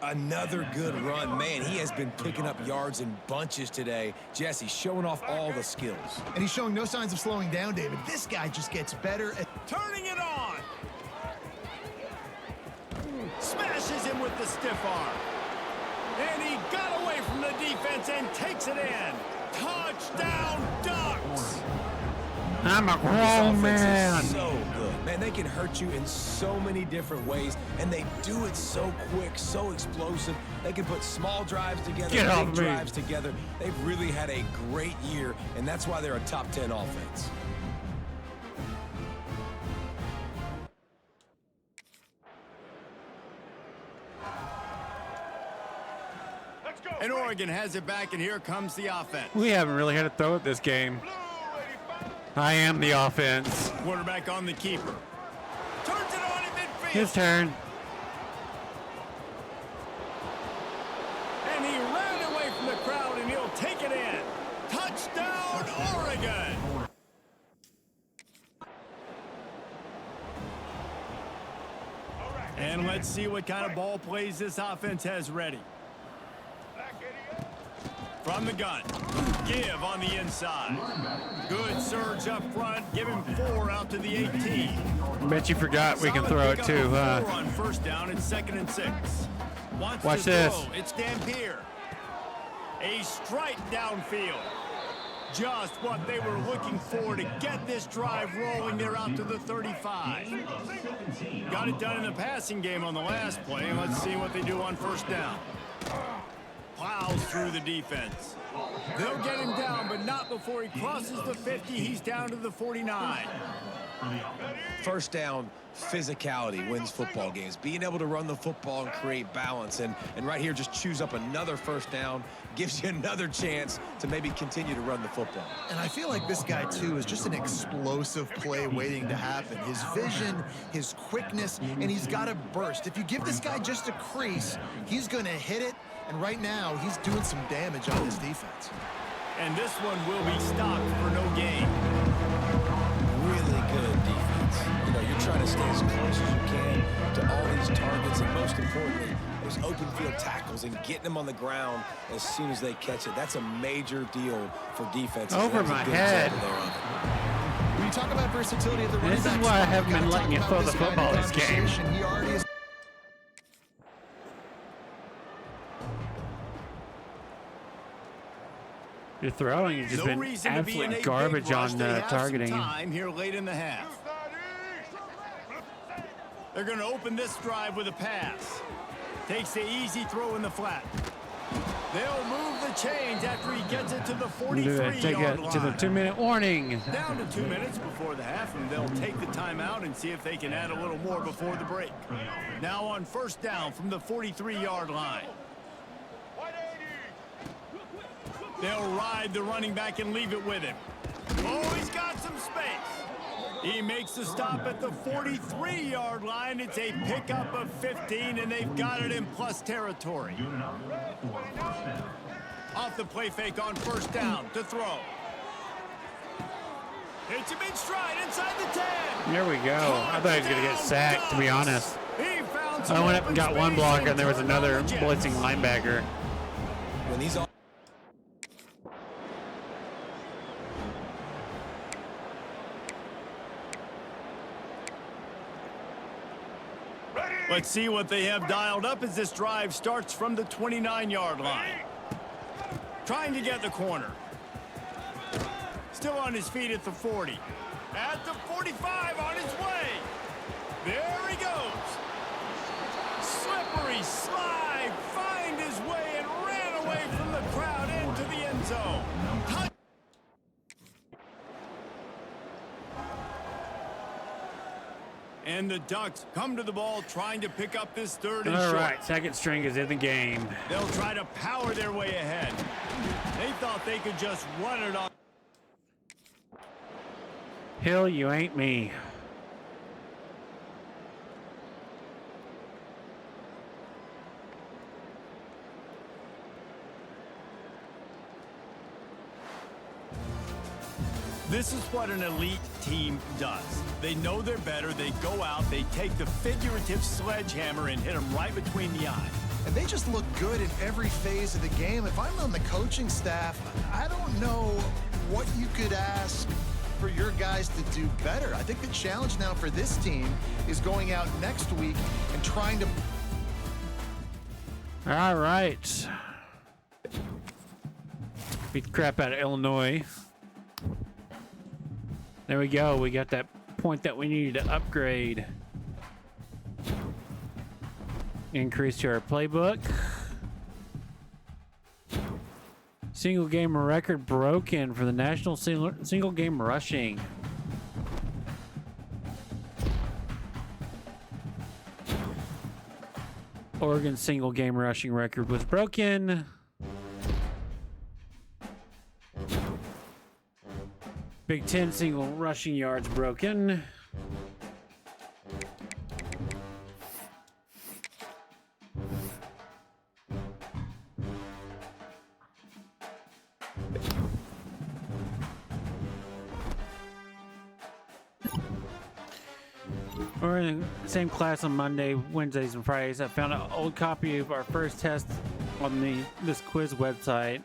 Another good run. Man, he has been picking up yards in bunches today. Jesse showing off all the skills. And he's showing no signs of slowing down, David. This guy just gets better at Turning it on. Smashes him with the stiff arm. And he got away from the defense and takes it in. Touchdown, Ducks! I'm a This grown offense man. is so good. Man, they can hurt you in so many different ways, and they do it so quick, so explosive. They can put small drives together, Get off big me. drives together. They've really had a great year, and that's why they're a top 10 offense. Let's go. And Oregon has it back, and here comes the offense. We haven't really had to throw it this game. Blue 85. I am the offense. Quarterback on the keeper. Turns it on in midfield. His turn. And let's see what kind of ball plays this offense has ready. From the gun. Give on the inside. Good surge up front. Give him 4 out to the 18. Bet you forgot we can throw it too, huh? On first down and 2nd and 6. Watch this. It's Dampier. A strike downfield. Just what they were looking for to get this drive rolling. They're out to the 35. Got it done in the passing game on the last play. And let's see what they do on first down. Plows through the defense. They'll get him down, but not before he crosses the 50. He's down to the 49. First down, physicality wins football games. Being able to run the football and create balance. And right here, just choose up another first down. Gives you another chance to maybe continue to run the football. And I feel like this guy, too, is just an explosive play waiting to happen. His vision, his quickness, and he's got a burst. If you give this guy just a crease, he's going to hit it. And right now, he's doing some damage on this defense. And this one will be stopped for no gain. Really good defense. You know, you're trying to stay as close as you can to all these targets, and most importantly, those open field tackles and getting them on the ground as soon as they catch it. That's a major deal for defense. Over my head. When you talk about versatility at the running back This is why I haven't been letting you throw the football this game. He already is. You're throwing, you've just No been reason to be in absolute a garbage big rush. on They have some targeting. time here late in the half. They're going to open this drive with a pass. Takes the easy throw in the flat. They'll move the chains after he gets it to the 43-yard Take it line. to the 2-minute warning. Down to 2 minutes before the half, and they'll take the timeout and see if they can add a little more before the break. Now on first down from the 43-yard line. They'll ride the running back and leave it with him. Oh, he's got some space. He makes the stop at the 43-yard line. It's a pickup of 15, and they've got it in plus territory. Off the play fake on first down to throw. Hits him in stride inside the 10. There we go. I thought he was going to get sacked, to be honest. He found some I went up and got one space blocker, and there was turned another the Jets. blitzing linebacker. When these all Let's see what they have dialed up as this drive starts from the 29-yard line. Trying to get the corner. Still on his feet at the 40. At the 45 on his way. There he goes. Slippery slide. Find his way and ran away from the crowd into the end zone. And the Ducks come to the ball trying to pick up this third and All short. right, second string is in the game. They'll try to power their way ahead. They thought they could just run it on. Hill, you ain't me. This is what an elite team does. They know they're better. They go out. They take the figurative sledgehammer and hit them right between the eyes. And they just look good in every phase of the game. If I'm on the coaching staff, I don't know what you could ask for your guys to do better. I think the challenge now for this team is going out next week and trying to... All right. Beat the crap out of Illinois. There we go. We got that point that we needed to upgrade. Increase to our playbook. Single game record broken for the national single game rushing. Oregon's single game rushing record was broken. Big Ten single rushing yards broken. We're in the same class on Monday, Wednesdays, and Fridays. I found an old copy of our first test on this quiz website.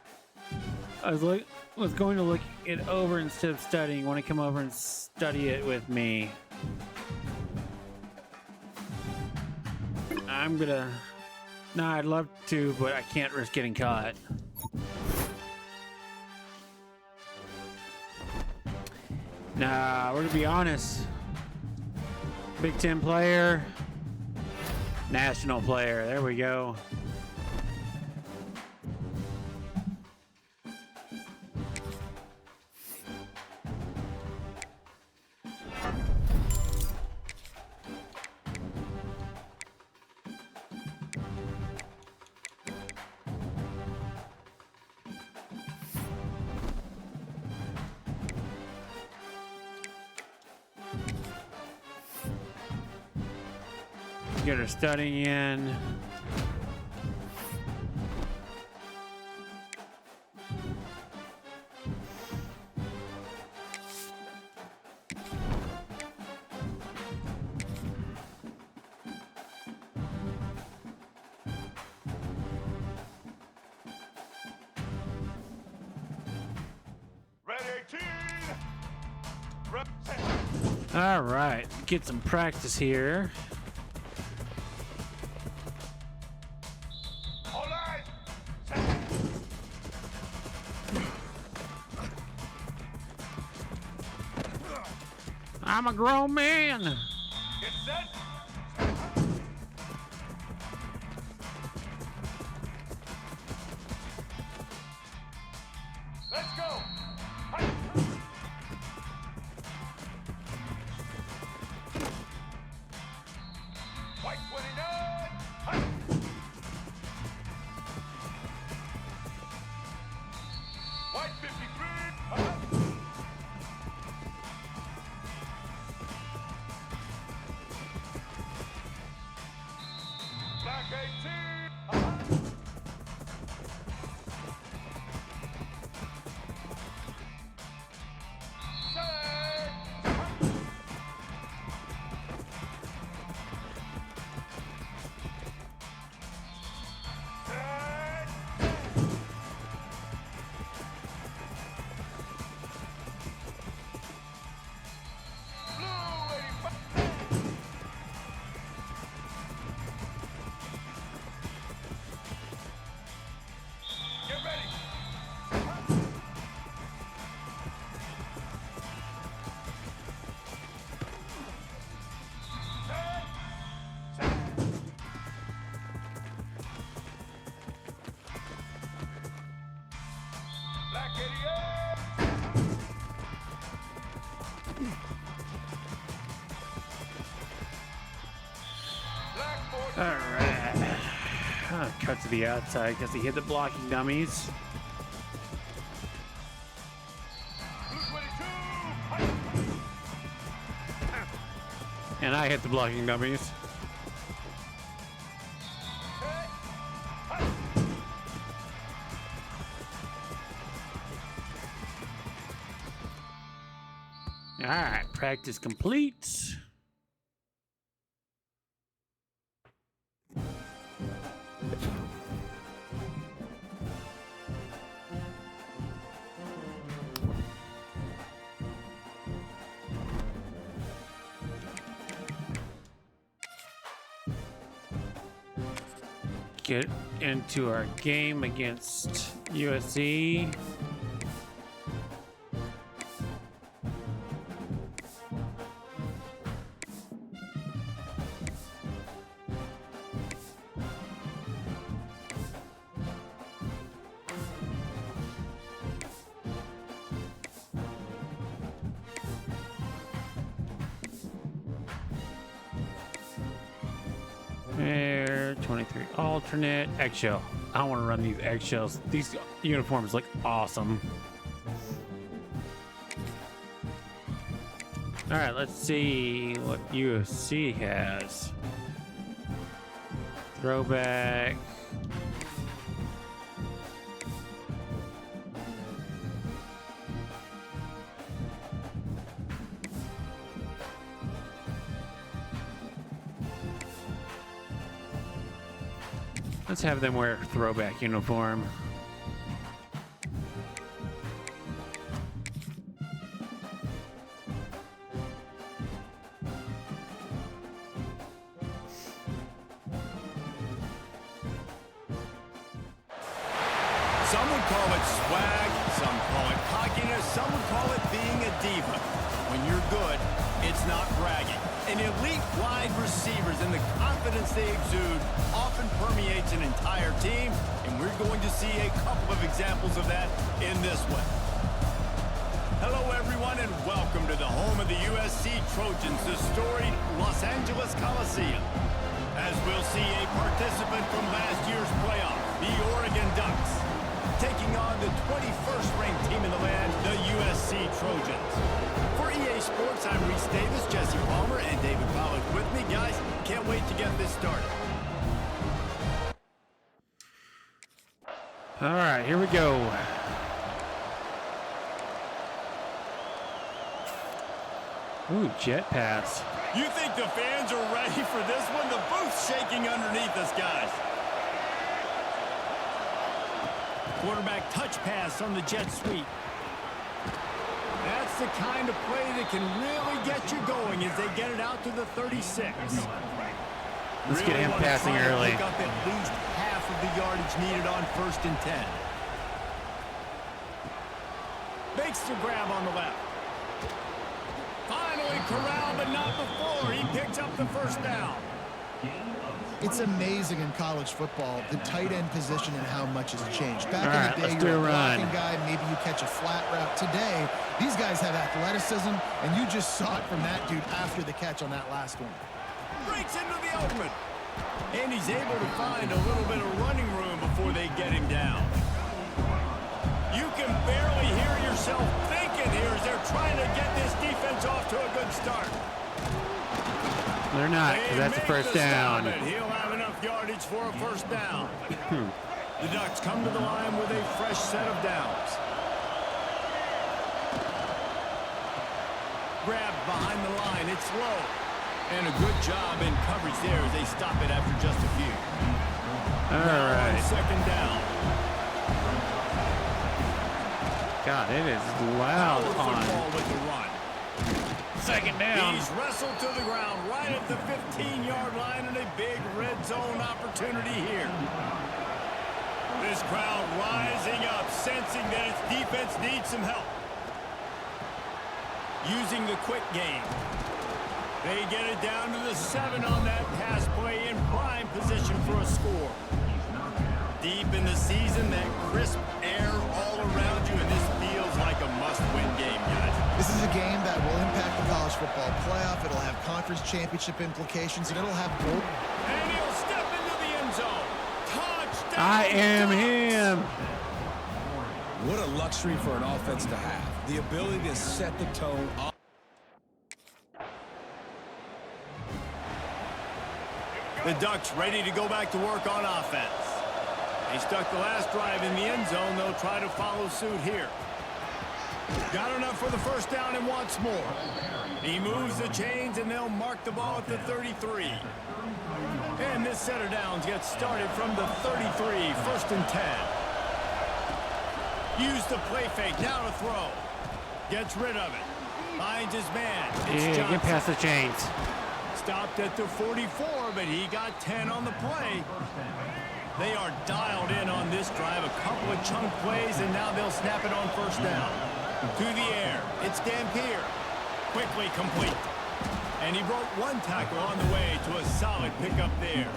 I was going to look it over instead of studying. Want to come over and study it with me? I'm gonna. Nah, I'd love to, but I can't risk getting caught. Nah, we're gonna be honest. Big Ten player, national player. There we go. Get her studying in. Red 18. Red 10. All right, get some practice here. All right. I'm a grown man. Get set. Let's go. White 29. White 53. Black 18. Get ready. Black 88. Black 40. All right. Cut to the outside because he hit the blocking dummies. Blue 22. And I hit the blocking dummies. All right, practice complete. Get into our game against USC. Air 23 alternate eggshell. I don't want to run these eggshells. These uniforms look awesome. All right, let's see what UFC has. Throwback. Let's have them wear a throwback uniform. Some would call it swag, some call it cockiness, some would call it being a diva. When you're good, it's not bragging. And elite wide receivers and the confidence they exude often permeates an entire team, and we're going to see a couple of examples of that in this one. Hello, everyone, and welcome to the home of the USC Trojans, the storied Los Angeles Coliseum. As we'll see a participant from last year's playoff, the Oregon Ducks, taking on the 21st ranked team in the land, the USC Trojans. For EA Sports, I'm Reese Davis, Jesse Palmer, and David Pollack with me. Guys, can't wait to get this started. All right, here we go. Ooh, jet pass. You think the fans are ready for this one? The booth's shaking underneath us, guys. Quarterback touch pass on the jet sweep. That's the kind of play that can really get you going as they get it out to the 36. Let's get him passing early. Pick up at least half of the yardage needed on 1st and 10. Makes the grab on the left. Finally corralled, but not before. He picks up the first down. It's amazing in college football, the tight end position and how much has changed. Back in the day, you're a blocking guy, maybe you catch a flat route. Today, these guys have athleticism, and you just saw it from that dude after the catch on that last one. Breaks into the open. And he's able to find a little bit of running room before they get him down. You can barely hear yourself thinking here as they're trying to get this defense off to a good start. They're not, because that's a first down. He'll have enough yardage for a first down. The Ducks come to the line with a fresh set of downs. Grab behind the line. It's low. And a good job in coverage there as they stop it after just a few. All right. Second down. God, it is loud on With the run. second down. He's wrestled to the ground right at the 15-yard line and a big red zone opportunity here. This crowd rising up, sensing that its defense needs some help. Using the quick game. They get it down to the 7 on that pass play in prime position for a score. Deep in the season, that crisp air all around you, and this feels like a must-win game, guys. This is a game that will impact the college football playoff. It'll have conference championship implications, and it'll have both. And he'll step into the end zone. Touchdown! I am him. What a luxury for an offense to have. The ability to set the tone. The Ducks ready to go back to work on offense. They stuck the last drive in the end zone. They'll try to follow suit here. Got enough for the first down and wants more. He moves the chains, and they'll mark the ball at the 33. And this set of downs gets started from the 33, 1st and 10. Use the play fake, now to throw. Gets rid of it. Finds his man. It's Yeah, Johnson. get past the chains. Stopped at the 44, but he got 10 on the play. They are dialed in on this drive. A couple of chunk plays, and now they'll snap it on first down. To the air. It's Dampier. Quickly complete. And he broke one tackle on the way to a solid pickup there.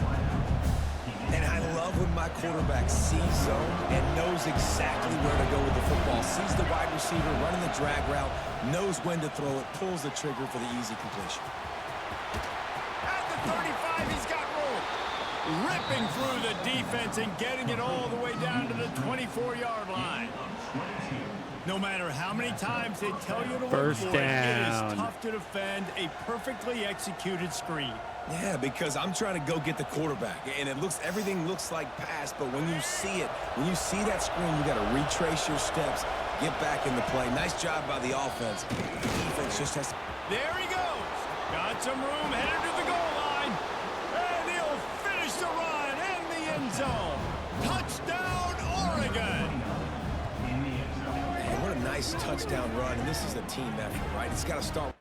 And I love when my quarterback sees zone and knows exactly where to go with the football. Sees the wide receiver running the drag route, knows when to throw it, pulls the trigger for the easy completion. At the 35, he's got room. Ripping through the defense and getting it all the way down to the 24-yard line. No matter how many times they tell you to First look for it, it down. is tough to defend a perfectly executed screen. Yeah, because I'm trying to go get the quarterback, and everything looks like pass, but when you see it, when you see that screen, you got to retrace your steps, get back in the play. Nice job by the offense. The defense just has to... There he goes. Got some room, headed to the goal line. And he'll finish the run in the end zone. Touchdown, Oregon. Man, what a nice touchdown run, and this is a team effort, right? It's got to start.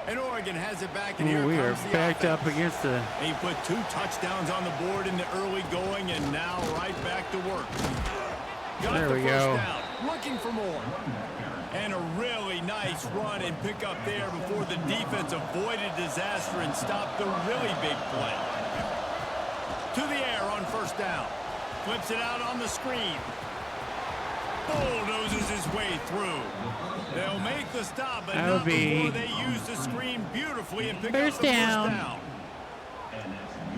And Oregon has it back, and Ooh, here we are comes the backed offense. up against the. He put 2 touchdowns on the board in the early going, and now right back to work. Got There the we first go. down, looking for more. And a really nice run and pick up there before the defense avoided disaster and stopped the really big play. To the air on first down. Flips it out on the screen. Bulldozes his way through. They'll make the stop, but not before they use the screen beautifully and pick up the first down.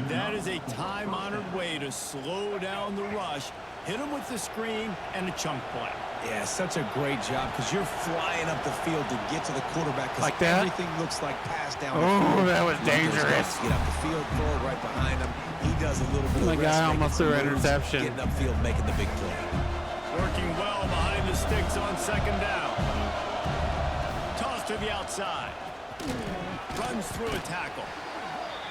That is a time-honored way to slow down the rush, hit him with the screen, and a chunk play. Yeah, such a great job because you're flying up the field to get to the quarterback because Like that? everything looks like pass down. Oh, that was dangerous. Get up the field, throw it right behind him. He does a little bit of The guy almost threw an interception. Getting upfield, making the big play. Working well behind the sticks on second down. Toss to the outside. Runs through a tackle.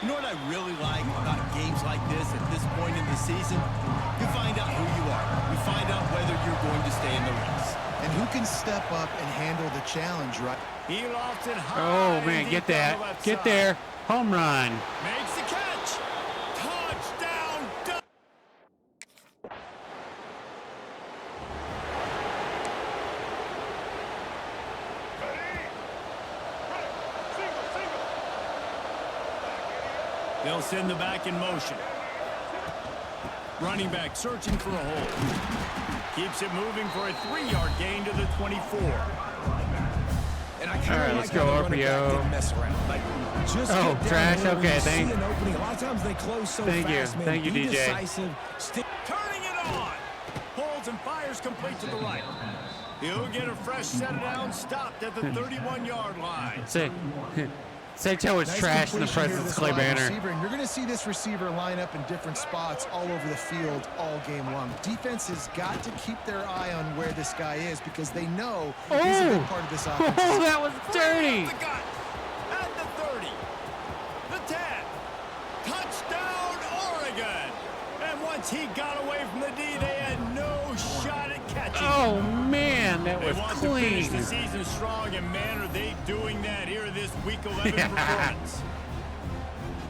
You know what I really like about games like this at this point in the season? You find out who you are. You find out whether you're going to stay in the race. And who can step up and handle the challenge, right? He lofts it high. Oh man, and get deep on that. the left Get side. there. Home run. Makes the catch. Touchdown. They'll send the back in motion. Running back searching for a hole. Keeps it moving for a 3-yard gain to the 24. And I All right, let's go, RPO. RPO. Mess around. Like, just Oh, get down trash. there when Okay, you thank- see an opening. A lot of times they close so Thank you. fast, man. Thank you, Be DJ. decisive. Turning it on. Holds and fires complete to the right. He'll get a fresh set down, stopped at the 31-yard line. Say Joe was Nice trash in the completion here to presence of this Clay wide Banner. receiver, and you're going to see this receiver line up in different spots all over the field all game long. Defense has got to keep their eye on where this guy is because they know he's a big part of this offense. Oh, that was dirty. The gut. At the 30. The 10. Touchdown, Oregon. And once he got away from the D, they had no shot at catching. Oh man, that was They want to finish clean. the season strong, and man, are they doing that here this Week 11 performance.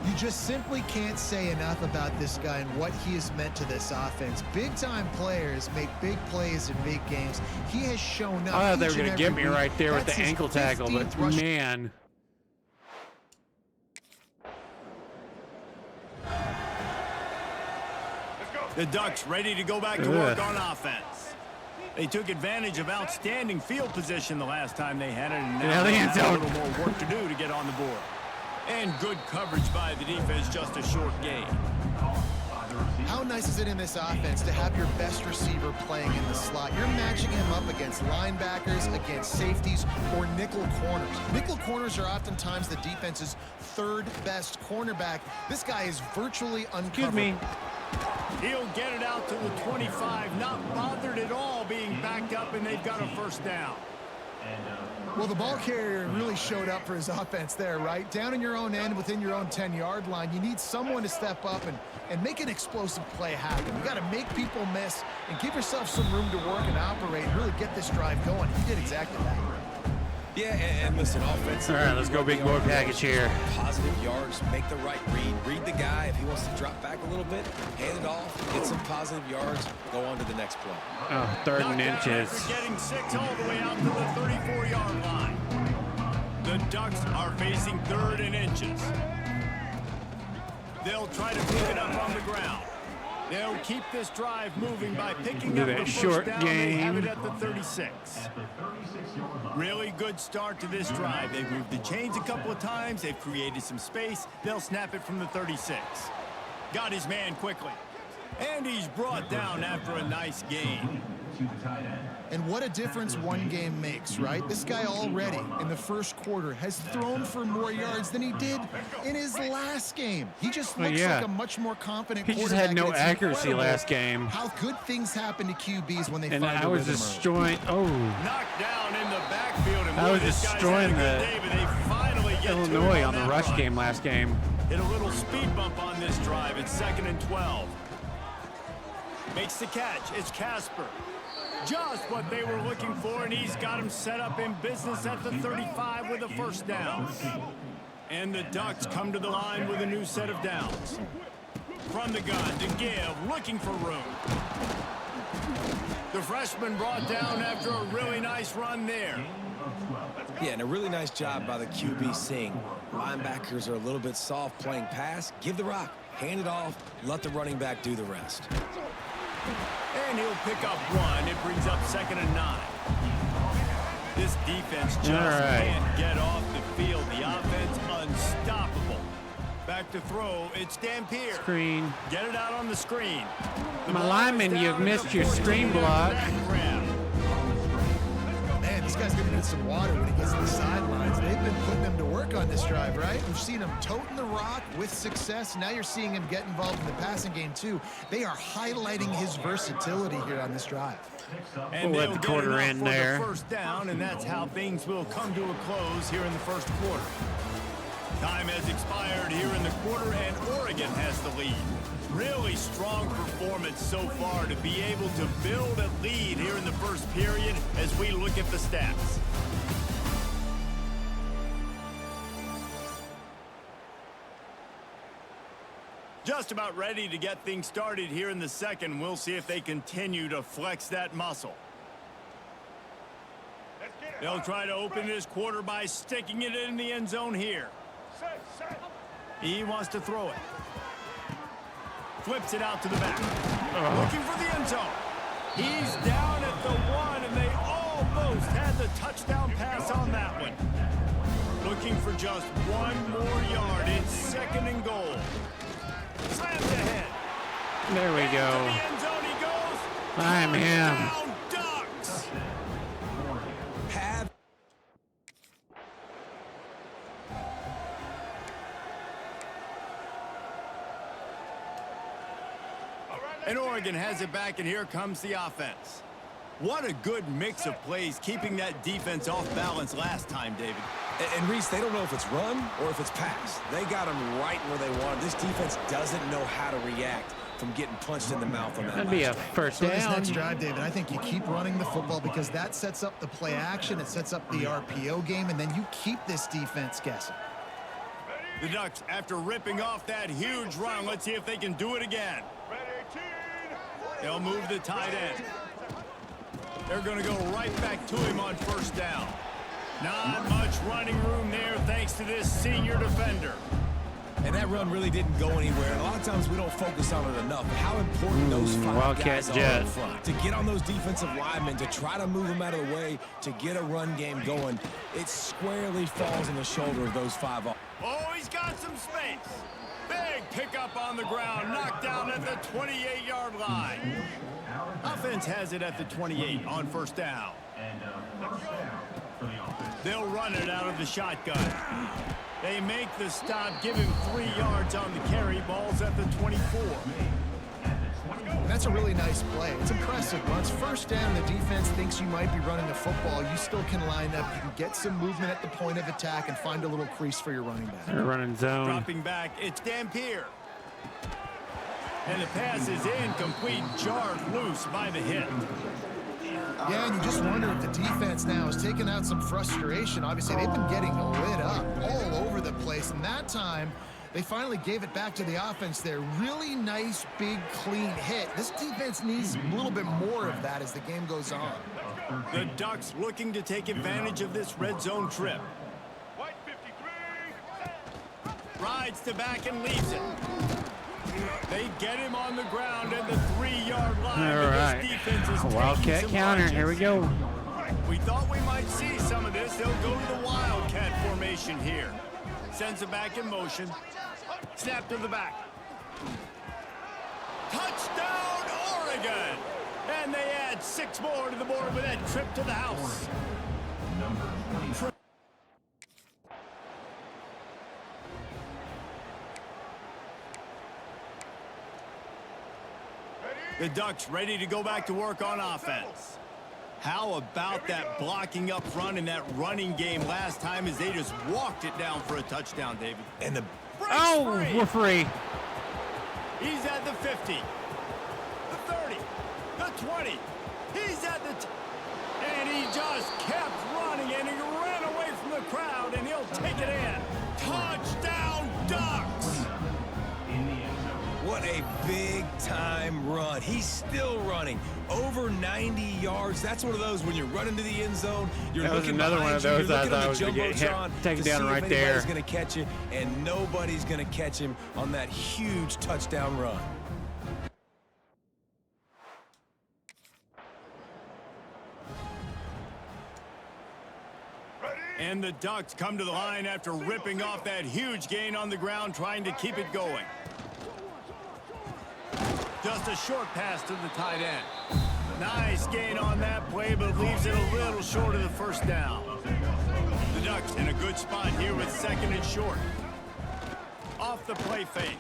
You just simply can't say enough about this guy and what he has meant to this offense. Big-time players make big plays in big games. He has shown up. I thought they were each going and to get every me week. right there with That's the his ankle tackle, but 15th rush. man. The Ducks ready to go back to work on offense. They took advantage of outstanding field position the last time they had it, and now they have a little more work to do to get on the board. And good coverage by the defense, just a short gain. How nice is it in this offense to have your best receiver playing in the slot? You're matching him up against linebackers, against safeties, or nickel corners. Nickel corners are oftentimes the defense's third best cornerback. This guy is virtually uncovered. Excuse me. He'll get it out to the 25, not bothered at all being backed up, and they've got a first down. Well, the ball carrier really showed up for his offense there, right? Down in your own end, within your own 10-yard line, you need someone to step up and make an explosive play happen. You got to make people miss and give yourself some room to work and operate and really get this drive going. He did exactly that. Yeah, and listen, offense. All right, let's go big boy package here. Positive yards, make the right read. Read the guy. If he wants to drop back a little bit, hand it off, get some positive yards, go on to the next play. Oh, third and Knocked down inches. after getting 6 all the way out to the 34-yard line. The Ducks are facing 3rd and inches. They'll try to pick it up on the ground. They'll keep this drive moving by picking up that the first short down. They have game. it at the 36. Really good start to this drive. They've moved the chains a couple of times. They've created some space. They'll snap it from the 36. Got his man quickly. And he's brought down after a nice gain. And what a difference one game makes, right? This guy already in the first quarter has thrown for more yards than he did in his last game. He just looks like a much more confident He just quarterback. had no and it's accuracy incredible last game. How good things happen to QBs when they And find I a was rhythm early. destroying. Oh, Knocked down in the backfield. And I was this guy's destroying had a good the- day, but they finally Illinois on the rush game last game. Hit a little speed bump on this drive. It's 2nd and 12. Makes the catch. It's Casper. Just what they were looking for, and he's got him set up in business at the 35 with a first down. And the Ducks come to the line with a new set of downs. From the gun to give, looking for room. The freshman brought down after a really nice run there. Yeah, and a really nice job by the QB seeing. Linebackers are a little bit soft playing pass. Give the rock, hand it off, let the running back do the rest. And he'll pick up one. It brings up 2nd and 9. This defense just can't get off the field. The offense unstoppable. Back to throw. It's Dampier. Screen. Get it out on the screen. My lineman, you've missed your screen block. Man, this guy's going to need some water when he gets to the sidelines. They've been putting him to work on this drive, right? We've seen him toting the rock with success. Now you're seeing him get involved in the passing game, too. They are highlighting his versatility here on this drive. And we'll let the quarter end there. First down, and that's how things will come to a close here in the first quarter. Time has expired here in the quarter, and Oregon has the lead. Really strong performance so far to be able to build a lead here in the first period as we look at the stats. Just about ready to get things started here in the second. We'll see if they continue to flex that muscle. They'll try to open this quarter by sticking it in the end zone here. He wants to throw it. Flips it out to the back. Looking for the end zone. He's down at the 1, and they almost had the touchdown pass on that one. Looking for just 1 more yard. It's 2nd and goal. Slams ahead. There we go. To the end zone he goes. I'm him. Touchdown, Ducks. And Oregon has it back, and here comes the offense. What a good mix of plays, keeping that defense off balance last time, David. And Reese, they don't know if it's run or if it's pass. They got them right where they wanted. This defense doesn't know how to react from getting punched in the mouth on that. That'd be a first So this down. next drive, David, I think you keep running the football because that sets up the play action, it sets up the RPO game, and then you keep this defense guessing. The Ducks, after ripping off that huge run, let's see if they can do it again. They'll move the tight end. They're going to go right back to him on first down. Not much running room there thanks to this senior defender. And that run really didn't go anywhere. And a lot of times we don't focus on it enough. How important those 5 Wildcat guys are jet. in front. To get on those defensive linemen, to try to move them out of the way, to get a run game going, it squarely falls on the shoulder of those 5. Oh, he's got some space. Big pickup on the ground, knocked down at the 28-yard line. Offense has it at the 28 on first down. They'll run it out of the shotgun. They make the stop, give him 3 yards on the carry. Ball's at the 24. That's a really nice play. It's impressive. Once first down, the defense thinks you might be running the football. You still can line up. You can get some movement at the point of attack and find a little crease for your running back. They're running zone. Dropping back, it's Dampier. And the pass is incomplete, jarred loose by the hit. Yeah, and you just wonder if the defense now is taking out some frustration. Obviously, they've been getting lit up all over the place, and that time, they finally gave it back to the offense there. Really nice, big, clean hit. This defense needs a little bit more of that as the game goes on. The Ducks looking to take advantage of this red zone trip. Rides to back and leaves it. They get him on the ground at the 3-yard line. All right. This defense is Wildcat taking some counter. punches. Here we go. We thought we might see some of this. They'll go to the Wildcat formation here. Sends it back in motion. Snap to the back. Touchdown, Oregon! And they add 6 more to the board with that trip to the house. The Ducks ready to go back to work on offense. How about that blocking up front and that running game last time as they just walked it down for a touchdown, David? And the We're free. He's at the 50, the 30, the 20. He's at the and he just kept running, and he ran away from the crowd, and he'll take it in. Touchdown, Ducks! What a big-time run. He's still running. Over 90 yards. That's one of those when you're running to the end zone, you're That was looking another behind one of you, those you're I looking thought at was the gonna get hit, Jumbotron taken to down see right if there. anybody's going to catch it, and nobody's going to catch him on that huge touchdown run. And the Ducks come to the line after ripping off that huge gain on the ground, trying to keep it going. Just a short pass to the tight end. Nice gain on that play, but leaves it a little short of the first down. The Ducks in a good spot here with second and short. Off the play fake.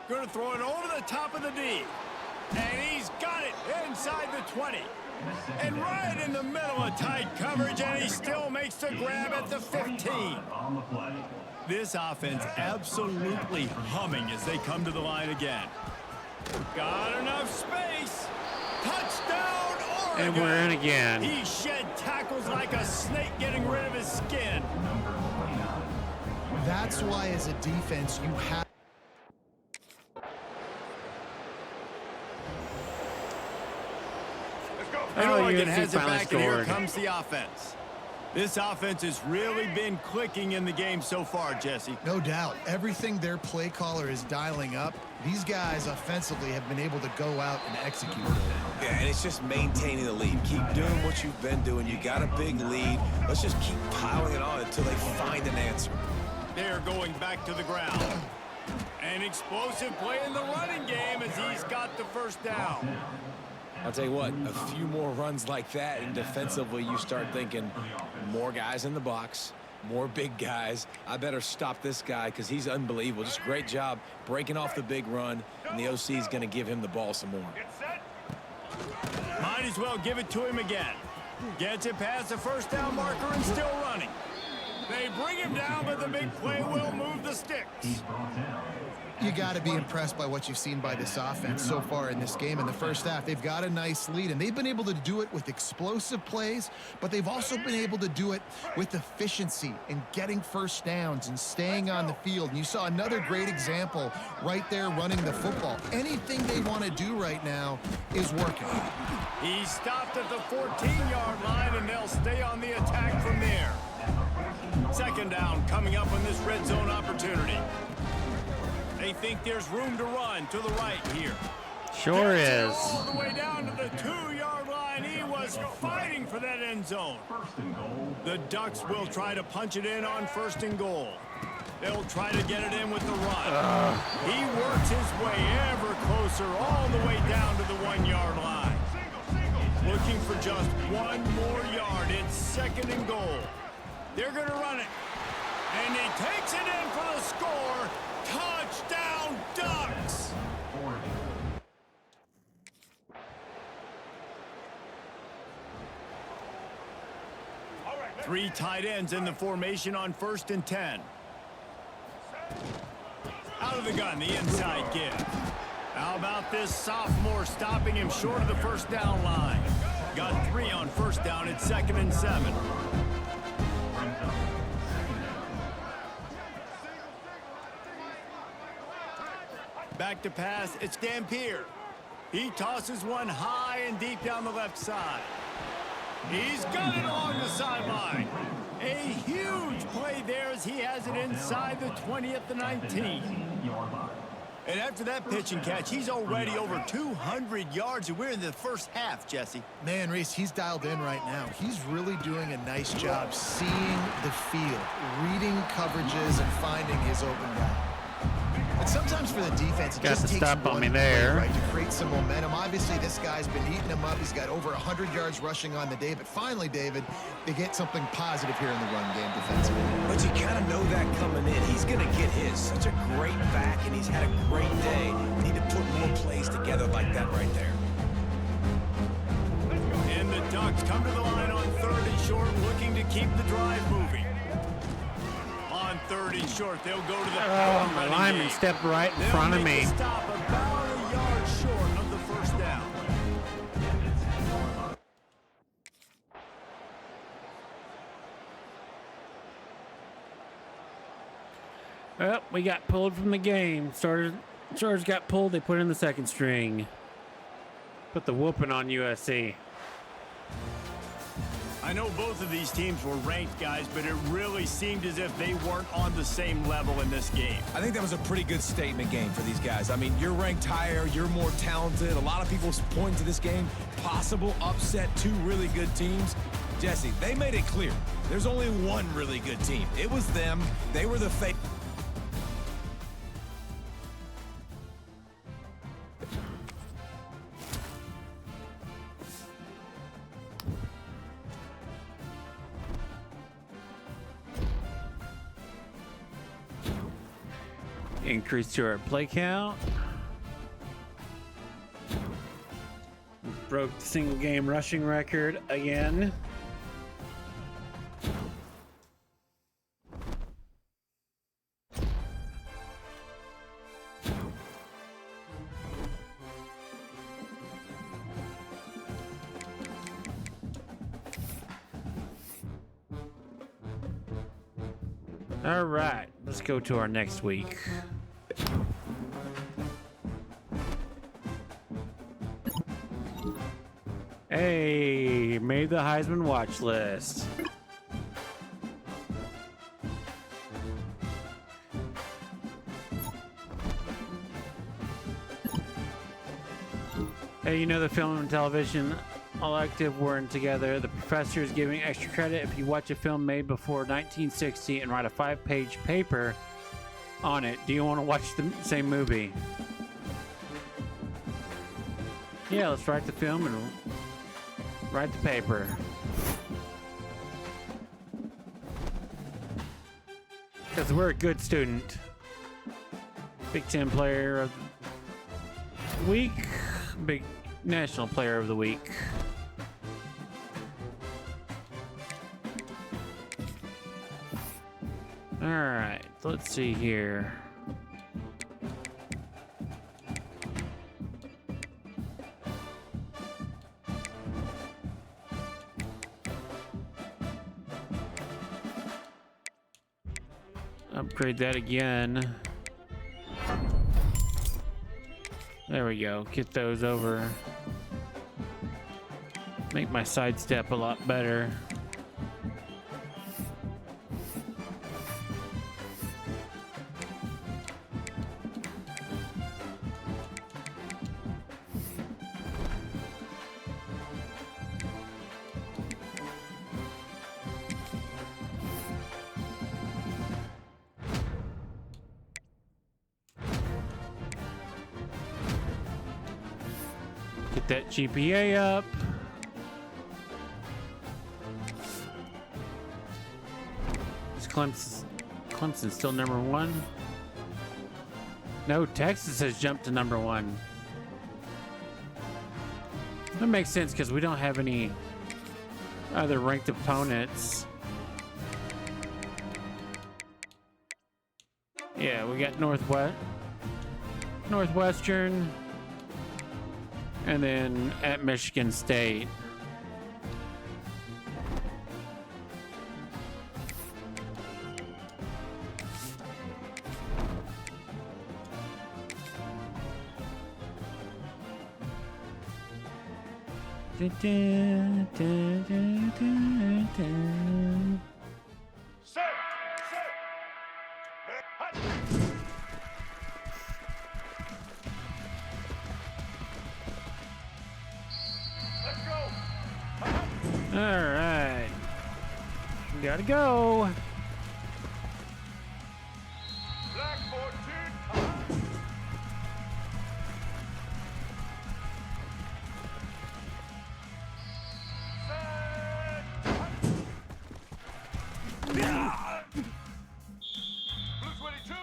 Going to throw it over the top of the D. And he's got it inside the 20. And right in the middle of tight coverage, and he still makes the grab at the 15. This offense absolutely humming as they come to the line again. Got enough space. Touchdown, Oregon. And we're in again. He shed tackles like a snake getting rid of his skin. That's why, as a defense, you have. And Oh, Oregon USC has it finally back, and here scored. comes the offense. This offense has really been clicking in the game so far, Jesse. No doubt. Everything their play caller is dialing up, these guys offensively have been able to go out and execute. Yeah, and it's just maintaining the lead. Keep doing what you've been doing. You got a big lead. Let's just keep piling it on until they find an answer. They're going back to the ground. An explosive play in the running game as he's got the first down. I'll tell you what, a few more runs like that, and defensively you start thinking more guys in the box, more big guys. I better stop this guy because he's unbelievable. Just great job breaking off the big run, and the OC is going to give him the ball some more. Might as well give it to him again. Gets it past the first down marker and still running. They bring him down, but the big play will move the sticks. You got to be impressed by what you've seen by this offense so far in this game. In the first half, they've got a nice lead, and they've been able to do it with explosive plays, but they've also been able to do it with efficiency and getting first downs and staying on the field. And you saw another great example right there running the football. Anything they want to do right now is working. He stopped at the 14-yard line, and they'll stay on the attack from there. Second down coming up on this red zone opportunity. They think there's room to run to the right here. Sure is. All the way down to the 2-yard line. He was fighting for that end zone. The Ducks will try to punch it in on first and goal. They'll try to get it in with the run. He works his way ever closer all the way down to the 1-yard line. Looking for just one more yard. It's second and goal. They're going to run it. And he takes it in for the score. Touchdown, Ducks! Three tight ends in the formation on first and 10. Out of the gun, the inside give. How about this sophomore stopping him short of the first down line? Got 3 on first down at second and 7. Back to pass, it's Dampier. He tosses one high and deep down the left side. He's got it along the sideline. A huge play there as he has it inside the 20 at the 19. And after that pitch and catch, he's already over 200 yards, and we're in the first half, Jesse. Man, Reese, he's dialed in right now. He's really doing a nice job seeing the field, reading coverages, and finding his open guy. And sometimes for the defense, it Got just to takes stop on one me play, there. right, to create some momentum. Obviously, this guy's been eating him up. He's got over 100 yards rushing on the day. But finally, David, they get something positive here in the run game defensively. But you kind of know that coming in. He's going to get his. Such a great back, and he's had a great day. Need to put more plays together like that right there. And the Ducks Ducks come to the line on 3rd and short, looking to keep the drive moving. On 3rd and short, they'll go to the Oh, my lineman stepped right in front of me. Stop about a yard short of the first down. Oh, we got pulled from the game. Starters got pulled. They put in the second string. Put the whooping on USC. I know both of these teams were ranked, guys, but it really seemed as if they weren't on the same level in this game. I think that was a pretty good statement game for these guys. I mean, you're ranked higher, you're more talented. A lot of people point to this game, possible upset, 2 really good teams. Jesse, they made it clear. There's only one really good team. It was them. They were the fake. Increase to our play count. Broke the single game rushing record again. All right, let's go to our next week. Hey, made the Heisman watch list. Hey, you know the film and television elective weren't together. The professor is giving extra credit if you watch a film made before 1960 and write a 5-page paper on it. Do you want to watch the same movie? Yeah, let's write the film and write the paper. Because we're a good student. Big Ten Player of the Week. Big National Player of the Week. All right, let's see here. Upgrade that again. There we go. Get those over. Make my sidestep a lot better. Get that GPA up. Is Clemson still number 1? No, Texas has jumped to number 1. That makes sense because we don't have any other ranked opponents. Yeah, we got Northwestern, and then at Michigan State. Set. Hut. Let's go. All right, we gotta go. Black 14. Blue 22.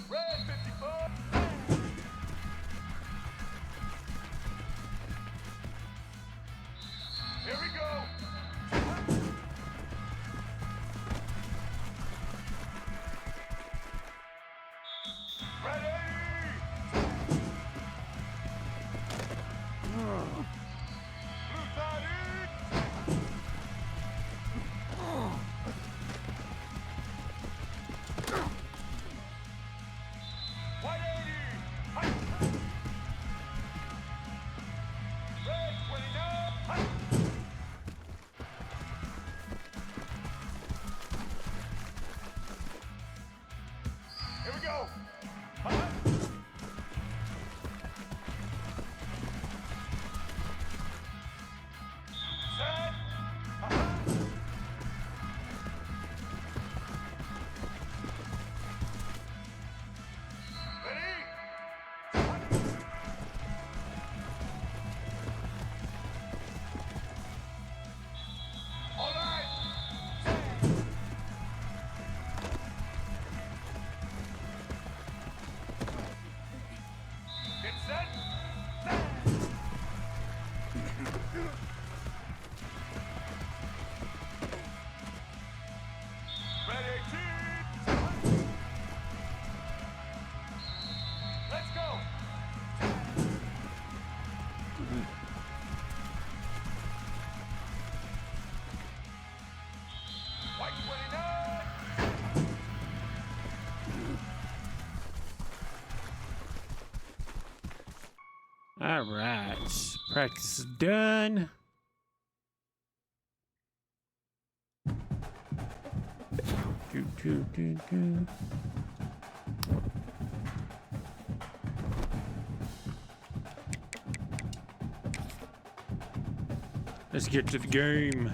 Red 54. All right, practice is done. Do. Let's get to the game.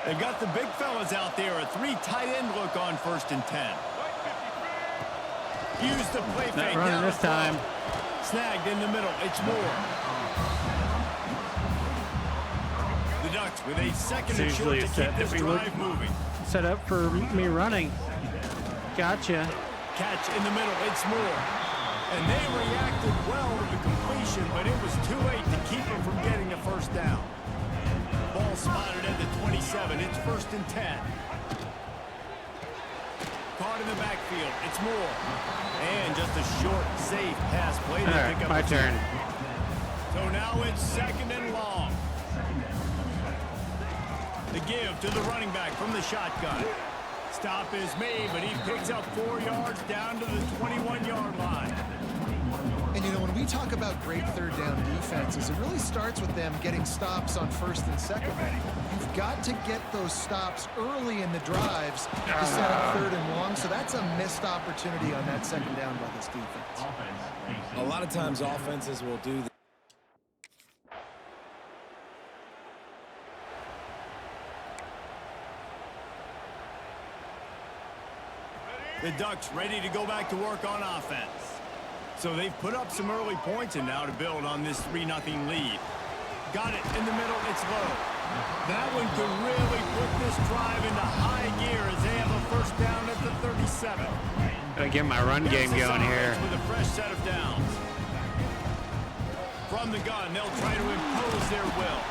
They've got the big fellas out there. A 3 tight end look on 1st and 10. Use the play fake. Not running this time. Snagged in the middle. It's Moore. The Ducks with a second and short to keep this drive moving. Set up for me running. Gotcha. Catch in the middle. It's Moore. And they reacted well to the completion, but it was too late to keep them from getting a first down. Ball spotted at the 27. It's 1st and 10. Caught in the backfield. It's Moore. And just a short, safe pass play to pick up my the turn. So now it's 2nd and long. The give to the running back from the shotgun. Stop is made, but he picks up 4 yards down to the 21-yard line. And you know, when we talk about great third down defenses, it really starts with them getting stops on 1st and 2nd. You've got to get those stops early in the drives to set up 3rd and long. So that's a missed opportunity on that 2nd down by this defense. A lot of times offenses will do that. The Ducks ready to go back to work on offense. So they've put up some early points and now to build on this 3-0 lead. Got it in the middle. It's low. That one could really put this drive into high gear as they have a first down at the 37. Gotta get my run game going here. With a fresh set of downs. From the gun, they'll try to impose their will.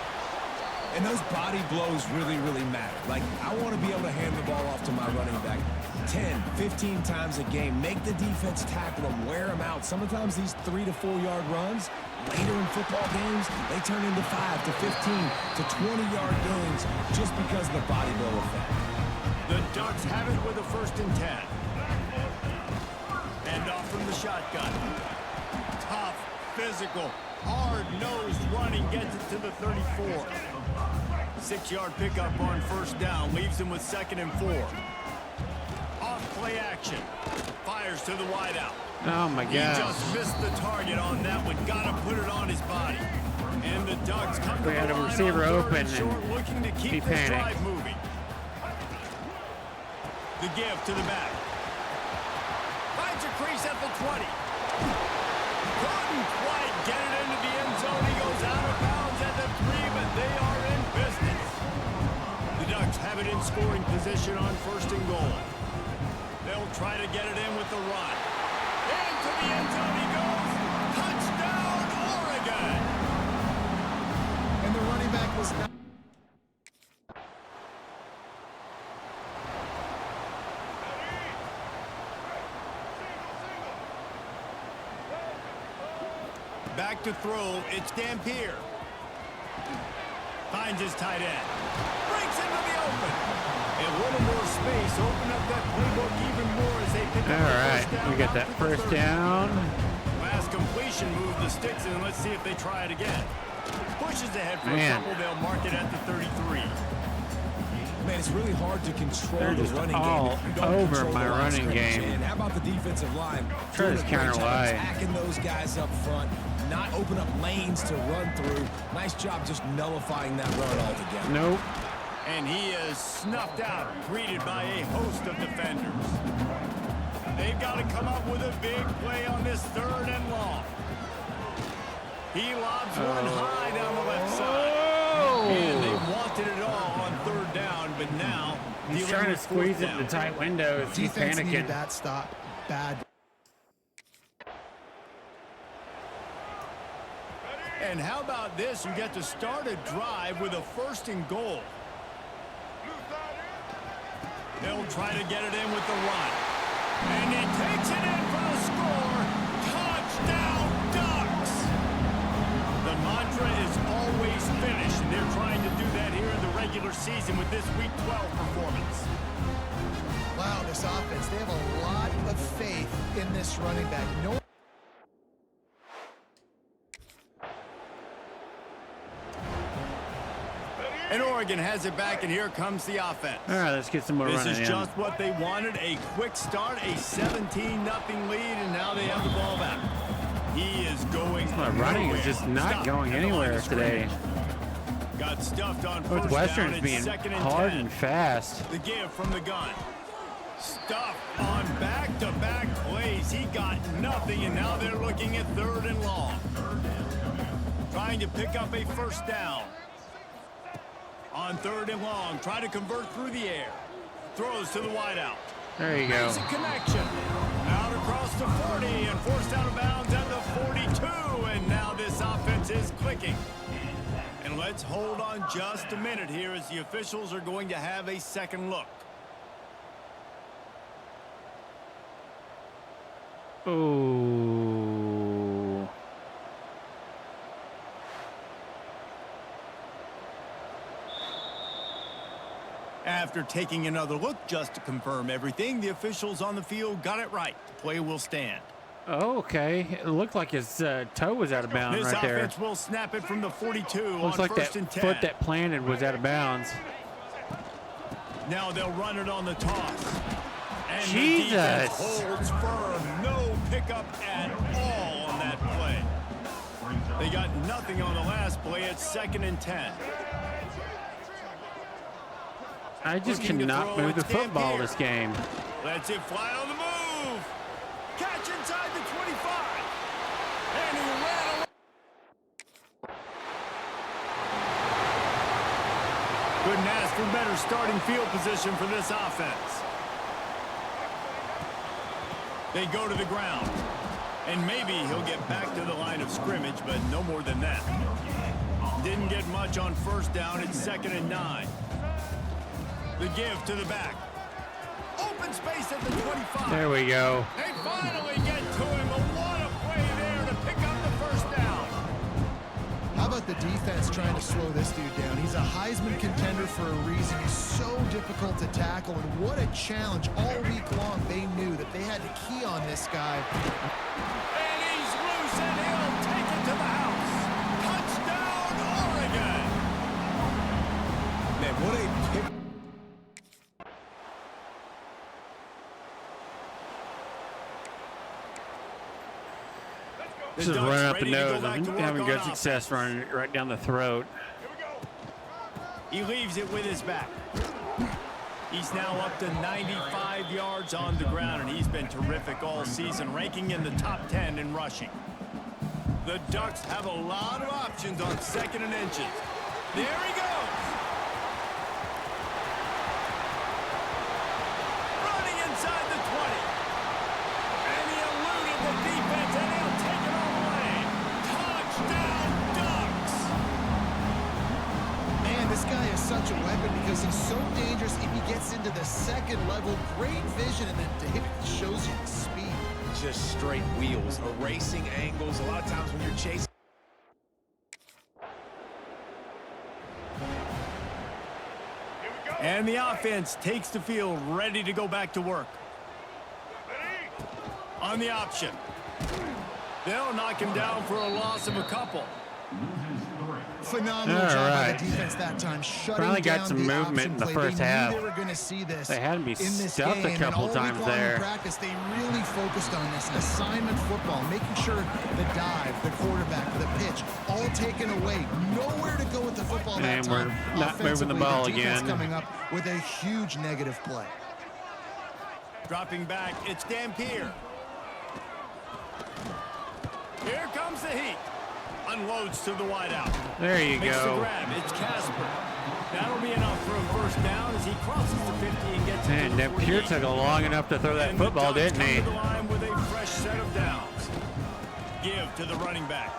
And those body blows really, really matter. Like, I want to be able to hand the ball off to my running back 10, 15 times a game. Make the defense tackle them, wear them out. Sometimes these 3 to 4 yard runs, later in football games, they turn into 5 to 15 to 20-yard gains just because of the body blow effect. The Ducks have it with a 1st and 10. And off from the shotgun. Tough, physical, hard-nosed running gets it to the 34. 6-yard pickup on 1st down leaves him with 2nd and 4. Off play action. Fires to the wideout. Oh my He gosh. just missed the target on that one. Gotta put it on his body. And the Ducks come to We had the a line receiver on 3rd open and short, and looking to keep he this panicked. drive moving. The give to the back. Finds a crease at the 20. Couldn't quite get it into the end zone. He goes out of bounds at the 3, but they are in business. The Ducks have it in scoring position on 1st and goal. They'll try to get it in with the run. Into the end zone he goes. Touchdown, Oregon! And the running back was not. Back to throw, it's Dampier. Finds his tight end. Breaks into the open. And a little more space, open up that playbook even more as they pick up All the right, first down. we got out that to the first 30. down. Last completion moved the sticks in. Let's see if they try it again. Pushes ahead for a Man. couple. They'll mark it at the 33. Man, it's really hard to control They're the just running all game if you don't over control my the line running scrimmage. game. And how about the defensive line? Try Doing this a great counter job wide. attacking those guys up front, not open up lanes to run through. Nice job just nullifying that run altogether. Nope. And he is snuffed out, greeted by a host of defenders. They've got to come up with a big play on this 3rd and long. He lobs one high down the left side. And they wanted it all on 3rd down, but now He's dealing trying to with squeeze 4th it in the down. tight windows. He's Defense needed panicking. that stop bad. And how about this? You get to start a drive with a 1st and goal. They'll try to get it in with the run. And he takes it in for the score. Touchdown, Ducks! The mantra is always finish, and they're trying to do that here in the regular season with this Week 12 performance. Wow, this offense, they have a lot of faith in this running back. No. And Oregon has it back, and here comes the offense. All right, let's get some more This running is in. just what they wanted, a quick start, a 17-0 lead, and now they have the ball back. He is going My running is just not Stop going at the line anywhere of today. scrimmage. Got stuffed on first down. Northwestern's It's being 2nd and hard 10. and fast. The give from the gun. Stuffed on back-to-back plays. He got nothing, and now they're looking at 3rd and long. Trying to pick up a 1st down. On 3rd and long, try to convert through the air. Throws to the wideout. There you go. Makes a connection. Out across the 40 and forced out of bounds at the 42. And now this offense is clicking. And let's hold on just a minute here as the officials are going to have a second look. Oh. After taking another look just to confirm everything, the officials on the field got it right. The play will stand. Oh, okay. It looked like his toe was out of bounds This right there. offense will snap it from the 42 Looks on like that 1st and 10. foot that planted was out of bounds. Now they'll run it on the toss. And Jesus. the defense holds firm. No pickup at all on that play. They got nothing on the last play. It's 2nd and 10. I just Looking to cannot throw, move the it's Dampier. football this game. Lets it fly on the move. Catch inside the 25. And he ran away. Couldn't ask for better starting field position for this offense. They go to the ground. And maybe he'll get back to the line of scrimmage, but no more than that. Didn't get much on 1st down. It's 2nd and 9. The give to the back. Open space at the 25. There we go. They finally get to him, but what a play there to pick up the 1st down. How about the defense trying to slow this dude down? He's a Heisman contender for a reason. He's so difficult to tackle, and what a challenge. All week long, they knew that they had to key on this guy. And he's loose, and he'll take it to the house. Touchdown, Oregon. Man, what a pick. The Just Ducks running up the ready to go nose. back I'm to work having on good offense. success running it right down the throat. He leaves it with his back. He's now up to 95 yards on the ground, and he's been terrific all season, ranking in the top 10 in rushing. The Ducks have a lot of options on 2nd and inches. There he goes. Running inside the 20. And he eluded the defense, and he'll take it all the way. Touchdown, Ducks. Man, this guy is such a weapon because he's so dangerous if he gets into the 2nd level. Great vision, and then David shows you the speed. Just straight wheels, erasing angles. A lot of times when you're chasing. And the offense takes the field, ready to go back to work. On the option. They'll knock him down for a loss of a couple. Loses 3. Phenomenal All job by right. the defense that time, shutting Finally got down some the movement option in the play. first They knew half. They were going to see this. They had me in this stuffed a game, couple and all times week long there. In practice, they really focused on this assignment football, making sure the dive, the quarterback, the pitch, all taken away. Nowhere to go with the football that And time. we're not moving the ball defense again. coming up with a huge negative play. Dropping back, it's Dampier. Here comes the heat. Unloads to the wideout. There you Makes the go. grab. It's Casper. That'll be enough for a first down as he crosses the 50 and gets And to the Dampier 48. took a long enough to throw that And the football, Ducks didn't come he? to the line with a fresh set of downs. Give to the running back.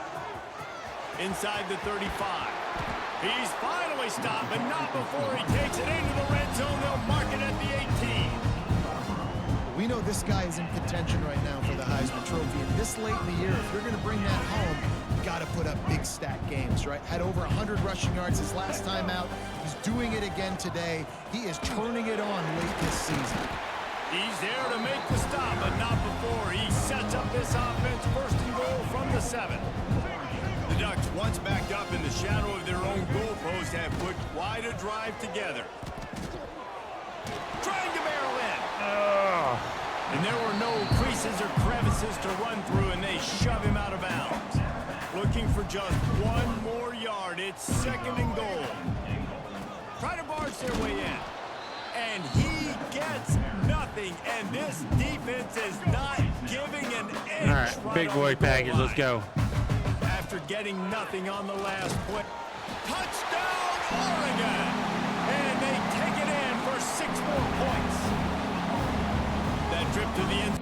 Inside the 35. He's finally stopped, but not before he takes it into the red zone. They'll mark it at the 18. We know this guy is in contention right now for the Heisman Trophy, and this late in the year, if you're going to bring that home, you got to put up big stat games, right? Had over 100 rushing yards his last time out. He's doing it again today. He is turning it on late this season. He's there to make the stop, but not before he sets up this offense. First and goal from the 7. The Ducks, once backed up in the shadow of their own goalpost, have put quite a drive together. Trying to barrel in. And there were no creases or crevices to run through, and they shove him out of bounds. Looking for just one more yard. It's second and goal. Try to barge their way in. And he gets nothing. And this defense is not giving an inch. All right, big boy package. Let's go. After getting nothing on the last play. Touchdown, Oregon! And they take it in for 6 more points. That trip to the end.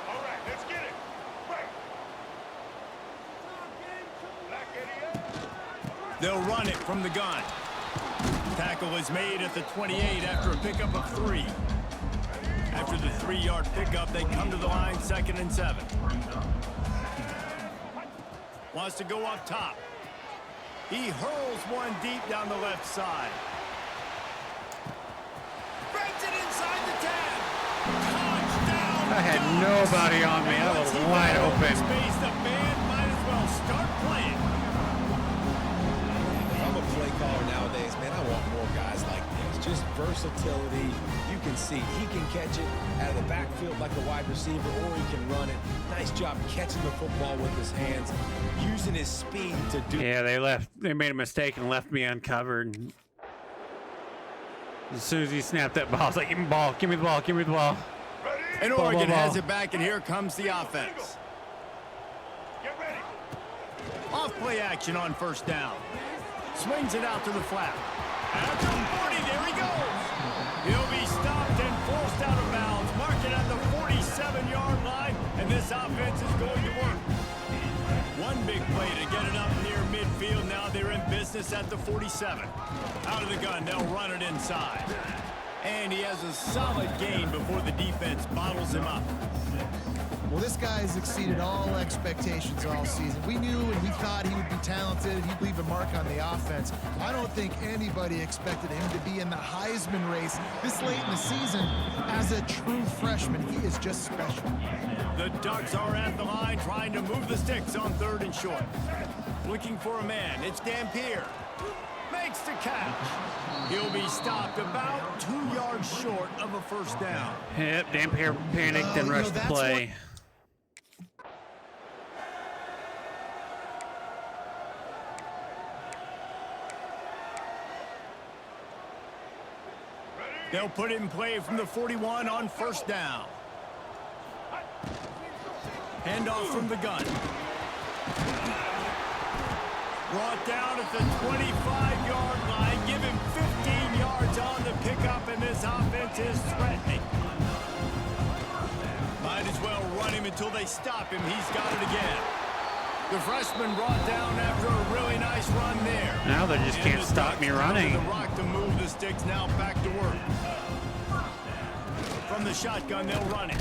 All right, let's get it. Right. Black idiot. They'll run it from the gun. Tackle is made at the 28 after a pickup of 3. After the 3-yard pickup, they come to the line, 2nd and 7. Wants to go up top. He hurls one deep down the left side. Breaks it inside the 10. Touchdown. I had Ducks. nobody on me. I was Once he wide got open. Space, the band might as well start playing. If I'm a play caller nowadays, man, I want more guys like this. Just versatility. You can see he can catch it out of the backfield like a wide receiver, or he can run it. Nice job catching the football with his hands, using his speed to do. Yeah, they made a mistake and left me uncovered. As soon as he snapped that ball, I was like, give me the ball, give me the ball, give me the ball. And Ball, Oregon ball, ball. has it back, and here comes the offense. Get ready. Off play action on first down. Swings it out to the flat. At the 40, there he goes. He'll be stopped and forced out of bounds. Mark it at the 47-yard line, and this offense is going to work. One big play to get it up near midfield. Now they're in business at the 47. Out of the gun, they'll run it inside. And he has a solid gain before the defense bottles him up. Well, this guy has exceeded all expectations all season. We knew and we thought he would be talented. He'd leave a mark on the offense. I don't think anybody expected him to be in the Heisman race this late in the season. As a true freshman, he is just special. The Ducks are at the line trying to move the sticks on 3rd and short. Looking for a man. It's Dampier. Makes the catch. He'll be stopped about 2 yards short of a first down. Yep, Dampier panicked and rushed the that's play. They'll put it in play from the 41 on first down. Handoff from the gun. Brought down at the 25-yard line. Give him 15 yards on the pickup, and this offense is threatening. Might as well run him until they stop him. He's got it again. The freshman brought down after a really nice run there. Now they just can't the stop Ducks me come to running. The rock to move the sticks. Now back to work. From the shotgun, they'll run it.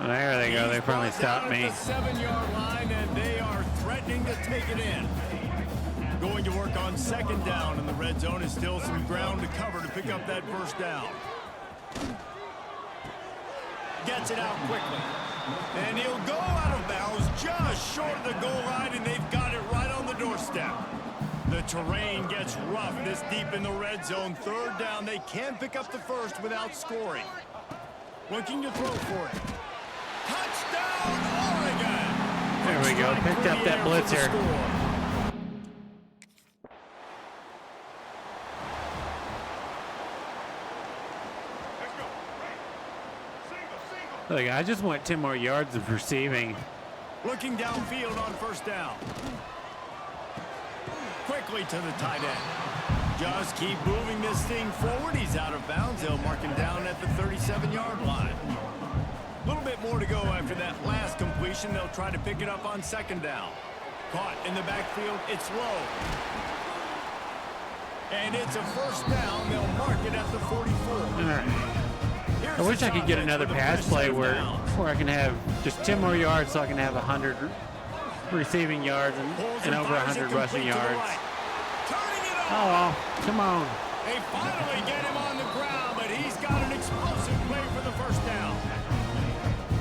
There they go. They He's finally brought stopped down me. at the 7-yard line, and they are threatening to take it in. Going to work on 2nd down, and the red zone is still some ground to cover to pick up that first down. Gets it out quickly. And he'll go out of bounds just short of the goal line, and they've got it right on the doorstep. The terrain gets rough this deep in the red zone. Third down, they can pick up the first without scoring. Looking to throw for it. Touchdown, Oregon! There we go. Picked up that blitzer. Look, I just want 10 more yards of receiving. Looking downfield on first down. Quickly to the tight end. Just keep moving this thing forward. He's out of bounds. They'll mark him down at the 37-yard line. A little bit more to go after that last completion. They'll try to pick it up on second down. Caught in the backfield. It's low. And it's a first down. They'll mark it at the 44. All right. I wish I could get another pass play where I can have just 10 more yards so I can have 100 receiving yards and over 100 rushing yards. Oh, well, come on. They finally get him on the ground, but he's got an explosive play for the first down.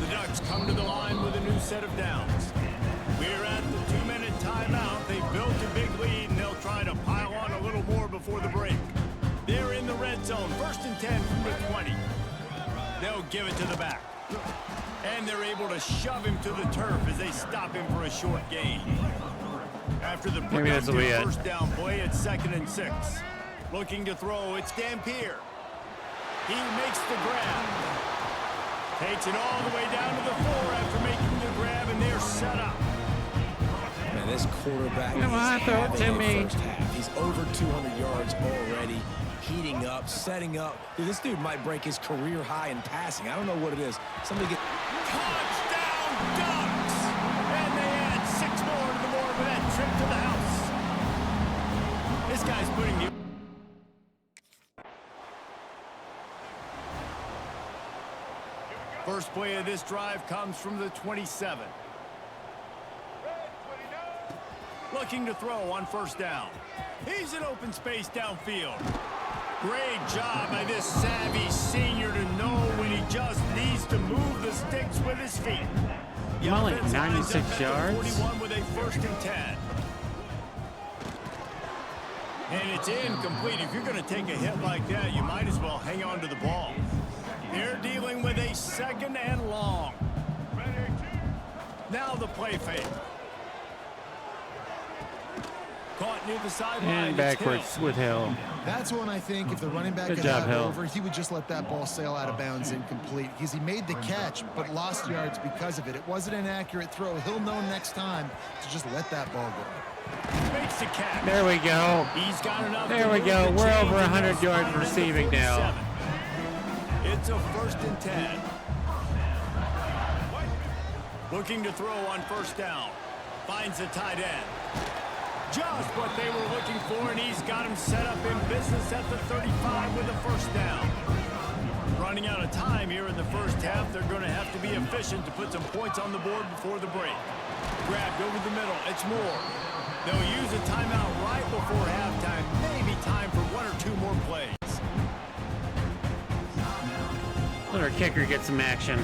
The Ducks come to the line with a new set of downs. We're at the 2-minute timeout. They built a big lead, and they'll try to pile on a little more before the break. They're in the red zone, 1st and 10 from the 20. They'll give it to the back. And they're able to shove him to the turf as they stop him for a short gain. After the first down play, it's 2nd and 6. Looking to throw, it's Dampier. He makes the grab. Takes it all the way down to the 4 after making the grab, and they're set up. Man, this quarterback Come on, throw it to me. first half. He's over 200 yards already. Heating up, setting up. Dude, this dude might break his career high in passing. I don't know what it is. Somebody get... Touchdown, Ducks! And they add 6 more to the board with that trip to the house. This guy's putting the... First play of this drive comes from the 27. Looking to throw on first down. He's in open space downfield. Great job by this savvy senior to know when he just needs to move the sticks with his feet. Only 96 yards. 41 with a 1st and 10. And it's incomplete. If you're going to take a hit like that, you might as well hang on to the ball. They're dealing with a 2nd and long. Now the play fake. Caught near the sideline. And backwards with Hill. That's one I think if the running back could have over, he would just let that ball sail out of bounds incomplete because he made the catch but lost yards because of it. It wasn't an accurate throw. He'll know next time to just let that ball go. Makes the catch. There we go. He's got enough. There we go. We're over 100 yards receiving now. It's a 1st and 10. Looking to throw on first down. Finds the tight end. Just what they were looking for, and he's got him set up in business at the 35 with a first down. Running out of time here in the first half, they're going to have to be efficient to put some points on the board before the break. Grabbed over the middle, it's Moore. They'll use a timeout right before halftime, maybe time for 1 or 2 more plays. Let our kicker get some action.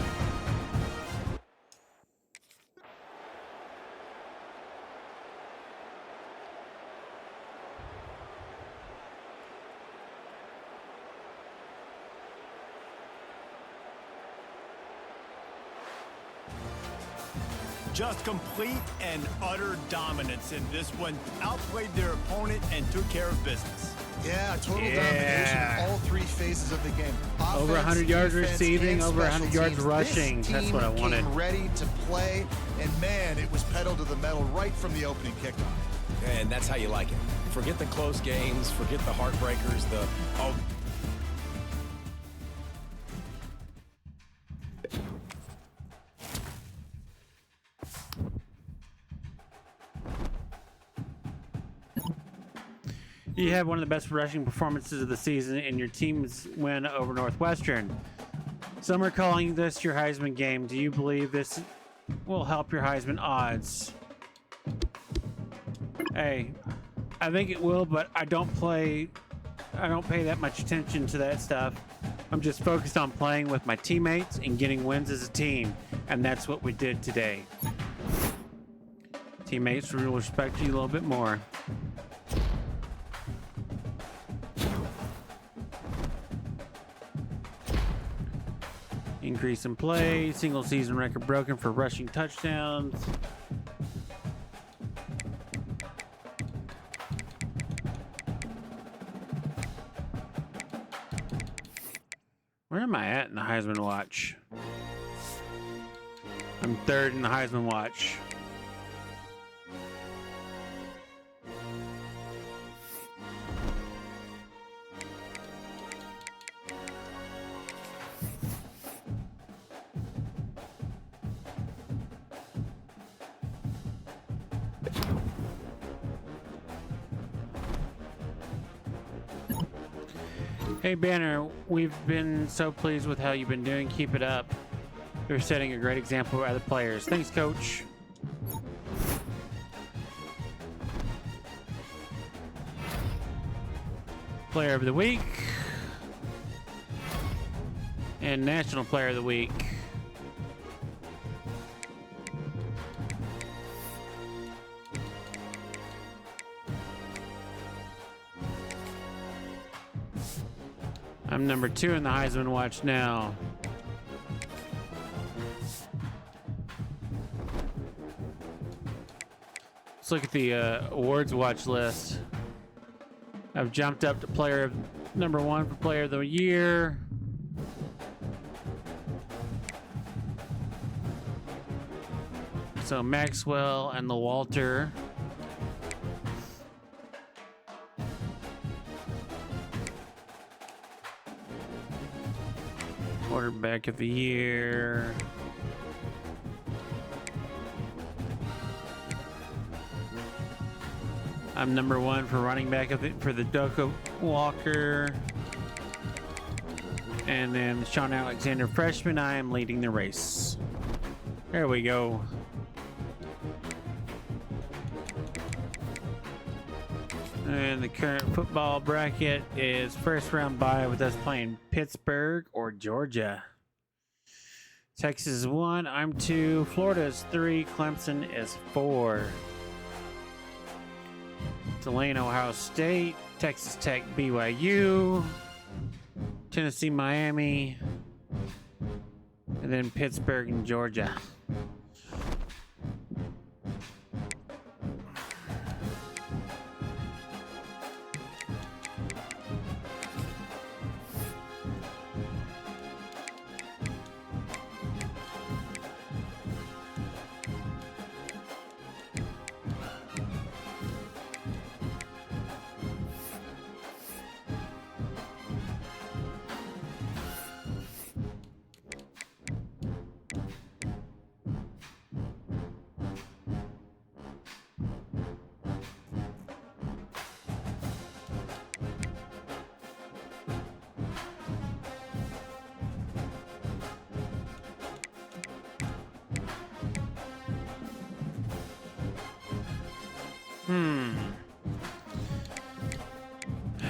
Just complete and utter dominance in this one. Outplayed their opponent and took care of business. Yeah, total domination in all 3 phases of the game. Offense, Over 100 yards defense, receiving, and over 100 yards teams. rushing. This That's what I wanted. Team ready to play, and man, it was pedal to the metal right from the opening kickoff. And that's how you like it. Forget the close games, forget the heartbreakers, You had one of the best rushing performances of the season in your team's win over Northwestern. Some are calling this your Heisman game. Do you believe this will help your Heisman odds? Hey, I think it will, but I don't pay that much attention to that stuff. I'm just focused on playing with my teammates and getting wins as a team, and that's what we did today. Teammates will respect you a little bit more. Increase in play, single season record broken for rushing touchdowns. Where am I at in the Heisman Watch? I'm third in the Heisman Watch. Hey Banner, we've been so pleased with how you've been doing. Keep it up. You're setting a great example for other players. Thanks, Coach. Player of the Week and National Player of the Week. I'm number 2 in the Heisman Watch now. Let's look at the awards watch list. I've jumped up to number 1 for Player of the Year. So Maxwell and the Walter. Quarterback of the Year. I'm number 1 for running back for the Doka Walker. And then Sean Alexander freshman, I am leading the race. There we go. And the current football bracket is first round bye with us playing Pittsburgh or Georgia. Texas is 1, I'm 2, Florida is 3, Clemson is 4. Tulane, Ohio State, Texas Tech, BYU, Tennessee, Miami, and then Pittsburgh and Georgia.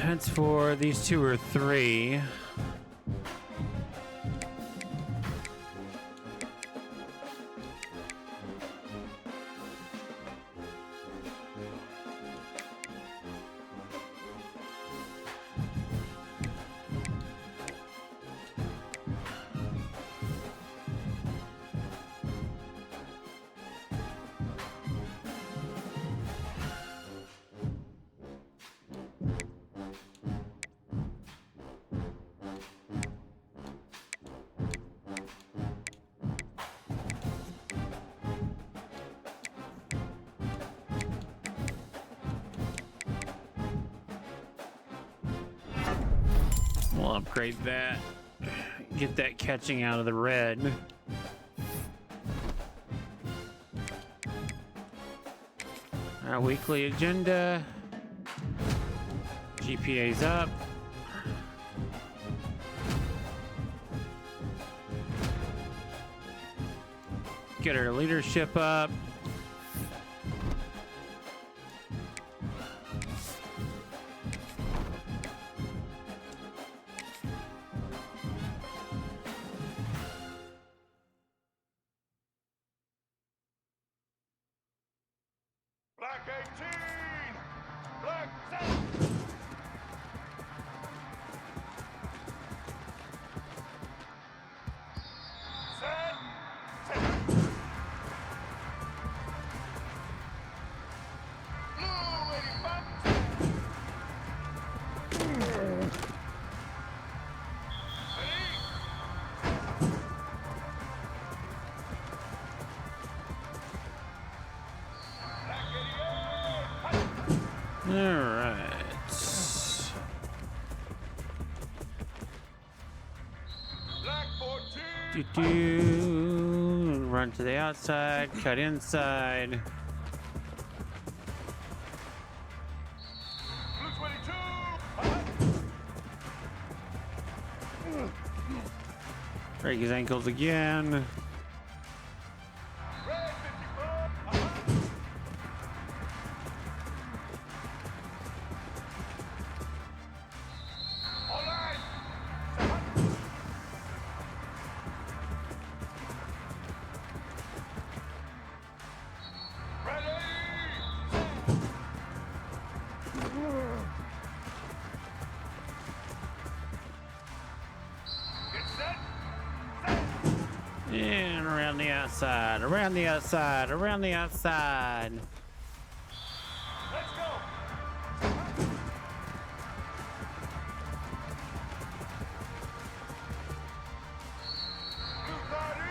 That's for these 2 or 3. We'll upgrade that. Get that catching out of the red. Our weekly agenda. GPA's up. Get our leadership up. Run to the outside, cut inside. Blue 22. Break his ankles again. Red 54. All right. And around the outside, around the outside, around the outside. Let's go. Blue 30.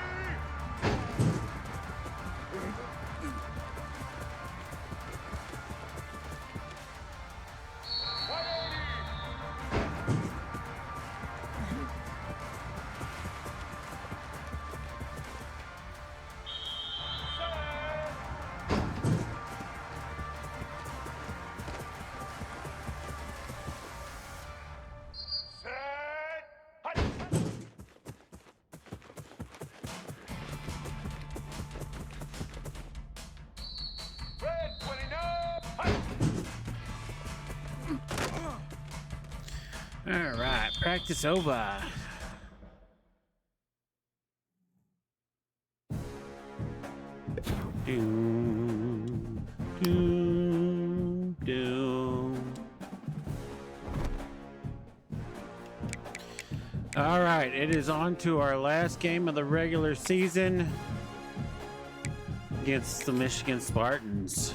Red 29. All right, practice over. Doom, doom, doom. All right, it is on to our last game of the regular season against the Michigan Spartans.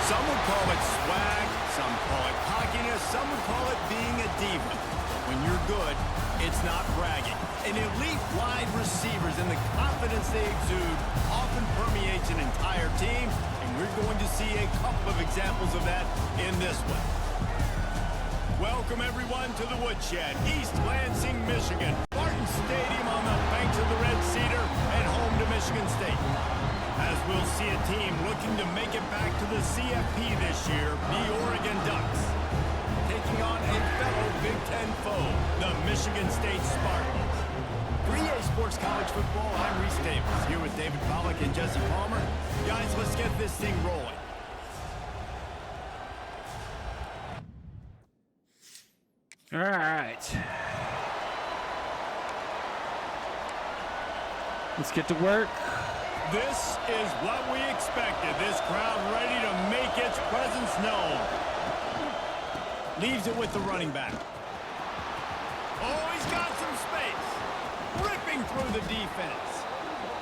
Some would call it swag, some call it cockiness, some would call it being a diva. But when you're good, it's not bragging. An elite wide receivers and the confidence they exude often permeates an entire team, and we're going to see a couple of examples of that in this one. Welcome everyone to the Woodshed, East Lansing, Michigan. Spartan Stadium on the banks of the Red Cedar and home to Michigan State. As we'll see a team looking to make it back to the CFP this year, the Oregon Ducks. Taking on a fellow Big Ten foe, the Michigan State Spartans. 3A Sports College Football, I'm Reese Davis, here with David Pollack and Jesse Palmer. Guys, let's get this thing rolling. All right. Let's get to work. This is what we expected. This crowd ready to make its presence known. Leaves it with the running back. Oh, he's got some space. Ripping through the defense.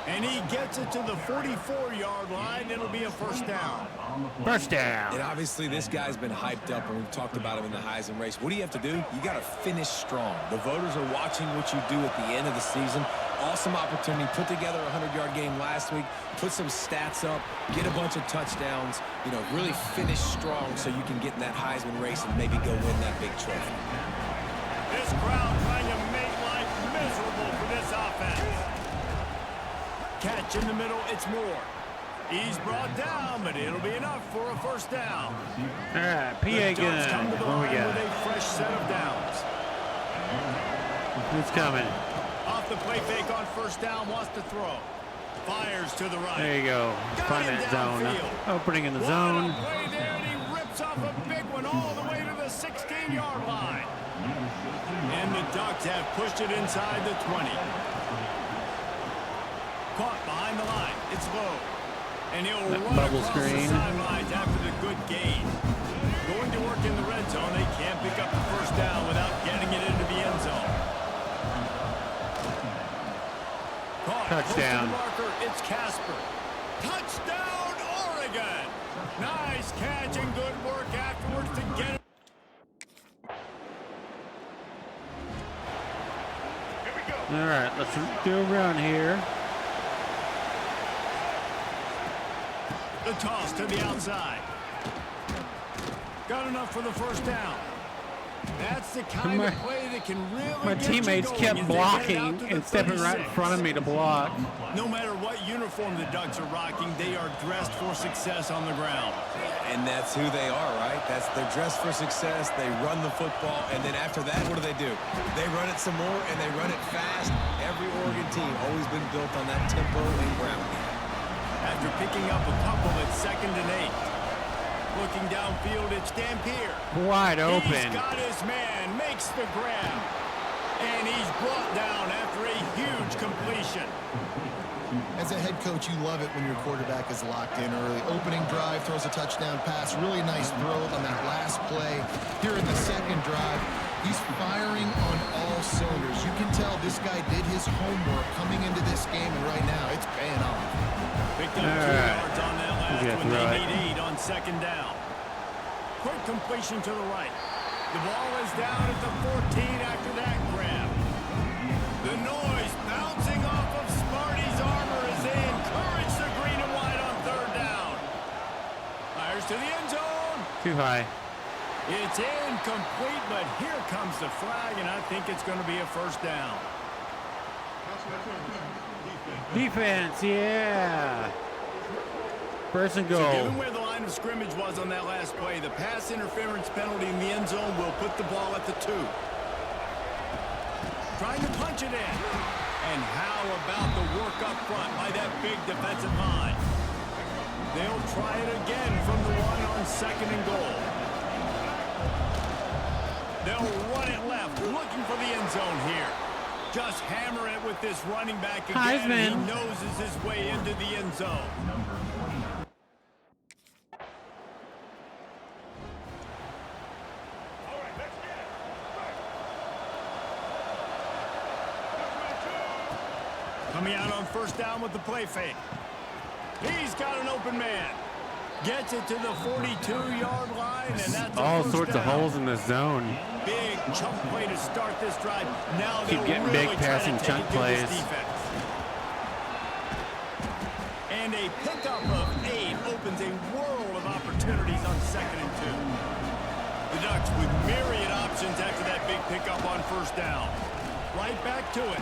And he gets it to the 44-yard line. It'll be a first down. First down. And obviously, this guy's been hyped up, and we've talked about him in the Heisman race. What do you have to do? You got to finish strong. The voters are watching what you do at the end of the season. Awesome opportunity. Put together a 100-yard game last week. Put some stats up. Get a bunch of touchdowns. You know, really finish strong so you can get in that Heisman race and maybe go win that big trophy. This crowd trying to make life miserable for this offense. Catch in the middle, it's Moore. He's brought down, but it'll be enough for a first down. All right, PA The Ducks come gun. to the What we line with got? a fresh set of downs. Who's coming? Off the play fake on first down, wants to throw. Fires to the right. There you go. Got Find him that zone. downfield. Opening in the What zone. a play there, and he rips off a big one all the way to the 16-yard line. And the Ducks have pushed it inside the 20. Caught behind the line. It's low. And he'll That run bubble across screen. the sidelines after the good gain. Going to work in the red zone. They can't pick up the first down without getting it into the end zone. Caught. Touchdown. Close to the marker. It's Casper. Touchdown, Oregon. Nice catch and good work afterwards to get it. Here we go. All right, let's do a run here. The toss to the outside. Got enough for the first down. That's the kind of play that can really My get you teammates going kept as they get it out blocking to the and stepping right in 36. front of me to block. No matter what uniform the Ducks are rocking, they are dressed for success on the ground. And that's who they are, right? They're dressed for success. They run the football, and then after that, what do? They run it some more, and they run it fast. Every Oregon team always been built on that tempo and ground game. After picking up a couple at 2nd and 8. Looking downfield, it's Dampier. Wide He's open. got his man, makes the grab. And he's brought down after a huge completion. As a head coach, you love it when your quarterback is locked in early. Opening drive, throws a touchdown pass. Really nice throw on that last play. Here in the second drive, he's firing on all cylinders. You can tell this guy did his homework coming into this game, and right now it's paying off. Picked up 2 yards on that last when they need 8 on 2nd down. Quick completion to the right. The ball is down at the 14 after that grab. The noise bouncing off of Smarty's armor as they encourage the green and white on 3rd down. Fires to the end zone. Too high. It's incomplete, but here comes the flag, and I think it's going to be a 1st down. Defense, yeah. 1st and So goal. given where the line of scrimmage was on that last play, the pass interference penalty in the end zone will put the ball at the 2. Trying to punch it in. And how about the work up front by that big defensive line? They'll try it again from the 1 on 2nd and goal. They'll run it left, looking for the end zone here. Just hammer it with this running back again. Heisman. He noses his way into the end zone. Coming out on 1st down with the play fake. He's got an open man. Gets it to the 42-yard line, and that's all a 1st sorts down. of holes in the zone. Big chunk play to start this drive. Now Keep they'll getting really big try passing to take chunk it to plays. this defense. And a pickup of 8 opens a world of opportunities on 2nd and 2. The Ducks with myriad options after that big pickup on 1st down. Right back to it.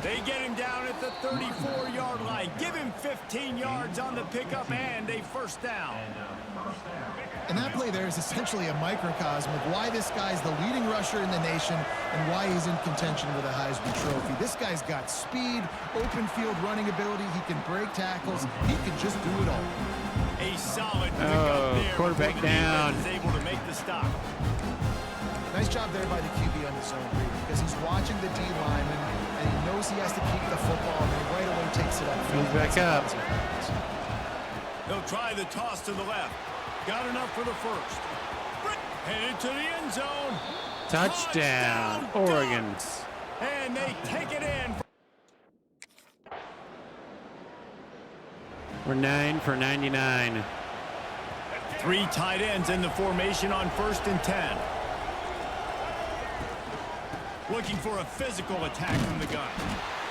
They get him down at the 34-yard line. Give him 15 yards on the pickup and a 1st down. And that play there is essentially a microcosm of why this guy's the leading rusher in the nation and why he's in contention with a Heisman Trophy. This guy's got speed, open field running ability. He can break tackles. He can just do it all. A solid pickup there. Quarterback before the down. defense is able to make the stop. Nice job there by the QB on the zone read because he's watching the D lineman and he knows he has to keep the football and then right away takes it up. He's back up. They'll try the toss to the left. Got enough for the 1st. Headed to the end zone. Touchdown, Oregon. Ducks. And they take it in. We're 9 for 99. 3 tight ends in the formation on 1st and 10. Looking for a physical attack from the gun.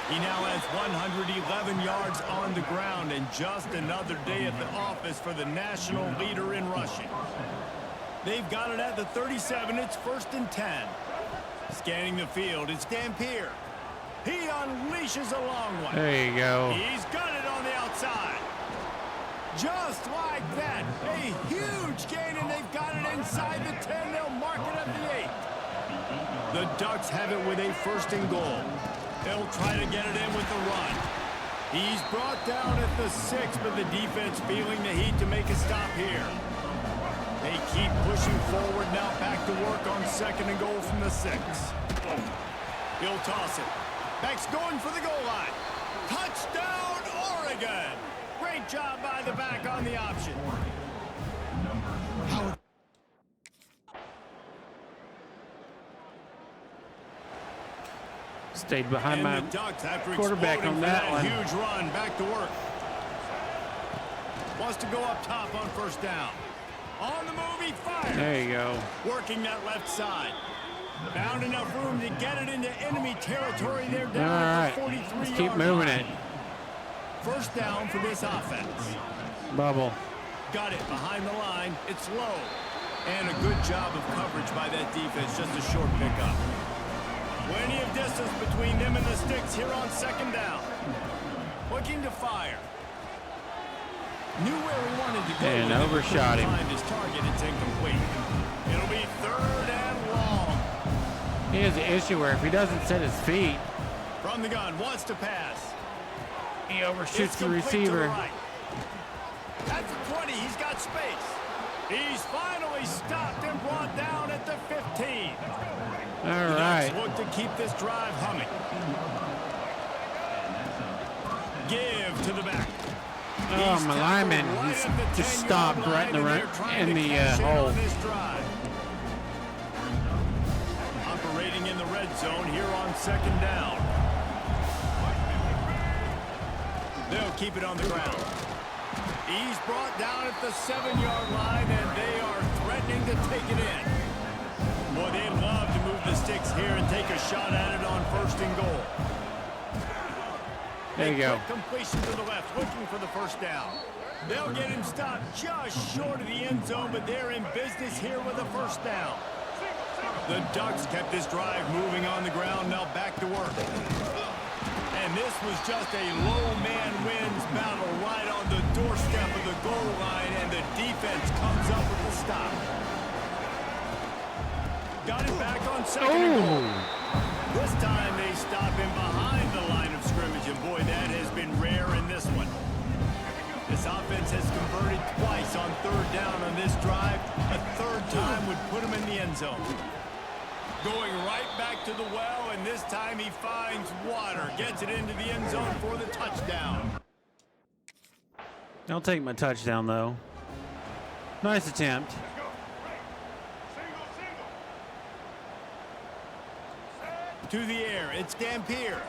He now has 111 yards on the ground and just another day at the office for the national leader in rushing. They've got it at the 37. It's 1st and 10. Scanning the field, it's Dampier. He unleashes a long one. There you go. He's got it on the outside. Just like that. A huge gain, and they've got it inside the 10. They'll mark it at the 8. The Ducks have it with a 1st and goal. They'll try to get it in with the run. He's brought down at the 6, but the defense feeling the heat to make a stop here. They keep pushing forward now, back to work on 2nd and goal from the 6. He'll toss it. Back's going for the goal line. Touchdown, Oregon! Great job by the back on the option. Stayed behind my the Ducks, after quarterback exploding on for that one. huge run, back to work. Wants to go up top on 1st down. On the move, he fires. There you go. Working that left side. Found enough room to get it into enemy territory there All down right. at the 43-yard Let's keep moving line. it. first down for this offense. Bubble. Got it behind the line. It's low. And a good job of coverage by that defense. Just a short pickup. Plenty of distance between them and the sticks here on second down. Looking to fire. Knew where he wanted to go. And overshot him. Find his target. It's incomplete. It'll be third and long. He has an issue where if he doesn't set his feet, From the gun, wants to pass. he overshoots It's the complete to receiver. right. At the 20, he's got space. He's finally stopped and brought down at the 15. All right. Look to keep this drive humming. Give to the back. Oh, He's my tackled lineman, right he's at the just 10-yard stopped line, right in the and run- they're trying in to the, cash in hole. on this drive. Operating in the red zone here on second down. They'll keep it on the ground. He's brought down at the 7-yard line, and they are threatening to take it in. Boy, they love to move the sticks here and take a shot at it on first and goal. There you go. Completion to the left, looking for the first down. They'll get him stopped just short of the end zone, but they're in business here with a first down. The Ducks kept this drive moving on the ground, now back to work. And this was just a low man wins battle right on the doorstep of the goal line, and the defense comes up with the stop. Got it back on second and goal. This time they stop him behind the line of scrimmage, and boy, that has been rare in this one. This offense has converted twice on third down on this drive. A third time would put him in the end zone. Going right back to the well, and this time he finds water. Gets it into the end zone for the touchdown. I'll take my touchdown, though. Nice attempt. To the air, it's Dampier.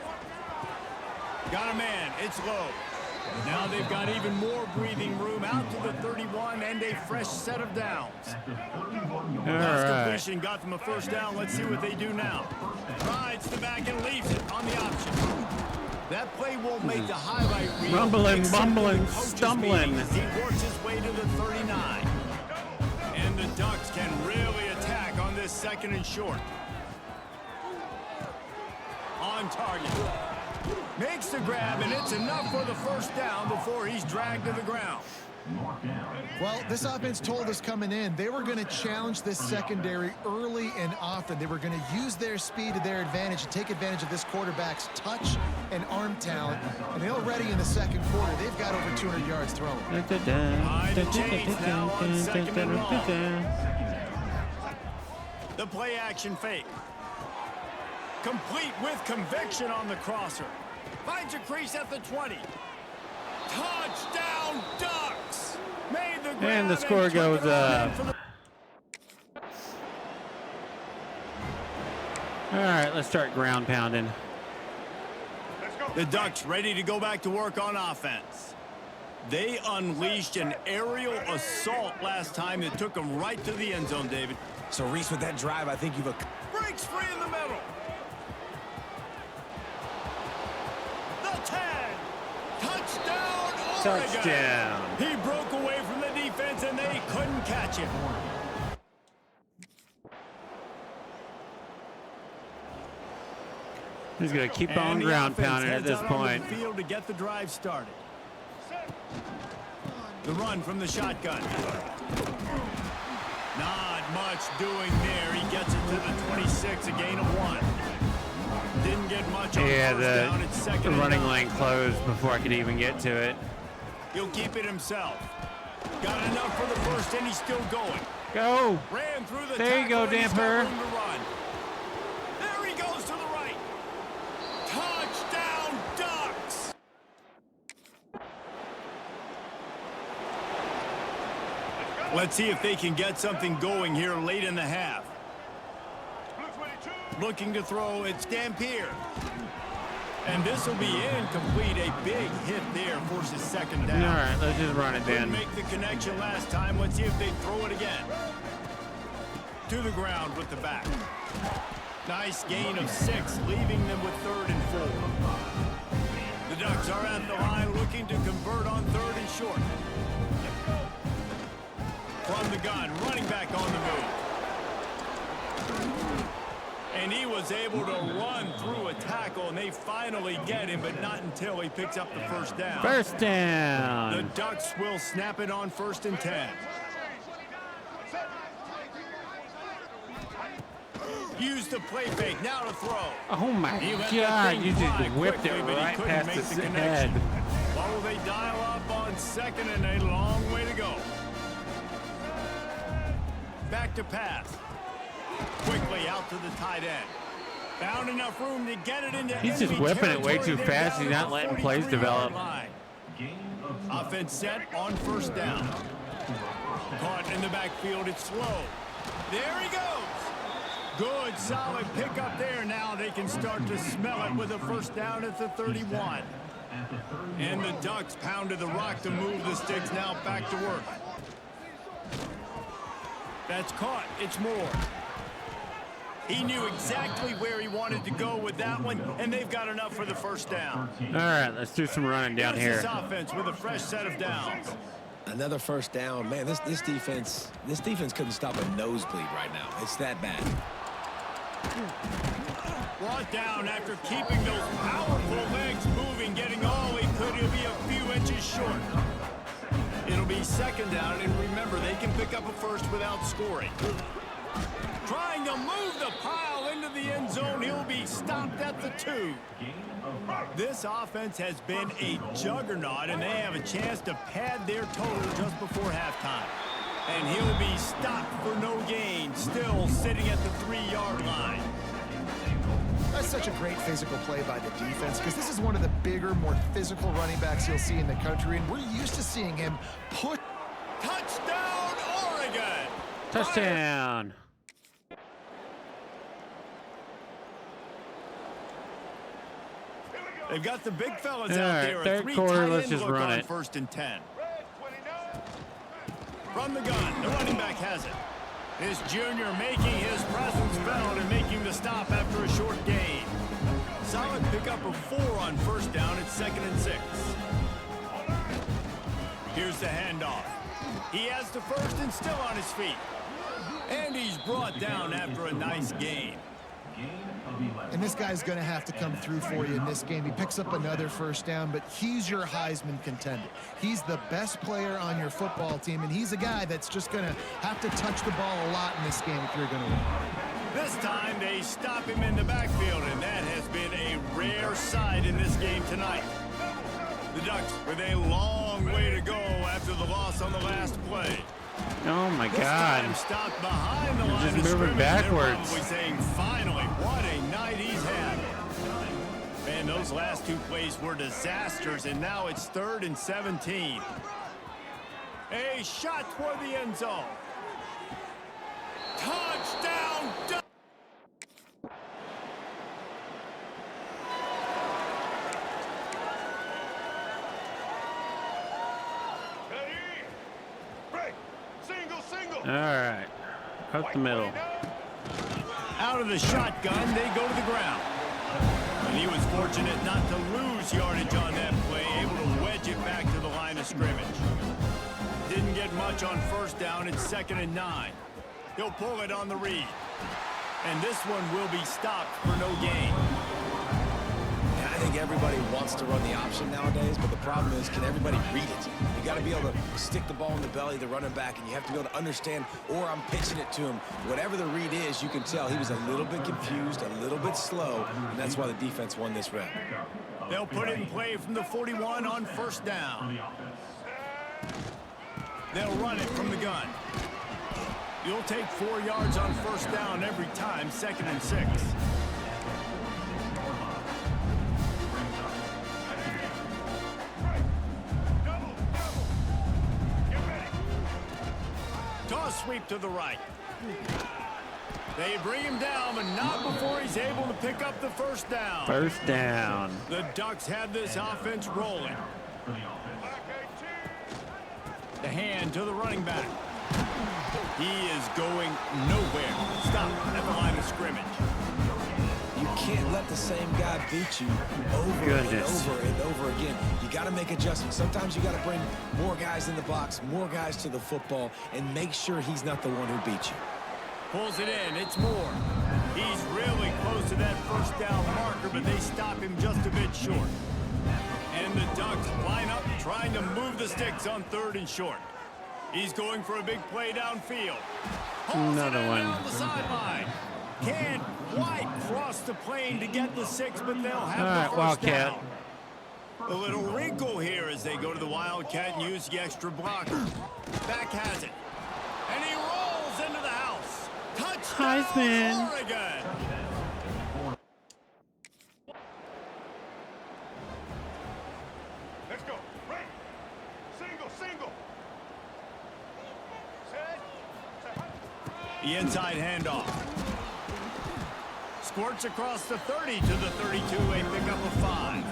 Got a man, it's low. Now they've got even more breathing room out to the 31 and a fresh set of downs. Last completion got them a first down. Let's see what they do now. Rides the back and leaves it on the option. That play won't make the highlight reel. Rumbling, except in the bumbling, coach's stumbling. meetings. He works his way to the 39. And the Ducks can really attack on this second and short. On target. Makes the grab, and it's enough for the first down before he's dragged to the ground. Well, this offense told us coming in they were going to challenge this secondary early and often. They were going to use their speed to their advantage and take advantage of this quarterback's touch and arm talent. And already in the second quarter, they've got over 200 yards thrown. Behind the chains now on second and long. The play action fake. Complete with conviction on the crosser. Finds a crease at the 20. Touchdown, Ducks! Made the grab And the score goes all right, let's start ground pounding. The Ducks ready to go back to work on offense. They unleashed an aerial assault last time that took them right to the end zone, David. So, Reese, with that drive, I think you've... Breaks free in the middle. The 10. Touchdown, Oregon. Touchdown. He broke away from the defense, and they couldn't catch him. He's going to keep on And the ground offense pounding at heads this out onto point. the field to get the drive started. The run from the shotgun. Not much doing there. He gets it to the 26, a gain of 1. Didn't get much on Yeah, first down. It's the second and running 9. lane closed before I could even get to it. He'll keep it himself. Got enough for the first, and he's still going. Go. Ran through the There you go, tackle, and he's got Damper. room to run. There he goes to the right. Touchdown, Ducks! Let's see if they can get something going here late in the half. Looking to throw, it's Dampier. And this will be incomplete. A big hit there, forces second down. All right, let's just run it Didn't then. make the connection last time. Let's see if they throw it again. To the ground with the back. Nice gain of 6, leaving them with 3rd and 4. The Ducks are at the line looking to the gun, running back on the move. And he was able to run through a tackle, and they finally get him, but not until he picks up the first down. First The down. Ducks will snap it on 1st and 10. Use the play fake, now to throw. Oh my He let that God, thing you just fly whipped it quickly, but he right couldn't past make his the head. connection. What will they dial up on 2nd and a long way to go? Back to pass. Quickly out to the tight end. Found enough room to get it into He's just enemy whipping it way territory. too They're fast. down He's at not the letting plays 43-yard develop. line. Offense set on 1st down. Caught in the backfield, it's slow. There he goes. Good, solid pickup there. Now they can start to smell it with a 1st down at the 31. And the Ducks pounded the rock to move the sticks. Now back to work. That's caught. It's Moore. He knew exactly where he wanted to go with that one, and they've got enough for the 1st down. All right, let's do some running down Here's here. this offense with a fresh set of downs. Another 1st down. Man, this defense couldn't stop a nosebleed right now. It's that bad. Brought down after keeping those powerful legs moving, getting all he could. He'll be a few inches short. It'll be 2nd down, and remember, they can pick up a 1st without scoring. Trying to move the pile into the end zone. He'll be stopped at the 2. This offense has been a juggernaut, and they have a chance to pad their total just before halftime. And he'll be stopped for no gain, still sitting at the 3-yard line. That's such a great physical play by the defense because this is one of the bigger, more physical running backs you'll see in the country, and we're used to seeing him push. Touchdown, Oregon! Touchdown. They've got the big fellas All out right, there. A third 3 quarter, tight let's end just look run on it. 1st and 10. From the gun, the running back has it. This junior making his presence felt and making the stop after a short gain. Solid pickup of 4 on 1st down at 2nd and 6. Here's the handoff. He has the 1st and still on his feet. And he's brought down after a nice gain. And this guy's going to have to come through for you in this game. He picks up another 1st down, but he's your Heisman contender. He's the best player on your football team, and he's a guy that's just going to have to touch the ball a lot in this game if you're going to win. This time they stop him in the backfield, and that has been a rare sight in this game tonight. The Ducks with a long way to go after the loss on the last play. Oh my This God. time stopped behind the line just of moving scrimmage, and backwards. They're probably saying, finally, what a night he's had. Man, those last 2 plays were disasters, and now it's 3rd and 17. A shot toward the end zone. Touchdown, Ducks! Ready? Break. Single. All right, up the middle. Out of the shotgun, they go to the ground. And he was fortunate not to lose yardage on that play, able to wedge it back to the line of scrimmage. Didn't get much on 1st down, it's 2nd and 9. He'll pull it on the read. And this one will be stopped for no gain. Yeah, I think everybody wants to run the option nowadays, but the problem is, can everybody read it? You got to be able to stick the ball in the belly of the running back, and you have to be able to understand, or I'm pitching it to him. Whatever the read is, you can tell he was a little bit confused, a little bit slow, and that's why the defense won this round. They'll put it in play from the 41 on 1st down. They'll run it from the gun. You'll take 4 yards on 1st down every time, 2nd and 6. Toss sweep to the right. They bring him down, but not before he's able to pick up the 1st down. 1st down. The Ducks have this offense rolling. The hand to the running back. He is going nowhere. Stop at the line of scrimmage. You can't let the same guy beat you over Goodness. and over and over again. You got to make adjustments. Sometimes you got to bring more guys in the box, more guys to the football, and make sure he's not the one who beat you. Pulls it in. It's Moore. He's really close to that first down marker, but they stop him just a bit short. And the Ducks line up, trying to move the sticks on 3rd and short. He's going for a big play downfield. Another one. On the sideline. Can't quite cross the plane to get the 6, but they'll have All right, the first Wildcat. down. A little wrinkle here as they go to the Wildcat and use the extra blocker. Back has it. And he rolls into the house. Touchdown, Heisman. Oregon. Let's go. Right. Single. Set. The inside handoff. Squirts across the 30 to the 32, a pickup of 5.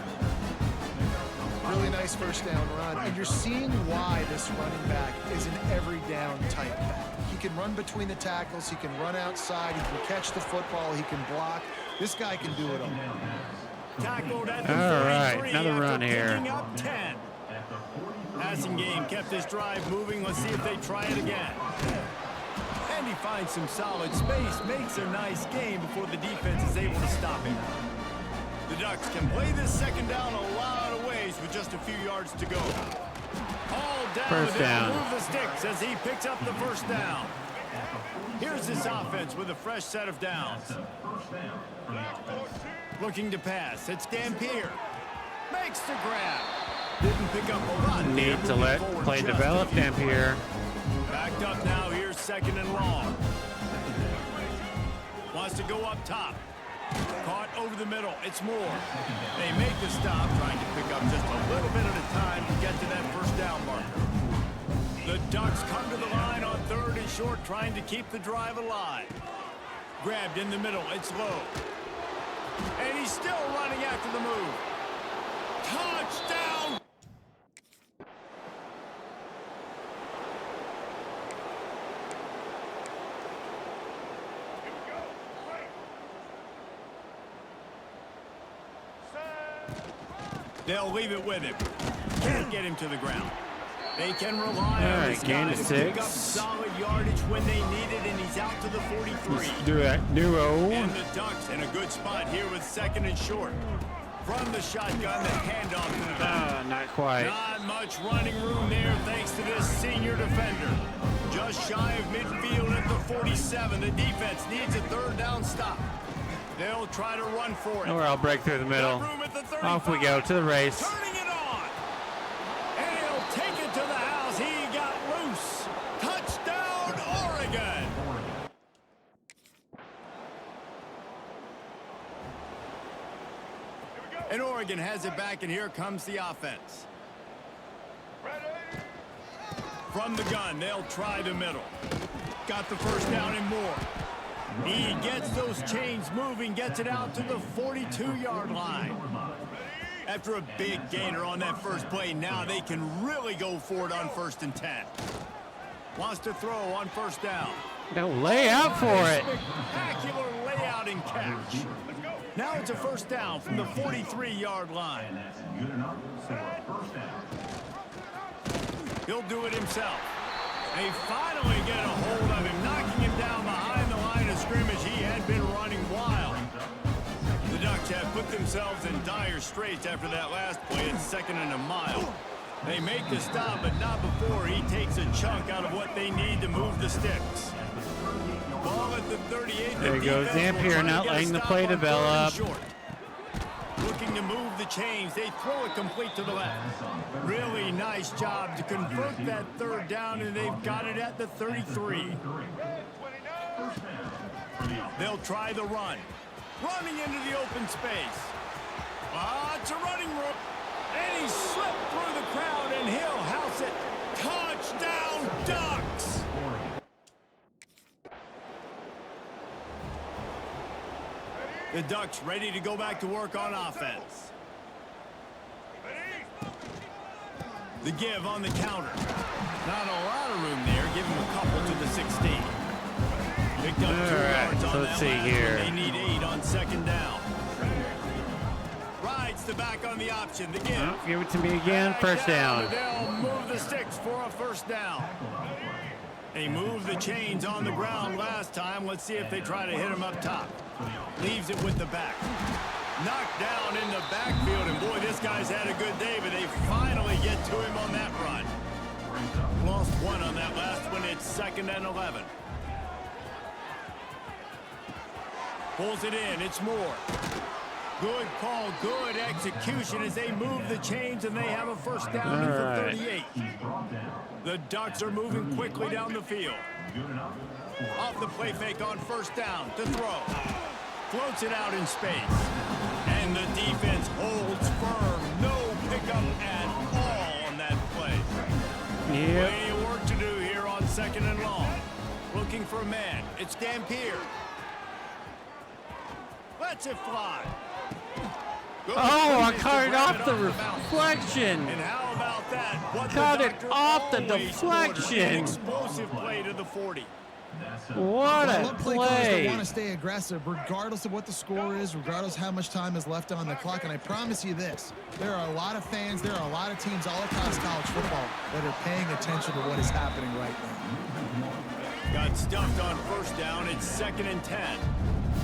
Really nice first down run, and you're seeing why this running back is an every down type back. He can run between the tackles, he can run outside, he can catch the football, he can block. This guy can do it all. Tackled at the All right, 33 another after run here. picking up 10. Passing game kept this drive moving. Let's see if they try it again. And he finds some solid space, makes a nice game before the defense is able to stop him. The Ducks can play this second down a lot of ways with just a few yards to go. All down, First down. Move the sticks as he picks up the first down. Here's this offense with a fresh set of downs. Looking to pass. It's Dampier. Makes the grab. Didn't pick up a lot. Need to let play develop Dampier. Backed up now. Here's 2nd and long. Wants to go up top. Caught over the middle. It's Moore. They make the stop, trying to pick up just a little bit at a time to get to that first down marker. The Ducks come to the line on 3rd and short, trying to keep the drive alive. Grabbed in the middle. It's Lowe. And he's still running after the move. Touchdown! They'll leave it with him. Can't get him to the ground. They can rely on this gain guy of to pick up 6. solid yardage when they need it, and he's out to the 43. Do that duo. And the Ducks in a good spot here with 2nd and short. From the shotgun, the handoff to the back. Not quite. Not much running room there thanks to this senior defender. Just shy of midfield at the 47. The defense needs a 3rd down stop. They'll try to run for it. Or I'll break through the middle. Got room at the 35. Off we go to the race. Turning it on. And he'll take it to the house. He got loose. Touchdown, Oregon. And Oregon has it back, and here comes the offense. From the gun, they'll try the middle. Got the first down and more. He gets those chains moving, gets it out to the 42-yard line. After a big gainer on that first play, now they can really go for it on 1st and 10. Wants to throw on 1st down. No, lay out for it. Spectacular layout and catch. Now it's a 1st down from the 43-yard line. He'll do it himself. They finally get a hold of him, knocking him down behind the line of scrimmage. He had been running wild. The Ducks have put themselves in dire straits after that last play. It's 2nd and a mile. They make the stop, but not before he takes a chunk out of what they need to move the sticks. Ball at the 38. There goes Dampier, not letting the play develop. Looking to move the chains. They throw it complete to the left. Really nice job to convert that 3rd down, and they've got it at the 33. They'll try the run. Running into the open space. It's a running room. And he slipped through the crowd, and he'll house it. Touchdown, Ducks! The Ducks ready to go back to work on offense. The give on the counter. Not a lot of room there. Give him a couple to the 16. Picked up 2 yards on so that let's see last here. one. They need 8 on 2nd down. Slides the back on the option. The give. Oh, give it to me again. First down. They'll move the sticks for a first down. They moved the chains on the ground last time. Let's see if they try to hit him up top. Leaves it with the back. Knocked down in the backfield, and boy, this guy's had a good day, but they finally get to him on that run. Lost one on that last one. It's 2nd and 11. Pulls it in. It's Moore. Good call, good execution as they move the chains, and they have a first down at the 38. The Ducks are moving quickly down the field. Off the play fake on first down to throw. Floats it out in space. And the defense holds firm. No pickup at all on that play. Yep. Plenty of work to do here on 2nd and long. Looking for a man. It's Dampier. Lets it fly. Oh, I caught it off the reflection. And how about that? What Caught it doctor off the always deflection. ordered, an explosive play to the 40. What I a love play callers that play. want to stay aggressive regardless of what the score is, regardless how much time is left on the clock. And I promise you this, there are a lot of fans, there are a lot of teams all across college football that are paying attention to what is happening right now. Got stuffed on first down. It's 2nd and 10.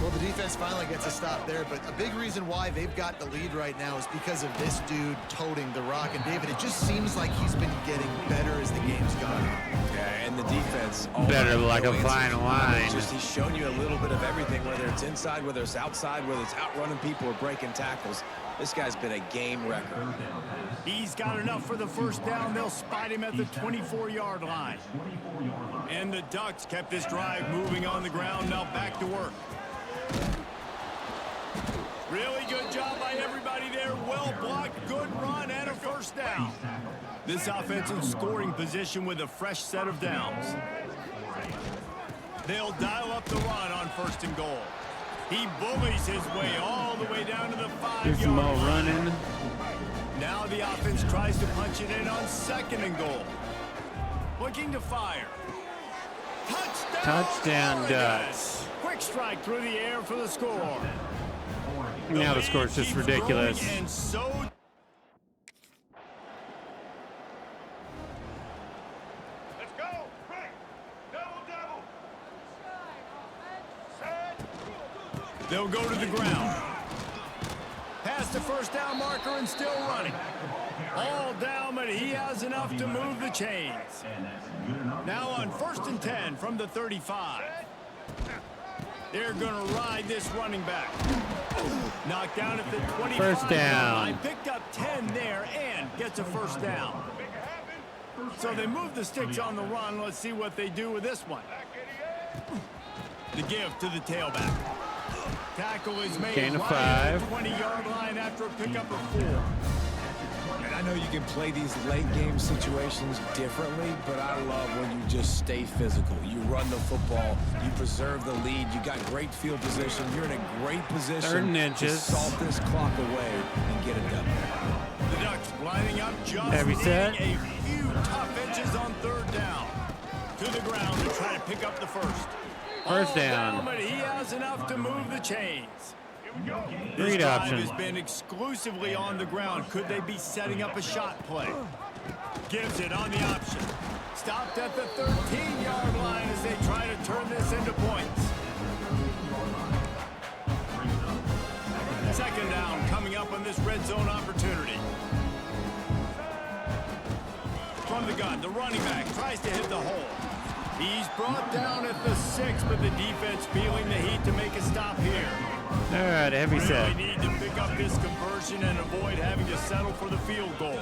Well, the defense finally gets a stop there, but a big reason why they've got the lead right now is because of this dude toting the rock. And David, it just seems like he's been getting better as the game's gone on. Yeah, and the defense. Better like a fine wine. Just he's shown you a little bit of everything, whether it's inside, whether it's outside, whether it's outrunning people or breaking tackles. This guy's been a game wrecker. He's got enough for the first down. They'll spot him at the 24-yard line. And the Ducks kept this drive moving on the ground. Now back to work. Really good job by everybody there. Well blocked, good run, and a first down. This offense in scoring position with a fresh set of downs. They'll dial up the run on 1st and goal. He bullies his way all the way down to the 5-yard There's some more line. running. Now the offense tries to punch it in on 2nd and goal. Looking to fire. Touchdown, Oregon. Ducks. Quick strike through the air for the score. Now the score's just lead keeps ridiculous. growing, and so Let's go. Right. Double. Set. they'll go to the ground. Past the first down marker and still running. All down, but he has enough to move the chains. Now on 1st and 10 from the 35. They're going to ride this running back. Knocked down at the 25. First down. line. Picked up 10 there and gets a first down. So they move the sticks on the run. Let's see what they do with this one. The give to the tailback. Tackle is made Gain of right at the 5. 20-yard line after a pickup of 4. And I know you can play these late game situations differently, but I love when you just stay physical. You run the football, you preserve the lead, you got great field position, you're in a great position 3rd and to inches. salt this clock away and get it done. The Ducks lining up just Heavy set. needing a few tough inches on 3rd down. To the ground to try to pick up the first. First All down. but he has enough to move the chains. This Read drive option. has been exclusively on the ground. Could they be setting up a shot play? Gives it on the option. Stopped at the 13-yard line as they try to turn this into points. 2nd down coming up on this red zone opportunity. From the gun, the running back tries to hit the hole. He's brought down at the 6, but the defense feeling the heat to make a stop here. All right, heavy set. Really need to pick up this conversion and avoid having to settle for the field goal.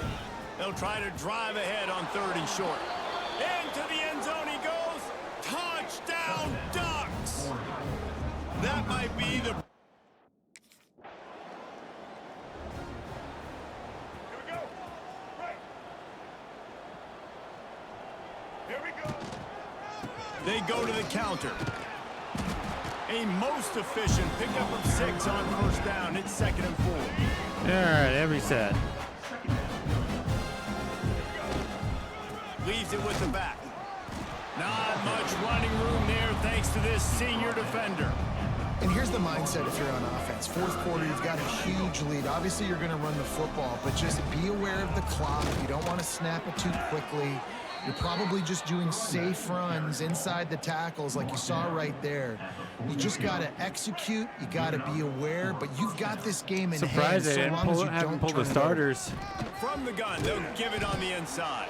They'll try to drive ahead on 3rd and short. Into the end zone he goes. Touchdown, Ducks! That might be the... Here we go. Right. Here we go. They go to the counter. A most efficient pickup of 6 on 1st down. It's 2nd and 4. All right, heavy set. Leaves it with the back. Not much running room there thanks to this senior defender. And here's the mindset if you're on offense. Fourth quarter, you've got a huge lead. Obviously, you're going to run the football, but just be aware of the clock. You don't want to snap it too quickly. You're probably just doing safe runs inside the tackles like you saw right there. You just got to execute. You got to be aware, but you've got this game in hand. Surprised they so long as you haven't don't pulled the turn it over. starters. From the gun, they'll give it on the inside.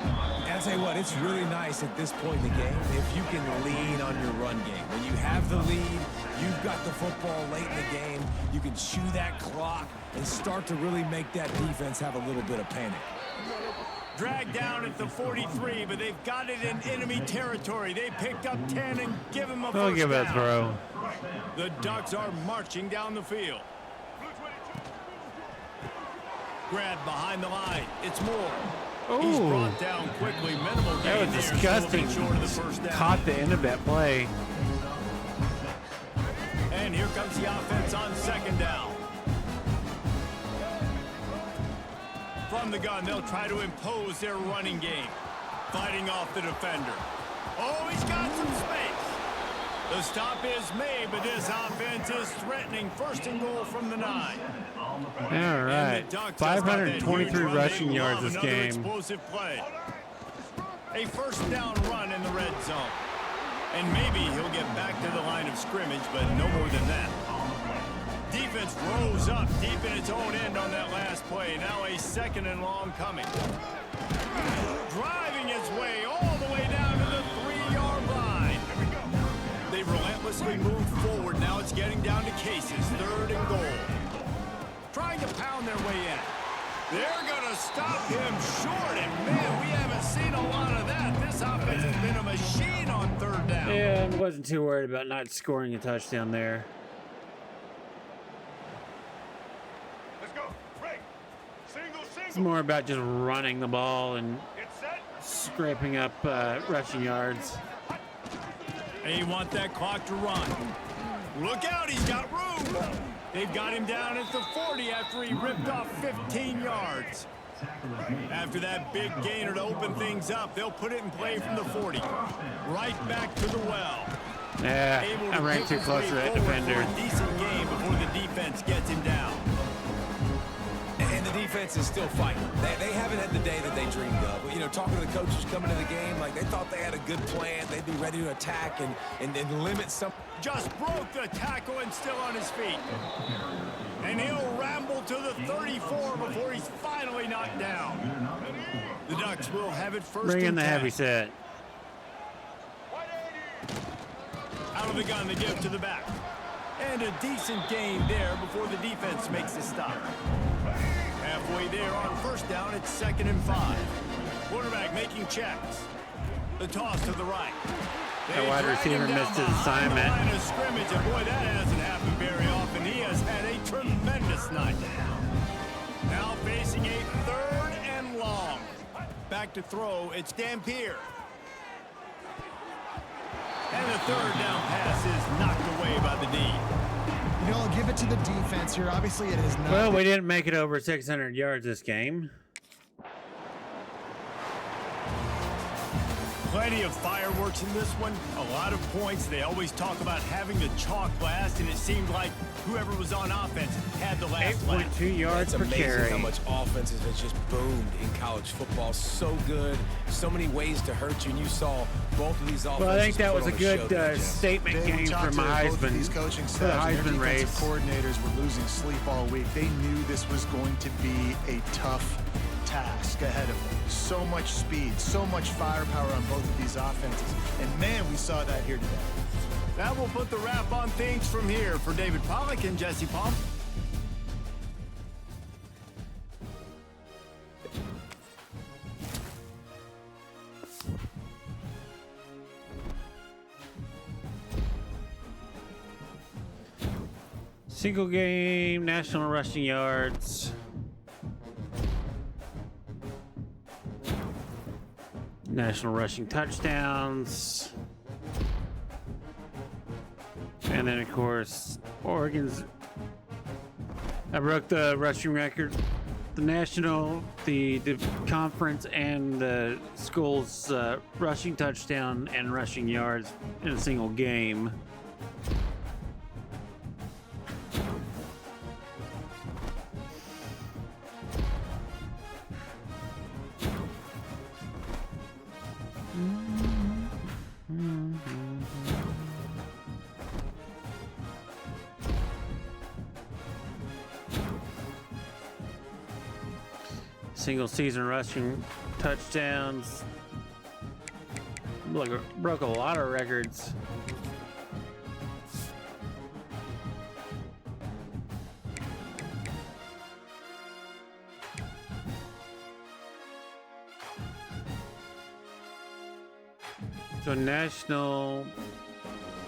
And I'll tell you what, it's really nice at this point in the game if you can lean on your run game. When you have the lead, you've got the football late in the game, you can chew that clock and start to really make that defense have a little bit of panic. Dragged down at the 43, but they've got it in enemy territory. They picked up 10 and give him a They'll first give it a down. throw. The Ducks are marching down the field. Grab behind the line. It's Moore. He's Ooh, brought down quickly. Minimal that gain was there, so disgusting. short of the first down. Caught the end of that play. And here comes the offense on second down. From the gun, they'll try to impose their running game. Fighting off the defender. Oh, he's got some space. The stop is made, but this offense is threatening. First and goal from the 9. All right, 523 rushing yards this game. Explosive play. A first down run in the red zone. And maybe he'll get back to the line of scrimmage, but no more than that. Defense rose up deep in its own end on that last play. Now a second and long coming. Driving its way all the way down to the 3-yard line. They relentlessly moved forward. Now it's getting down to cases. Third and goal. Trying to pound their way in. They're going to stop him short. And, man, we haven't seen a lot of that. This offense has been a machine on third down. Yeah, I wasn't too worried about not scoring a touchdown there. Let's go. Break. Single. It's more about just running the ball and Get set. scraping up rushing yards. They want that clock to run. Look out, he's got room. They've got him down at the 40 after he ripped off 15 yards. After that big gainer to open things up, they'll put it in play from the 40. Right back to the well. Yeah, Able I to ran pick too his close way to that forward defender. for a decent game before the defense gets him down. And the defense is still fighting. They haven't had the day that they dreamed of. You know, talking to the coaches coming to the game, like they thought they had a good plan. They'd be ready to attack and limit some. Just broke the tackle and still on his feet. And he'll ramble to the 34 before he's finally knocked down. The Ducks will have it first. Bring in and the 10. heavy set. Out of the gun, they give to the back. And a decent gain there before the defense makes a stop. Halfway there on first down, it's 2nd and 5. Quarterback making checks. The toss to the right. That wide receiver missed his assignment. Line of scrimmage, and boy, that hasn't happened very often. He has had a tremendous night. Now facing a 3rd and long. Back to throw, it's Dampier. And the 3rd down pass is knocked away by the D. You know, I'll give it to the defense here. Obviously, it is not. Well, we didn't make it over 600 yards this game. Plenty of fireworks in this one. A lot of points. They always talk about having the chalk last, and it seemed like whoever was on offense had the last laugh. 8.2 yards It's per amazing carry. how much offenses has just boomed in college football. So good. So many ways to hurt you. And you saw both of these offenses. Well, I think that put was a on show good today, Jeff. statement Dave, we game talked from to both of these Heisman. coaching For the staffs, and their Heisman race. defensive coordinators were losing sleep all week. They knew this was going to be a tough task ahead of them. So much speed, so much firepower on both of these offenses. And man, we saw that here today. That will put the wrap on things from here for David Pollack and Jesse Palm. Single game, national rushing yards. National rushing touchdowns. And then, of course, Oregon's. I broke the rushing record. The national, the conference, and the school's rushing touchdown and rushing yards in a single game. Single season rushing touchdowns. Broke a lot of records. So national,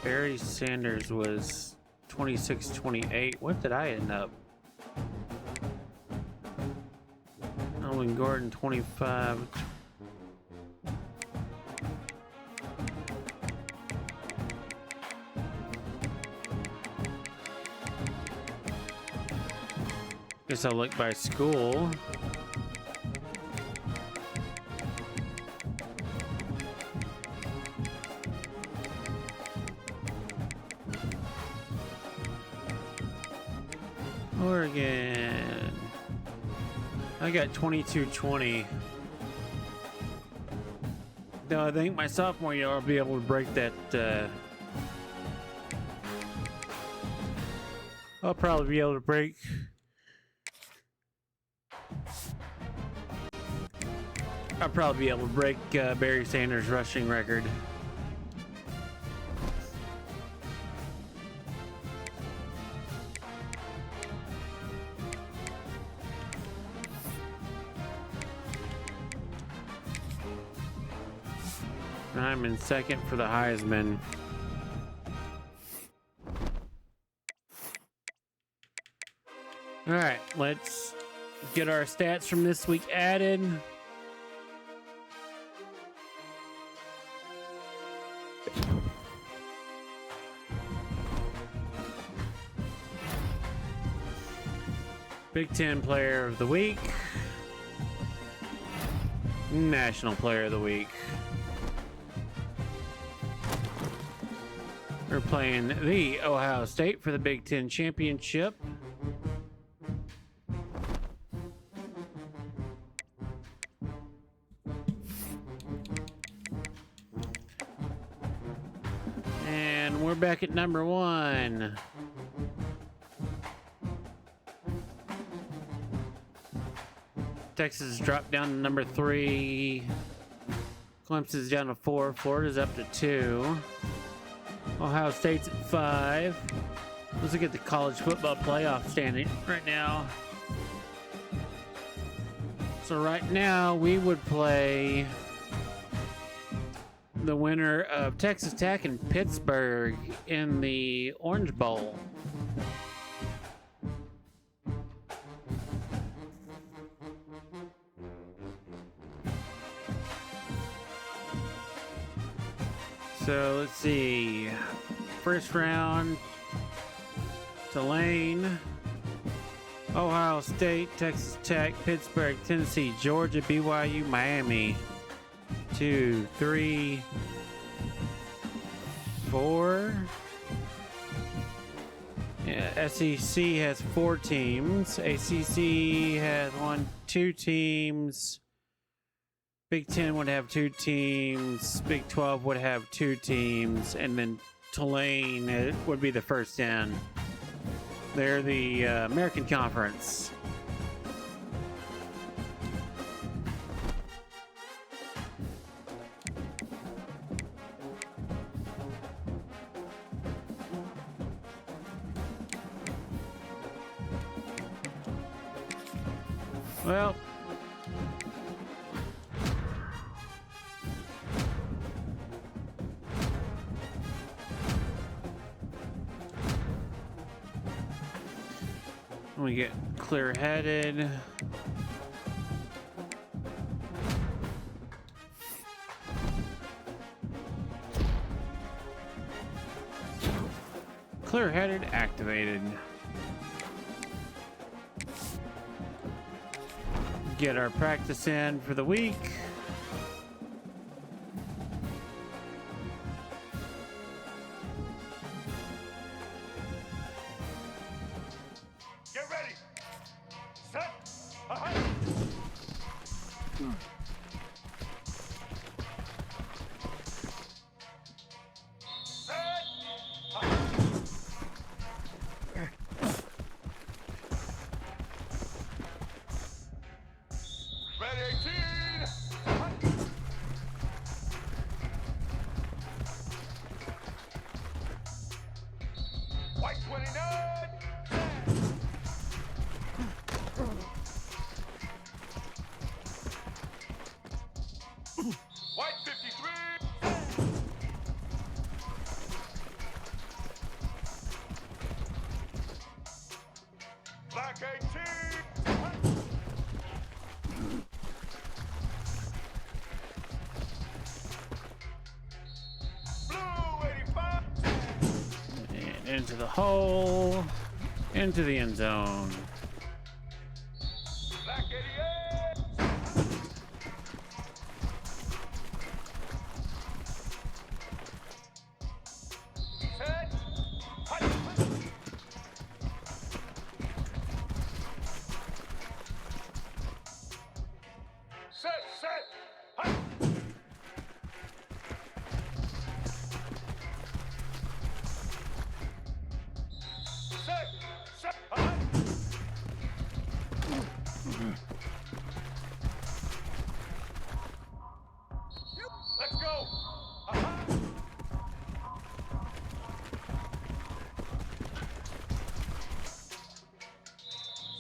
Barry Sanders was 26-28. What did I end up? Alvin Gordon 25. Guess I'll look by school. Oregon. I got 22-20. No, I think my sophomore year I'll be able to break that. I'll probably be able to break. I'll probably be able to break Barry Sanders' rushing record. I'm in second for the Heisman. All right, let's get our stats from this week added. Big Ten Player of the Week. National Player of the Week. We're playing the Ohio State for the Big Ten Championship. And we're back at number 1. Texas dropped down to number 3. Clemson's down to 4. Florida's up to 2. Ohio State's at 5. Let's look at the college football playoff standing right now. So right now we would play the winner of Texas Tech and Pittsburgh in the Orange Bowl. So let's see. First round, Tulane, Ohio State, Texas Tech, Pittsburgh, Tennessee, Georgia, BYU, Miami. 2, 3, 4. Yeah, SEC has 4 teams. ACC has 2 teams. Big Ten would have 2 teams. Big 12 would have 2 teams, and then Tulane would be the first in. They're the American Conference. Well, we get clear-headed. Clear-headed activated. Get our practice in for the week. Get ready. Set. Ahead. Set. Red 18. Hunt. White 29. White 53. Black 18. Blue 85. And into the hole, into the end zone. Black 88. Set. Hunt. Set. Hunt. Set. Hunt. Let's go.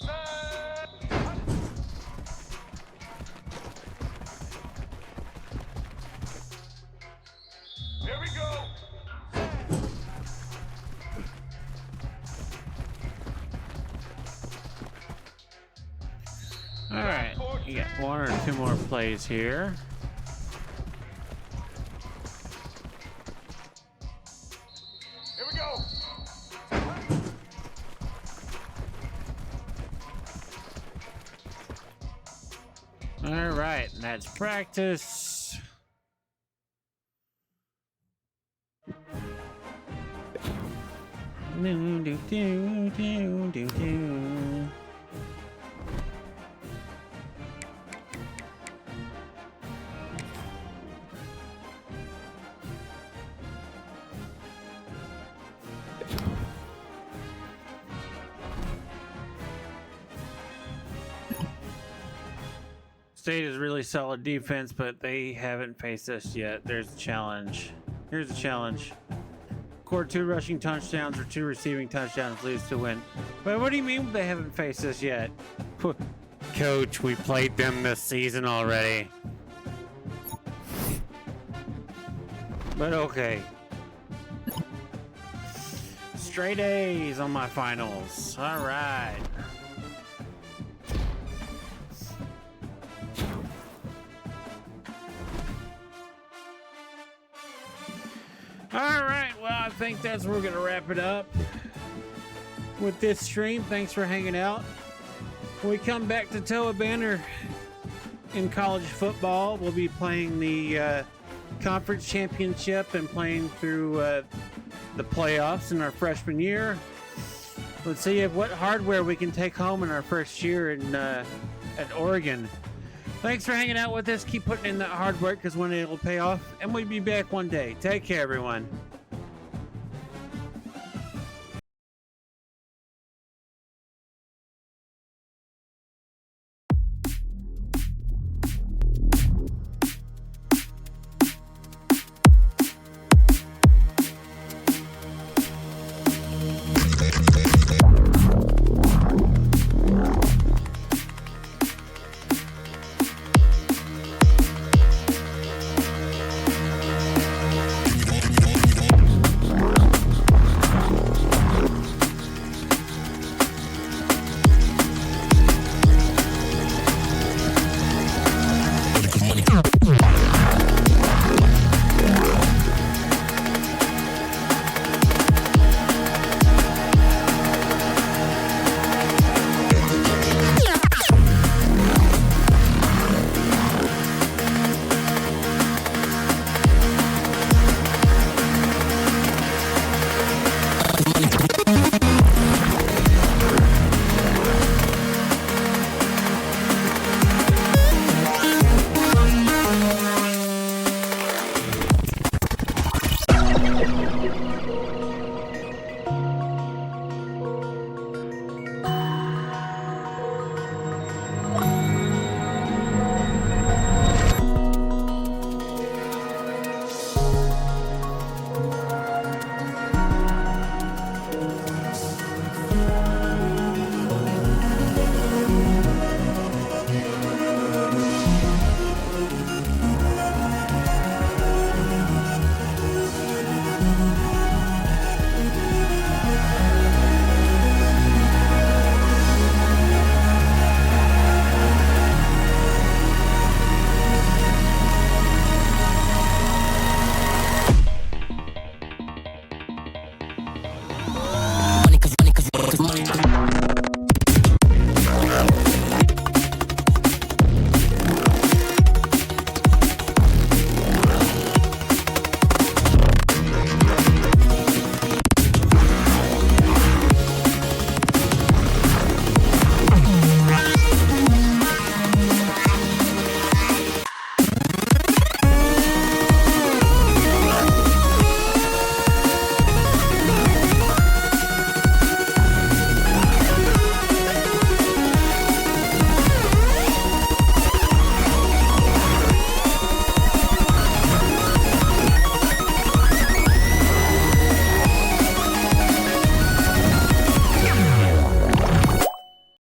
Set. Hunt. Here we go. All right, you got one or two more plays here. Here we go. All right, and that's practice. Do, do, do, do, do, do. State is really solid defense, but they haven't faced us yet. There's a challenge. Here's a challenge. Score 2 rushing touchdowns or 2 receiving touchdowns, lose to win. But what do you mean they haven't faced us yet? Coach, we played them this season already. But okay. Straight A's on my finals. All right. All right, well, I think that's where we're going to wrap it up with this stream. Thanks for hanging out. When we come back to Toa Banner in college football, we'll be playing the conference championship and playing through the playoffs in our freshman year. Let's see what hardware we can take home in our first year at Oregon. Thanks for hanging out with us. Keep putting in that hard work because one day it'll pay off. And we'll be back one day. Take care, everyone.